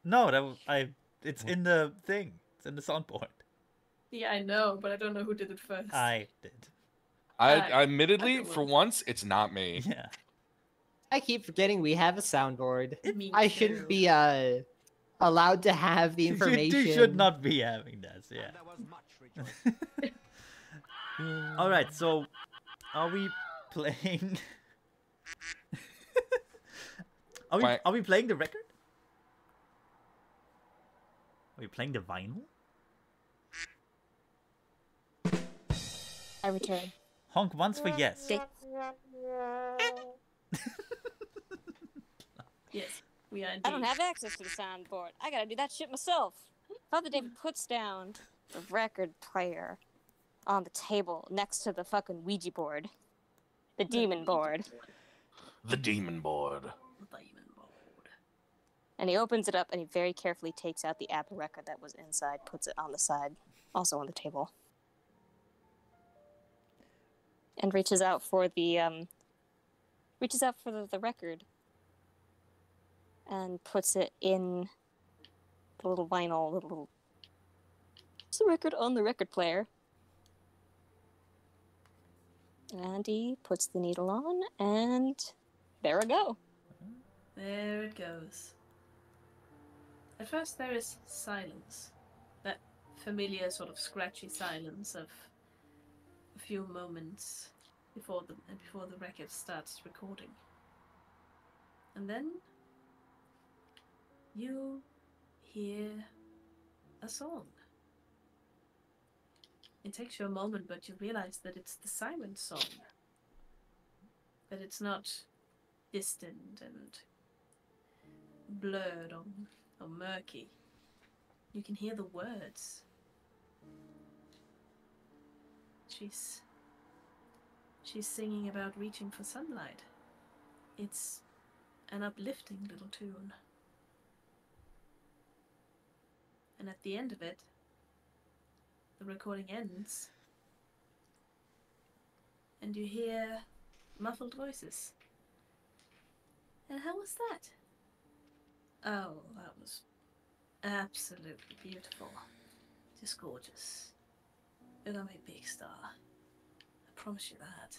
Speaker 1: No, it's in the thing. It's in the soundboard.
Speaker 2: Yeah, I know, but I don't know who did it first.
Speaker 1: I did.
Speaker 4: I admittedly,
Speaker 2: I
Speaker 4: for
Speaker 2: will.
Speaker 4: once, it's not me.
Speaker 1: Yeah.
Speaker 5: I keep forgetting we have a soundboard.
Speaker 2: Me
Speaker 5: I
Speaker 2: too.
Speaker 5: shouldn't be allowed to have the information.
Speaker 1: You should not be having this. Yeah. All right. So, are we playing? Are we playing the record? Are we playing the vinyl?
Speaker 3: I return.
Speaker 1: Honk once for yes.
Speaker 2: Yes, we are indeed.
Speaker 3: I don't have access to the soundboard. I gotta do that shit myself. Father David puts down the record player on the table next to the fucking Ouija board. The demon board.
Speaker 4: The demon board.
Speaker 2: Demon board.
Speaker 3: And he opens it up and he very carefully takes out the Apple record that was inside, puts it on the side, also on the table. And reaches out for the record. And puts it in the little vinyl, little. It's the record on the record player. And he puts the needle on, and there we go.
Speaker 2: There it goes. At first, there is silence. That familiar sort of scratchy silence of a few moments before the record starts recording. And then you hear a song. It takes you a moment, but you realize that it's the Siren song. That it's not distant and blurred or murky. You can hear the words. She's singing about reaching for sunlight. It's an uplifting little tune. And at the end of it, the recording ends, and you hear muffled voices. And how was that? Oh, that was absolutely beautiful. Just gorgeous. You're gonna be a big star. I promise you that.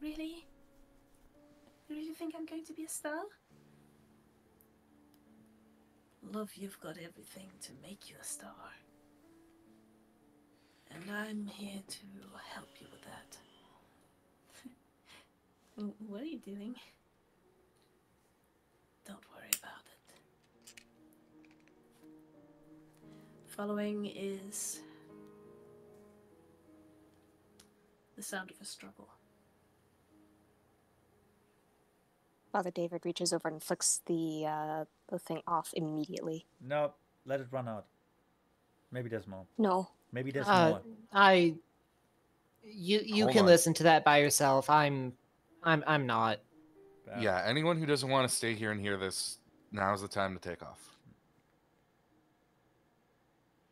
Speaker 2: Really? You really think I'm going to be a star? Love, you've got everything to make you a star. And I'm here to help you with that. What are you doing? Don't worry about it. Following is the sound of a struggle.
Speaker 3: Father David reaches over and flicks the thing off immediately.
Speaker 1: No, let it run out. Maybe there's more.
Speaker 3: No.
Speaker 1: Maybe there's more.
Speaker 5: You
Speaker 4: Hold
Speaker 5: can
Speaker 4: on.
Speaker 5: listen to that by yourself. I'm not.
Speaker 4: Yeah, anyone who doesn't want to stay here and hear this, now's the time to take off.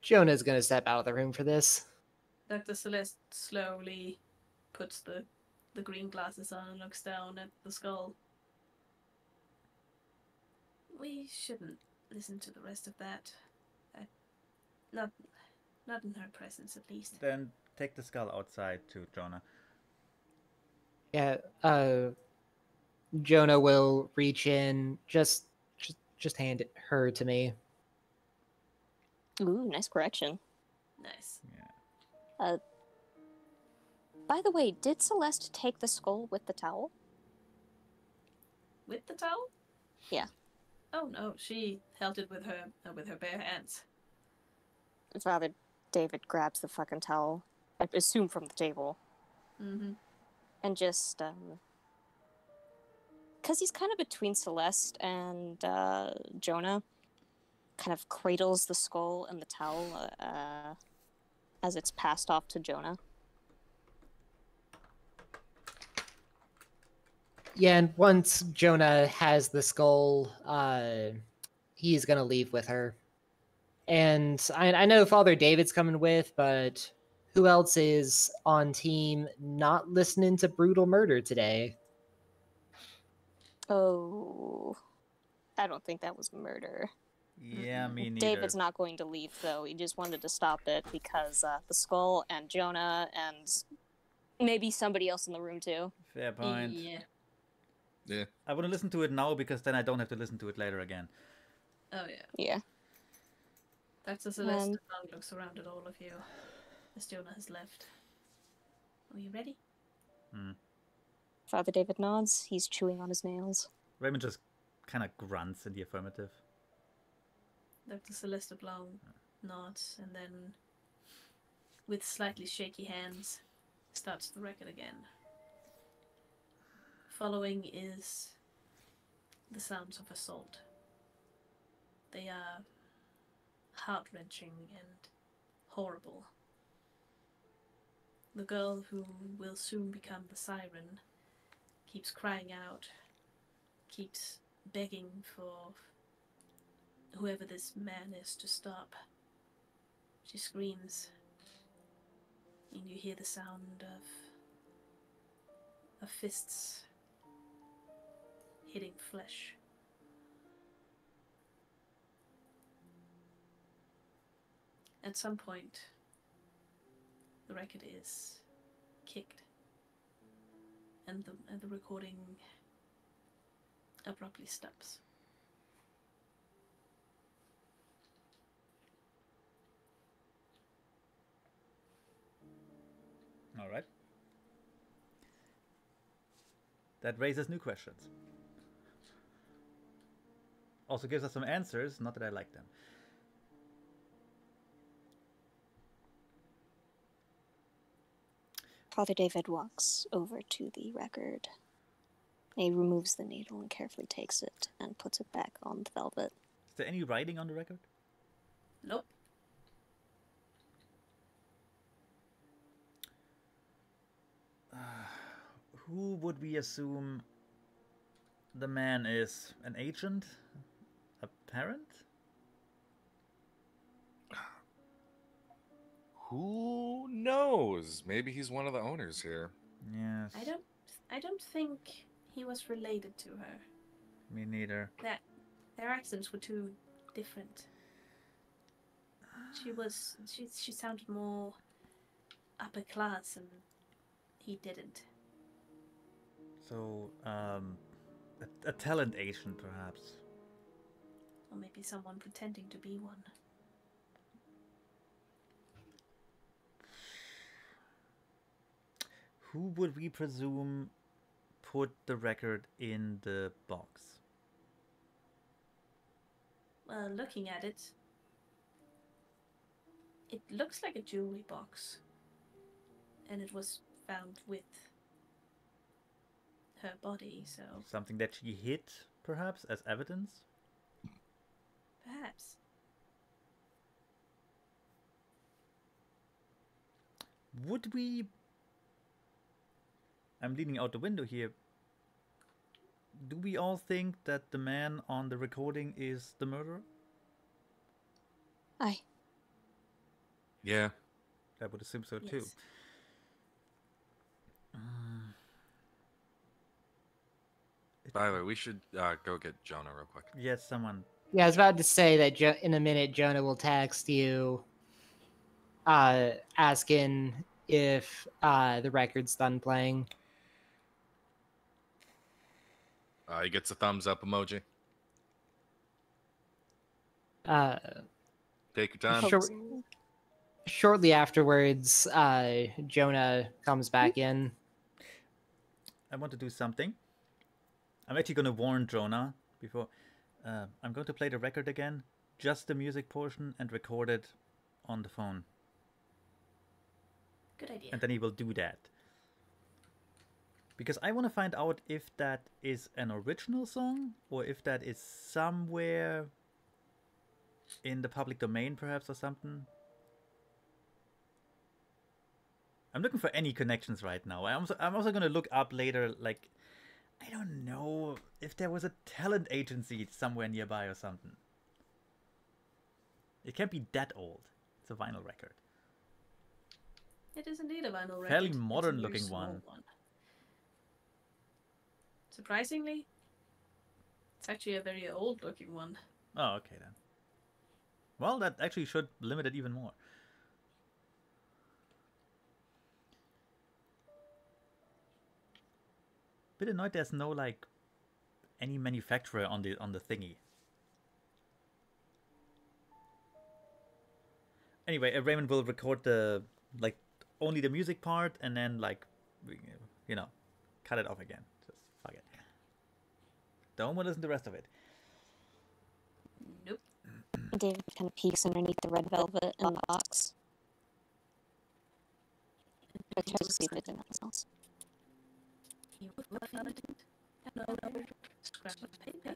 Speaker 5: Jonah's gonna step out of the room for this.
Speaker 2: Dr. Celeste slowly puts the green glasses on and looks down at the skull. We shouldn't listen to the rest of that. Not in her presence, at least.
Speaker 1: Then take the skull outside to Jonah.
Speaker 5: Yeah, Jonah will reach in, just hand her to me.
Speaker 3: Ooh, nice correction.
Speaker 2: Nice.
Speaker 3: By the way, did Celeste take the skull with the towel?
Speaker 2: With the towel?
Speaker 3: Yeah.
Speaker 2: Oh no, she held it with her bare hands.
Speaker 3: Father David grabs the fucking towel, I assume from the table,
Speaker 2: Mm-hmm.
Speaker 3: and just, because he's kind of between Celeste and Jonah, kind of cradles the skull and the towel as it's passed off to Jonah.
Speaker 5: Yeah, and once Jonah has the skull, he's gonna leave with her. And I know Father David's coming with, but who else is on team not listening to brutal murder today?
Speaker 3: Oh, I don't think that was murder.
Speaker 1: Yeah, me neither.
Speaker 3: David's not going to leave, though. He just wanted to stop it because the skull and Jonah and maybe somebody else in the room, too.
Speaker 1: Fair point.
Speaker 2: Yeah.
Speaker 1: I want to listen to it now because then I don't have to listen to it later again.
Speaker 2: Oh yeah.
Speaker 3: Yeah.
Speaker 2: Dr. Celeste Long looks around at all of you as Jonah has left. Are you ready?
Speaker 3: Father David nods. He's chewing on his nails.
Speaker 1: Raymond just kind of grunts in the affirmative.
Speaker 2: Dr. Celeste Blanc nods and then, with slightly shaky hands, starts the record again. Following is the sounds of assault. They are heart-wrenching and horrible. The girl who will soon become the Siren keeps crying out, keeps begging for whoever this man is to stop. She screams, and you hear the sound of fists hitting flesh. At some point, the record is kicked, and the recording abruptly stops.
Speaker 1: All right. That raises new questions. Also gives us some answers, not that I like them.
Speaker 3: Father David walks over to the record. He removes the needle and carefully takes it and puts it back on the velvet.
Speaker 1: Is there any writing on the record?
Speaker 2: Nope.
Speaker 1: Who would we assume the man is? An agent? A parent?
Speaker 4: Who knows? Maybe he's one of the owners here.
Speaker 1: Yes.
Speaker 2: I don't think he was related to her.
Speaker 1: Me neither.
Speaker 2: Their accents were too different. She sounded more upper class, and he didn't.
Speaker 1: So, a talent agent, perhaps.
Speaker 2: Or maybe someone pretending to be one.
Speaker 1: Who would we presume put the record in the box?
Speaker 2: Well, looking at it, it looks like a jewelry box. And it was found with her body, so
Speaker 1: Something that she hid, perhaps, as evidence?
Speaker 2: perhaps.
Speaker 1: Would we... I'm leaning out the window here. Do we all think that the man on the recording is the murderer?
Speaker 3: Aye.
Speaker 4: Yeah.
Speaker 1: I would assume so too.
Speaker 2: Yes.
Speaker 4: By the way, we should go get Jonah real quick.
Speaker 1: Yes, someone.
Speaker 5: Yeah, I was about to say that in a minute Jonah will text you, asking if the record's done playing.
Speaker 4: He gets a thumbs up emoji.
Speaker 5: Uh,
Speaker 4: Take your time.
Speaker 5: Sure. Shortly afterwards, Jonah comes back in.
Speaker 1: I want to do something. I'm actually going to warn Jonah before. I'm going to play the record again, just the music portion, and record it on the phone.
Speaker 2: Good idea.
Speaker 1: And then he will do that. Because I want to find out if that is an original song or if that is somewhere in the public domain, perhaps, or something. I'm looking for any connections right now. I'm also going to look up later, like, I don't know if there was a talent agency somewhere nearby or something. It can't be that old. It's a vinyl record.
Speaker 2: It is indeed a vinyl record.
Speaker 1: Fairly
Speaker 2: It's a
Speaker 1: modern
Speaker 2: very
Speaker 1: looking
Speaker 2: small
Speaker 1: one.
Speaker 2: Surprisingly, it's actually a very old looking one.
Speaker 1: Oh, okay then. Well, that actually should limit it even more. Bit annoyed there's no like any manufacturer on the thingy. Anyway, Raymond will record the like only the music part and then like you know cut it off again. Just fuck it. Don't want to listen to the rest of it.
Speaker 2: Nope.
Speaker 3: David kind of peeks underneath the red velvet in the box. I try to see if it's anything else.
Speaker 2: You will find it. Another scrap of paper.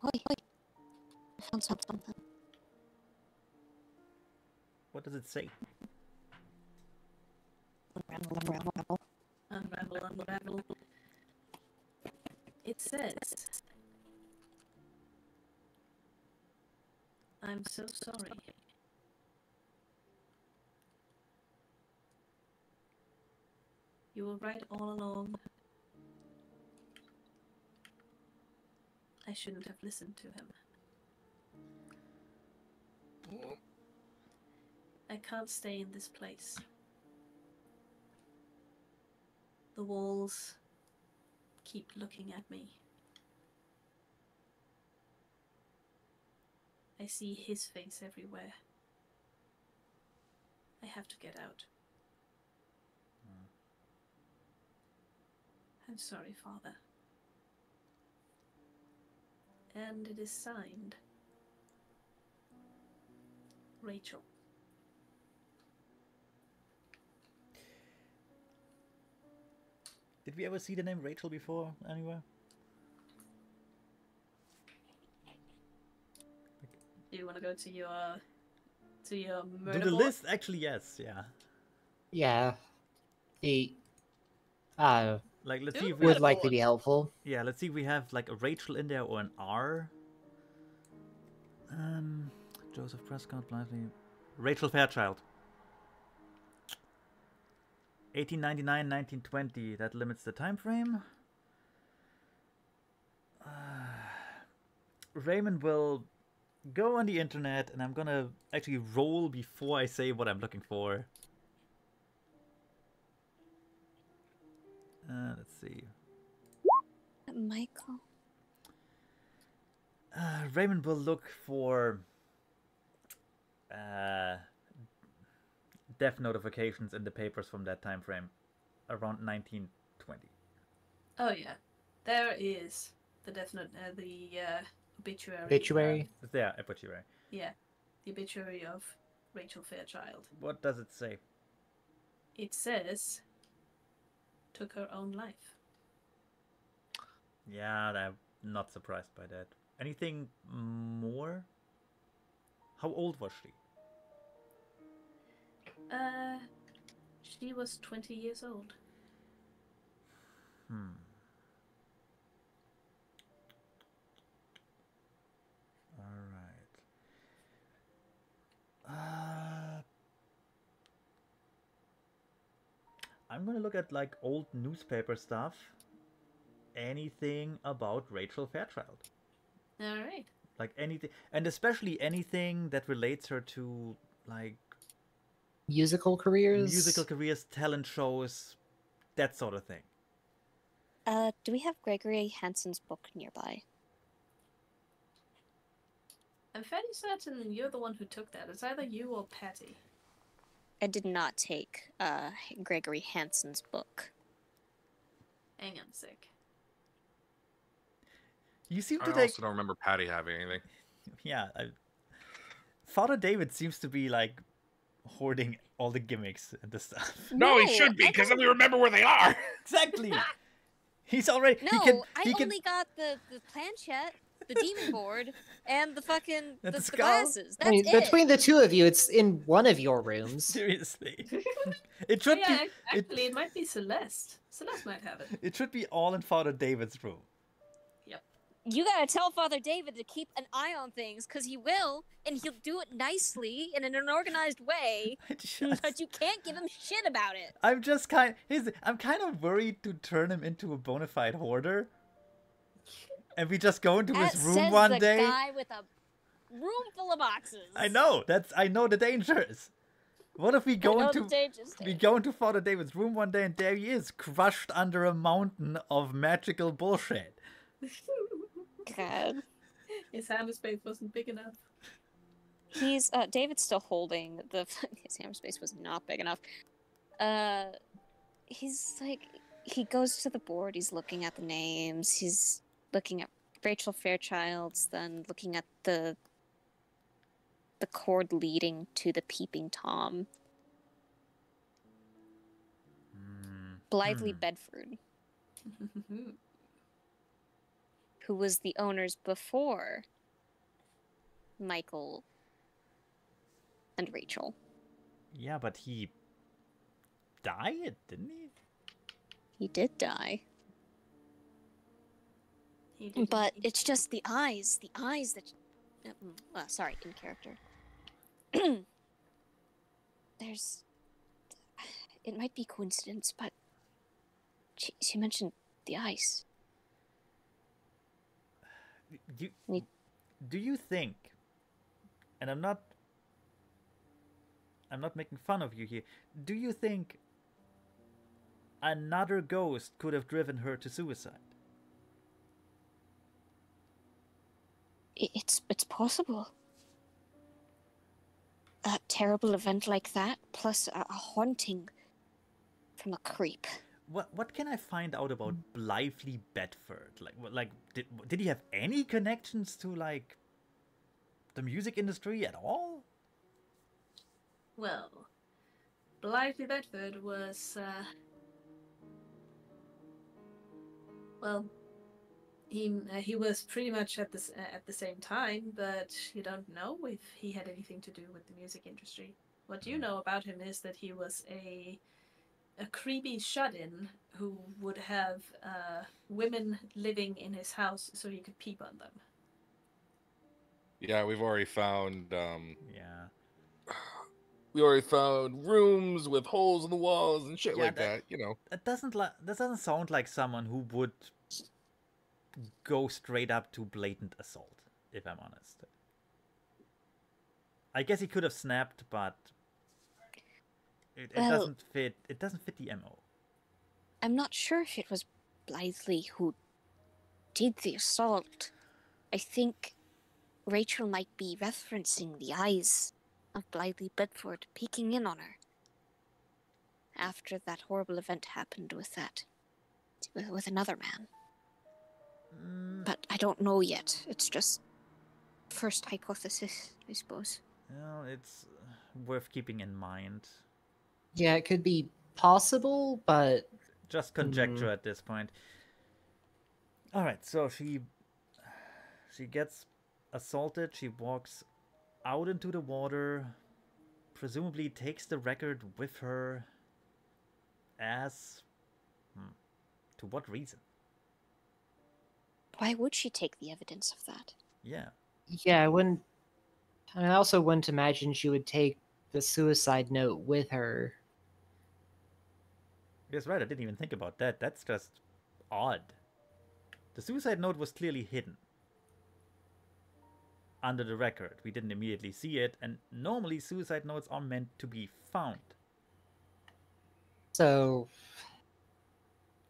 Speaker 3: Oi, oi. I found something.
Speaker 1: What does it say?
Speaker 3: Unravel.
Speaker 2: Unravel. It says, I'm so sorry. You were right all along. I shouldn't have listened to him. I can't stay in this place. The walls keep looking at me. I see his face everywhere. I have to get out. I'm sorry, Father. And it is signed Rachel.
Speaker 1: Did we ever see the name Rachel before anywhere?
Speaker 2: Do you want to go to your murder
Speaker 1: Do the
Speaker 2: board?
Speaker 1: list? Actually, yes. Yeah.
Speaker 5: Yeah. The
Speaker 1: Like, let's
Speaker 2: Do
Speaker 1: see
Speaker 2: it
Speaker 1: if we
Speaker 5: would
Speaker 2: Murder
Speaker 5: likely
Speaker 2: board.
Speaker 5: be helpful.
Speaker 1: yeah, let's see if we have like a Rachel in there or an R. Joseph Prescott, Blithely. Rachel Fairchild. 1899, 1920. That limits the time frame. Raymond will go on the internet, and I'm gonna actually roll before I say what I'm looking for. Let's see.
Speaker 3: Michael.
Speaker 1: Raymond will look for death notifications in the papers from that time frame, around 1920.
Speaker 2: Oh yeah, there is the definite obituary.
Speaker 5: Obituary.
Speaker 1: It's there, obituary.
Speaker 2: Yeah, the obituary of Rachel Fairchild.
Speaker 1: What does it say?
Speaker 2: It says, took her own life.
Speaker 1: Yeah, I'm not surprised by that. Anything more? How old was she?
Speaker 2: She was 20 years old.
Speaker 1: Alright. I'm gonna look at like old newspaper stuff. Anything about Rachel Fairchild.
Speaker 2: Alright.
Speaker 1: Like anything, and especially anything that relates her to like
Speaker 5: Musical careers.
Speaker 1: musical careers, talent shows, that sort of thing.
Speaker 3: Do we have Gregory Hansen's book nearby?
Speaker 2: I'm fairly certain you're the one who took that. It's either you or Patty.
Speaker 3: I did not take Gregory Hansen's book.
Speaker 2: Hang on a sec.
Speaker 1: You seem
Speaker 4: I
Speaker 1: to
Speaker 4: also
Speaker 1: take.
Speaker 4: don't remember Patty having anything.
Speaker 1: Yeah, Father David seems to be like hoarding all the gimmicks and the stuff.
Speaker 4: No, he should be, because then we remember where they are.
Speaker 1: Exactly. He's already.
Speaker 3: No,
Speaker 1: he can,
Speaker 3: only got the planchette, the demon board, and the fucking
Speaker 1: And the
Speaker 3: the
Speaker 1: skull?
Speaker 3: glasses. That's
Speaker 5: I mean,
Speaker 3: it.
Speaker 5: between the two of you, it's in one of your rooms.
Speaker 1: Seriously. It
Speaker 2: Oh,
Speaker 1: should
Speaker 2: yeah,
Speaker 1: be.
Speaker 2: actually, it might be Celeste. Celeste might have it.
Speaker 1: It should be all in Father David's room.
Speaker 3: You gotta tell Father David to keep an eye on things, because he will, and he'll do it nicely and in an organized way, but you can't give him shit about it.
Speaker 1: I'm kind of worried to turn him into a bona fide hoarder. And we just go into his
Speaker 3: That
Speaker 1: room
Speaker 3: says
Speaker 1: one
Speaker 3: the
Speaker 1: day.
Speaker 3: guy with a room full of boxes.
Speaker 1: I know the dangers. What if we go into Father David's room one day and there he is, crushed under a mountain of magical bullshit.
Speaker 3: God.
Speaker 2: His hammerspace wasn't big enough.
Speaker 3: He's David's still holding the his hammer space was not big enough. He's like he goes to the board, he's looking at the names, he's looking at Rachel Fairchild's, then looking at the cord leading to the peeping Tom. Blithely Bedford, who was the owners before Michael and Rachel.
Speaker 1: Yeah, but he died, didn't he?
Speaker 3: He did die.
Speaker 2: He did
Speaker 3: But
Speaker 2: indeed.
Speaker 3: it's just the eyes that... sorry, in character. There's... It might be coincidence, but she mentioned the eyes.
Speaker 1: Do you think, and I'm not making fun of you here, do you think another ghost could have driven her to suicide?
Speaker 3: It's possible. A terrible event like that, plus a haunting from a creep.
Speaker 1: What can I find out about Blithely Bedford? Like did he have any connections to like the music industry at all?
Speaker 2: Well, Blithely Bedford was, well, he was pretty much at the same time, but you don't know if he had anything to do with the music industry. What you know about him is that he was a creepy shut-in who would have women living in his house so he could peep on them.
Speaker 4: Yeah, we've already found.
Speaker 1: Yeah.
Speaker 4: We already found rooms with holes in the walls and shit
Speaker 1: Yeah,
Speaker 4: like that. You know.
Speaker 1: That doesn't sound like someone who would go straight up to blatant assault, if I'm honest. I guess he could have snapped, but it doesn't fit. It doesn't fit the MO.
Speaker 3: I'm not sure if it was Blithely who did the assault. I think Rachel might be referencing the eyes of Blithely Bedford peeking in on her after that horrible event happened with another man. But I don't know yet. It's just first hypothesis, I suppose.
Speaker 1: Well, it's worth keeping in mind.
Speaker 5: Yeah, it could be possible, but
Speaker 1: Just conjecture at this point. All right, so she gets assaulted. She walks out into the water, presumably takes the record with her. As to what reason?
Speaker 3: Why would she take the evidence of that?
Speaker 1: Yeah.
Speaker 5: yeah, I also wouldn't imagine she would take the suicide note with her.
Speaker 1: That's right, I didn't even think about that. That's just odd. The suicide note was clearly hidden under the record. We didn't immediately see it, and normally suicide notes are meant to be found.
Speaker 5: So,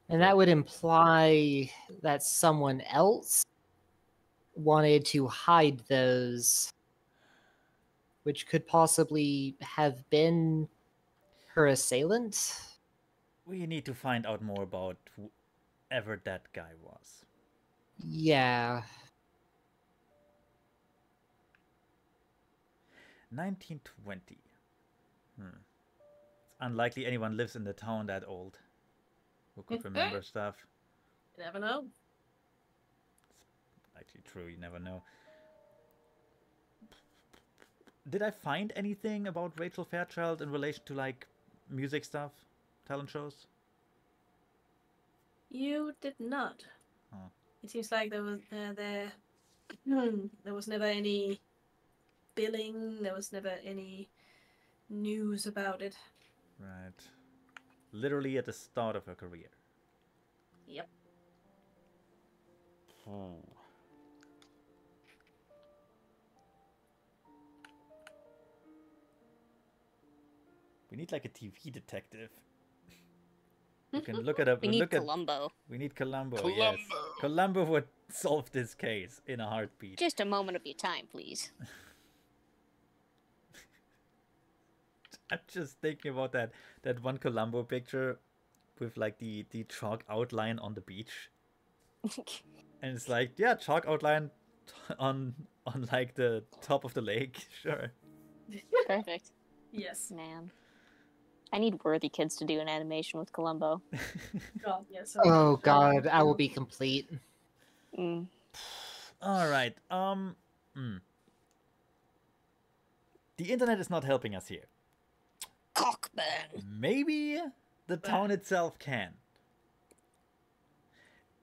Speaker 5: And that would imply that someone else wanted to hide those, which could possibly have been her assailant.
Speaker 1: We need to find out more about whoever that guy was.
Speaker 5: Yeah.
Speaker 1: 1920. It's unlikely anyone lives in the town that old who could remember stuff.
Speaker 2: You never know.
Speaker 1: It's actually true, you never know. Did I find anything about Rachel Fairchild in relation to like music stuff, talent shows?
Speaker 2: You did not.
Speaker 1: Oh.
Speaker 2: It seems like there was never any billing. There was never any news about it.
Speaker 1: Right. Literally at the start of her career.
Speaker 2: Yep.
Speaker 1: Oh. We need like a TV detective. We can look at a.
Speaker 3: We need
Speaker 1: look at,
Speaker 3: Columbo.
Speaker 1: we need Columbo. Yes,
Speaker 4: Columbo.
Speaker 1: Columbo would solve this case in a heartbeat.
Speaker 3: Just a moment of your time, please.
Speaker 1: I'm just thinking about that one Columbo picture with like the chalk outline on the beach, and it's like, yeah, chalk outline on like the top of the lake. Sure.
Speaker 3: Perfect.
Speaker 2: Yes.
Speaker 3: Man. I need worthy kids to do an animation with Columbo.
Speaker 2: God, yes.
Speaker 5: Oh god, I will be complete.
Speaker 3: Mm.
Speaker 1: All right. The internet is not helping us here.
Speaker 3: Cockburn.
Speaker 1: Maybe the town itself can.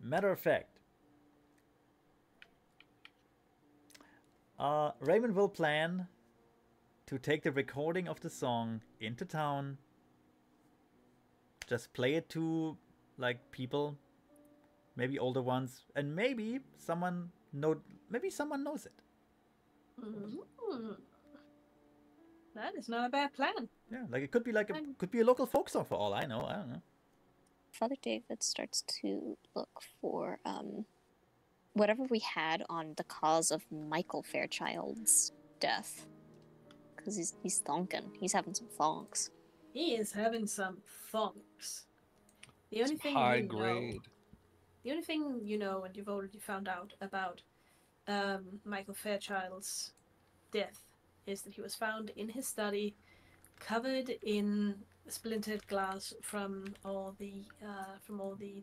Speaker 1: Matter of fact, Raymond will plan to take the recording of the song into town. Just play it to like people, maybe older ones, and maybe someone knows it.
Speaker 2: Mm-hmm. That is not a bad plan.
Speaker 1: Yeah, like it could be could be a local folk song for all I know. I don't know.
Speaker 3: Father David starts to look for whatever we had on the cause of Michael Fairchild's death. Because he's thonking. He's having some thonks.
Speaker 2: He is having some thonks. The only thing
Speaker 4: High
Speaker 2: you
Speaker 4: grade.
Speaker 2: know, the only thing you know, and you've already found out about Michael Fairchild's death, is that he was found in his study, covered in splintered glass from all the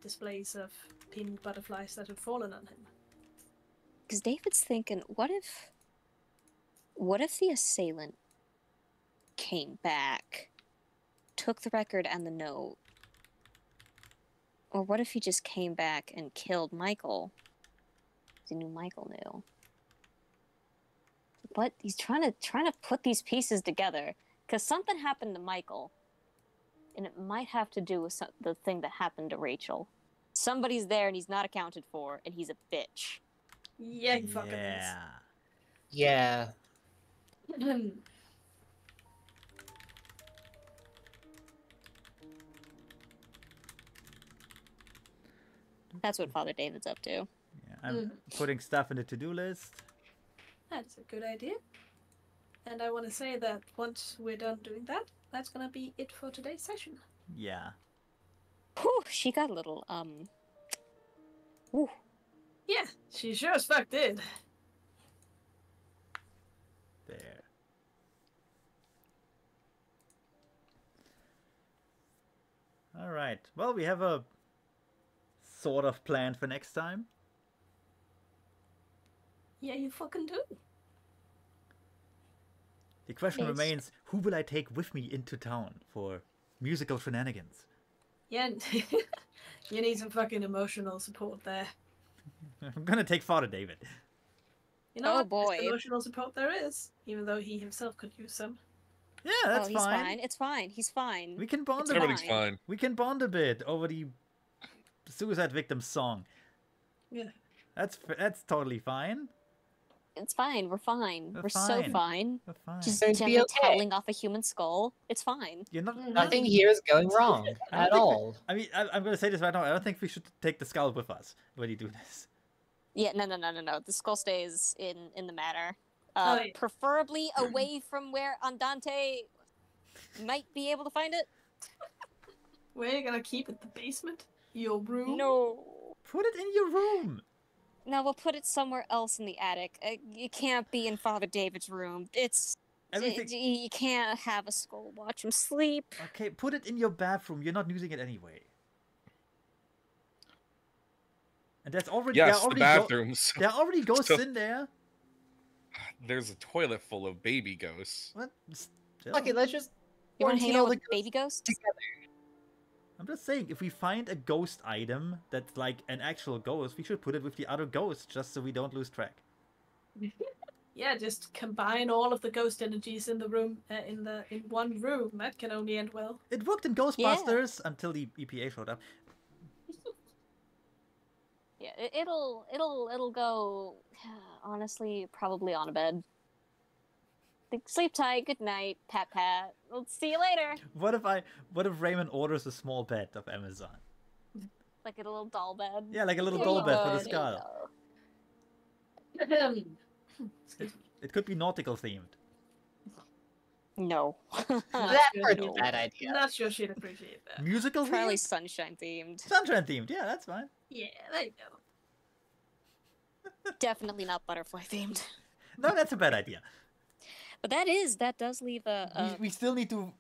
Speaker 2: displays of pink butterflies that had fallen on him.
Speaker 3: Because David's thinking, what if the assailant came back, took the record and the note, or what if he just came back and killed Michael? He knew Michael knew. But he's trying to put these pieces together because something happened to Michael, and it might have to do with the thing that happened to Rachel. Somebody's there and he's not accounted for, and he's a bitch.
Speaker 2: Yeah, he fucking
Speaker 5: Yeah.
Speaker 2: is.
Speaker 3: That's what Father David's up to.
Speaker 1: Yeah, I'm putting stuff in the to-do list.
Speaker 2: That's a good idea. And I want to say that once we're done doing that, that's gonna be it for today's session.
Speaker 1: Yeah.
Speaker 3: Whew, she got a little, Whew.
Speaker 2: Yeah, she sure as fuck did.
Speaker 1: There. All right. Well, we have a sort of plan for next time.
Speaker 2: Yeah, you fucking do.
Speaker 1: The question
Speaker 3: Yes.
Speaker 1: remains, who will I take with me into town for musical shenanigans?
Speaker 2: Yeah, you need some fucking emotional support there.
Speaker 1: I'm gonna take Father David.
Speaker 2: You know
Speaker 3: Oh,
Speaker 2: what?
Speaker 3: boy.
Speaker 2: Best emotional support there is, even though he himself could use some.
Speaker 1: Yeah, that's
Speaker 3: he's
Speaker 1: fine.
Speaker 3: fine. It's fine. He's fine.
Speaker 1: We can bond
Speaker 3: It's
Speaker 1: a bit.
Speaker 4: Everything's
Speaker 3: fine.
Speaker 4: fine.
Speaker 1: We can bond a bit over the suicide victim song.
Speaker 2: Yeah.
Speaker 1: That's totally fine.
Speaker 3: It's fine. We're fine.
Speaker 1: We're
Speaker 3: We're so
Speaker 1: fine.
Speaker 3: fine.
Speaker 1: We're fine.
Speaker 3: Just
Speaker 5: Going to be
Speaker 3: gently
Speaker 5: okay.
Speaker 3: toweling off a human skull. It's fine.
Speaker 1: You're not.
Speaker 5: Nothing here is going wrong
Speaker 1: I don't
Speaker 5: at
Speaker 1: think
Speaker 5: all.
Speaker 1: I mean, I'm going to say this right now. I don't think we should take the skull with us when you do this.
Speaker 3: Yeah, no. The skull stays in the manor.
Speaker 2: Oh, yeah.
Speaker 3: Preferably away from where Andante might be able to find it.
Speaker 2: Where are you gonna keep it? The basement? Your room?
Speaker 3: No.
Speaker 1: Put it in your room.
Speaker 3: No, we'll put it somewhere else in the attic. It can't be in Father David's room.
Speaker 1: Everything.
Speaker 3: You can't have a skull watch him sleep.
Speaker 1: Okay, put it in your bathroom. You're not using it anyway. And there's already
Speaker 4: Yes, the bathrooms.
Speaker 1: there are already ghosts
Speaker 4: So-
Speaker 1: in there.
Speaker 4: There's a toilet full of baby ghosts.
Speaker 1: What? Still.
Speaker 5: Okay, let's just
Speaker 3: You want to
Speaker 5: quarantine
Speaker 3: hang out
Speaker 5: all
Speaker 3: with
Speaker 5: the
Speaker 3: baby ghosts?
Speaker 1: I'm just saying, if we find a ghost item that's like an actual ghost, we should put it with the other ghosts just so we don't lose track.
Speaker 2: Yeah, just combine all of the ghost energies in the room, in one room. That can only end well.
Speaker 1: It worked in Ghostbusters until the EPA showed up.
Speaker 3: Yeah, it'll go. Honestly, probably on a bed. Sleep tight. Good night. Pat pat. We'll see you later.
Speaker 1: What if Raymond orders a small bed of Amazon?
Speaker 3: Like a little doll bed.
Speaker 1: Yeah, like a little
Speaker 3: There
Speaker 1: doll
Speaker 3: you
Speaker 1: bed
Speaker 3: go,
Speaker 1: for the
Speaker 3: there you
Speaker 1: skull.
Speaker 3: go.
Speaker 1: It could be nautical themed.
Speaker 3: No.
Speaker 5: That
Speaker 2: good.
Speaker 5: part's a bad idea.
Speaker 2: Not sure she'd appreciate that.
Speaker 1: Musical
Speaker 3: Probably
Speaker 1: themed?
Speaker 3: sunshine themed.
Speaker 1: Sunshine themed. Yeah, that's fine.
Speaker 2: Yeah, there you go.
Speaker 3: Definitely not butterfly themed.
Speaker 1: No, that's a bad idea.
Speaker 3: But that does leave a
Speaker 1: We still need to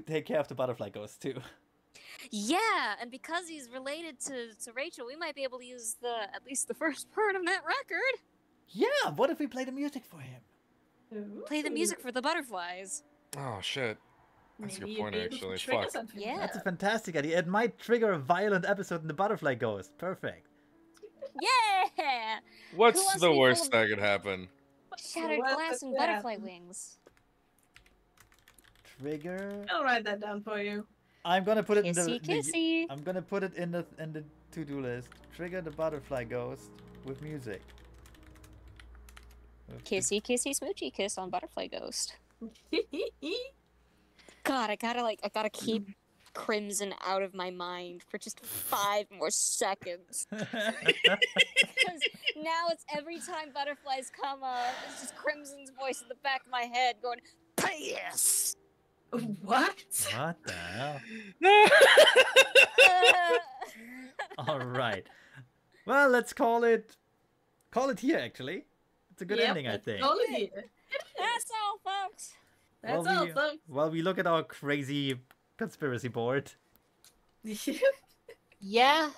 Speaker 1: take care of the butterfly ghost too.
Speaker 3: yeah, and because he's related to Rachel, we might be able to use at least the first part of that record.
Speaker 1: Yeah, what if we play the music for him?
Speaker 3: Play the music for the butterflies.
Speaker 4: Oh shit. That's a
Speaker 2: Maybe
Speaker 4: good
Speaker 2: you'd
Speaker 4: point,
Speaker 2: be able to
Speaker 4: actually.
Speaker 2: trigger
Speaker 4: Fuck.
Speaker 2: something.
Speaker 3: Yeah.
Speaker 1: That's a fantastic idea. It might trigger a violent episode in the butterfly ghost. Perfect.
Speaker 3: Yeah! Who
Speaker 4: What's
Speaker 3: wants to
Speaker 4: the
Speaker 3: be
Speaker 4: worst
Speaker 3: full of-
Speaker 4: that could happen?
Speaker 3: Shattered
Speaker 2: What
Speaker 3: glass
Speaker 2: the
Speaker 3: and
Speaker 2: crap?
Speaker 3: butterfly wings.
Speaker 1: Trigger.
Speaker 2: I'll write that down for you.
Speaker 1: I'm gonna put it in
Speaker 3: Kissy
Speaker 1: the
Speaker 3: kissy.
Speaker 1: I'm gonna put it in the to-do list. Trigger the butterfly ghost with music. With the-
Speaker 3: Kissy kissy smoochy kiss on butterfly ghost. God, I gotta keep Crimson out of my mind for just 5 more seconds. Because now it's every time butterflies come up, it's just Crimson's voice in the back of my head going, "Piss!"
Speaker 2: What?
Speaker 1: What the hell? All right. Well, let's call it here. Actually, it's a good
Speaker 2: Yep,
Speaker 1: ending, I
Speaker 2: that's
Speaker 1: think.
Speaker 2: all it is.
Speaker 3: That's all, folks.
Speaker 2: That's
Speaker 1: Well,
Speaker 2: all,
Speaker 1: we-
Speaker 2: folks.
Speaker 1: While we look at our crazy conspiracy board.
Speaker 5: Yeah.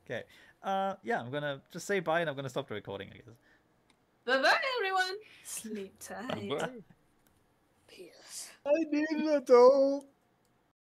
Speaker 1: Okay. Yeah, I'm gonna just say bye and I'm gonna stop the recording, I guess.
Speaker 2: Bye-bye, everyone. Sleep tight.
Speaker 4: Bye.
Speaker 3: Piss.
Speaker 5: I need an adult.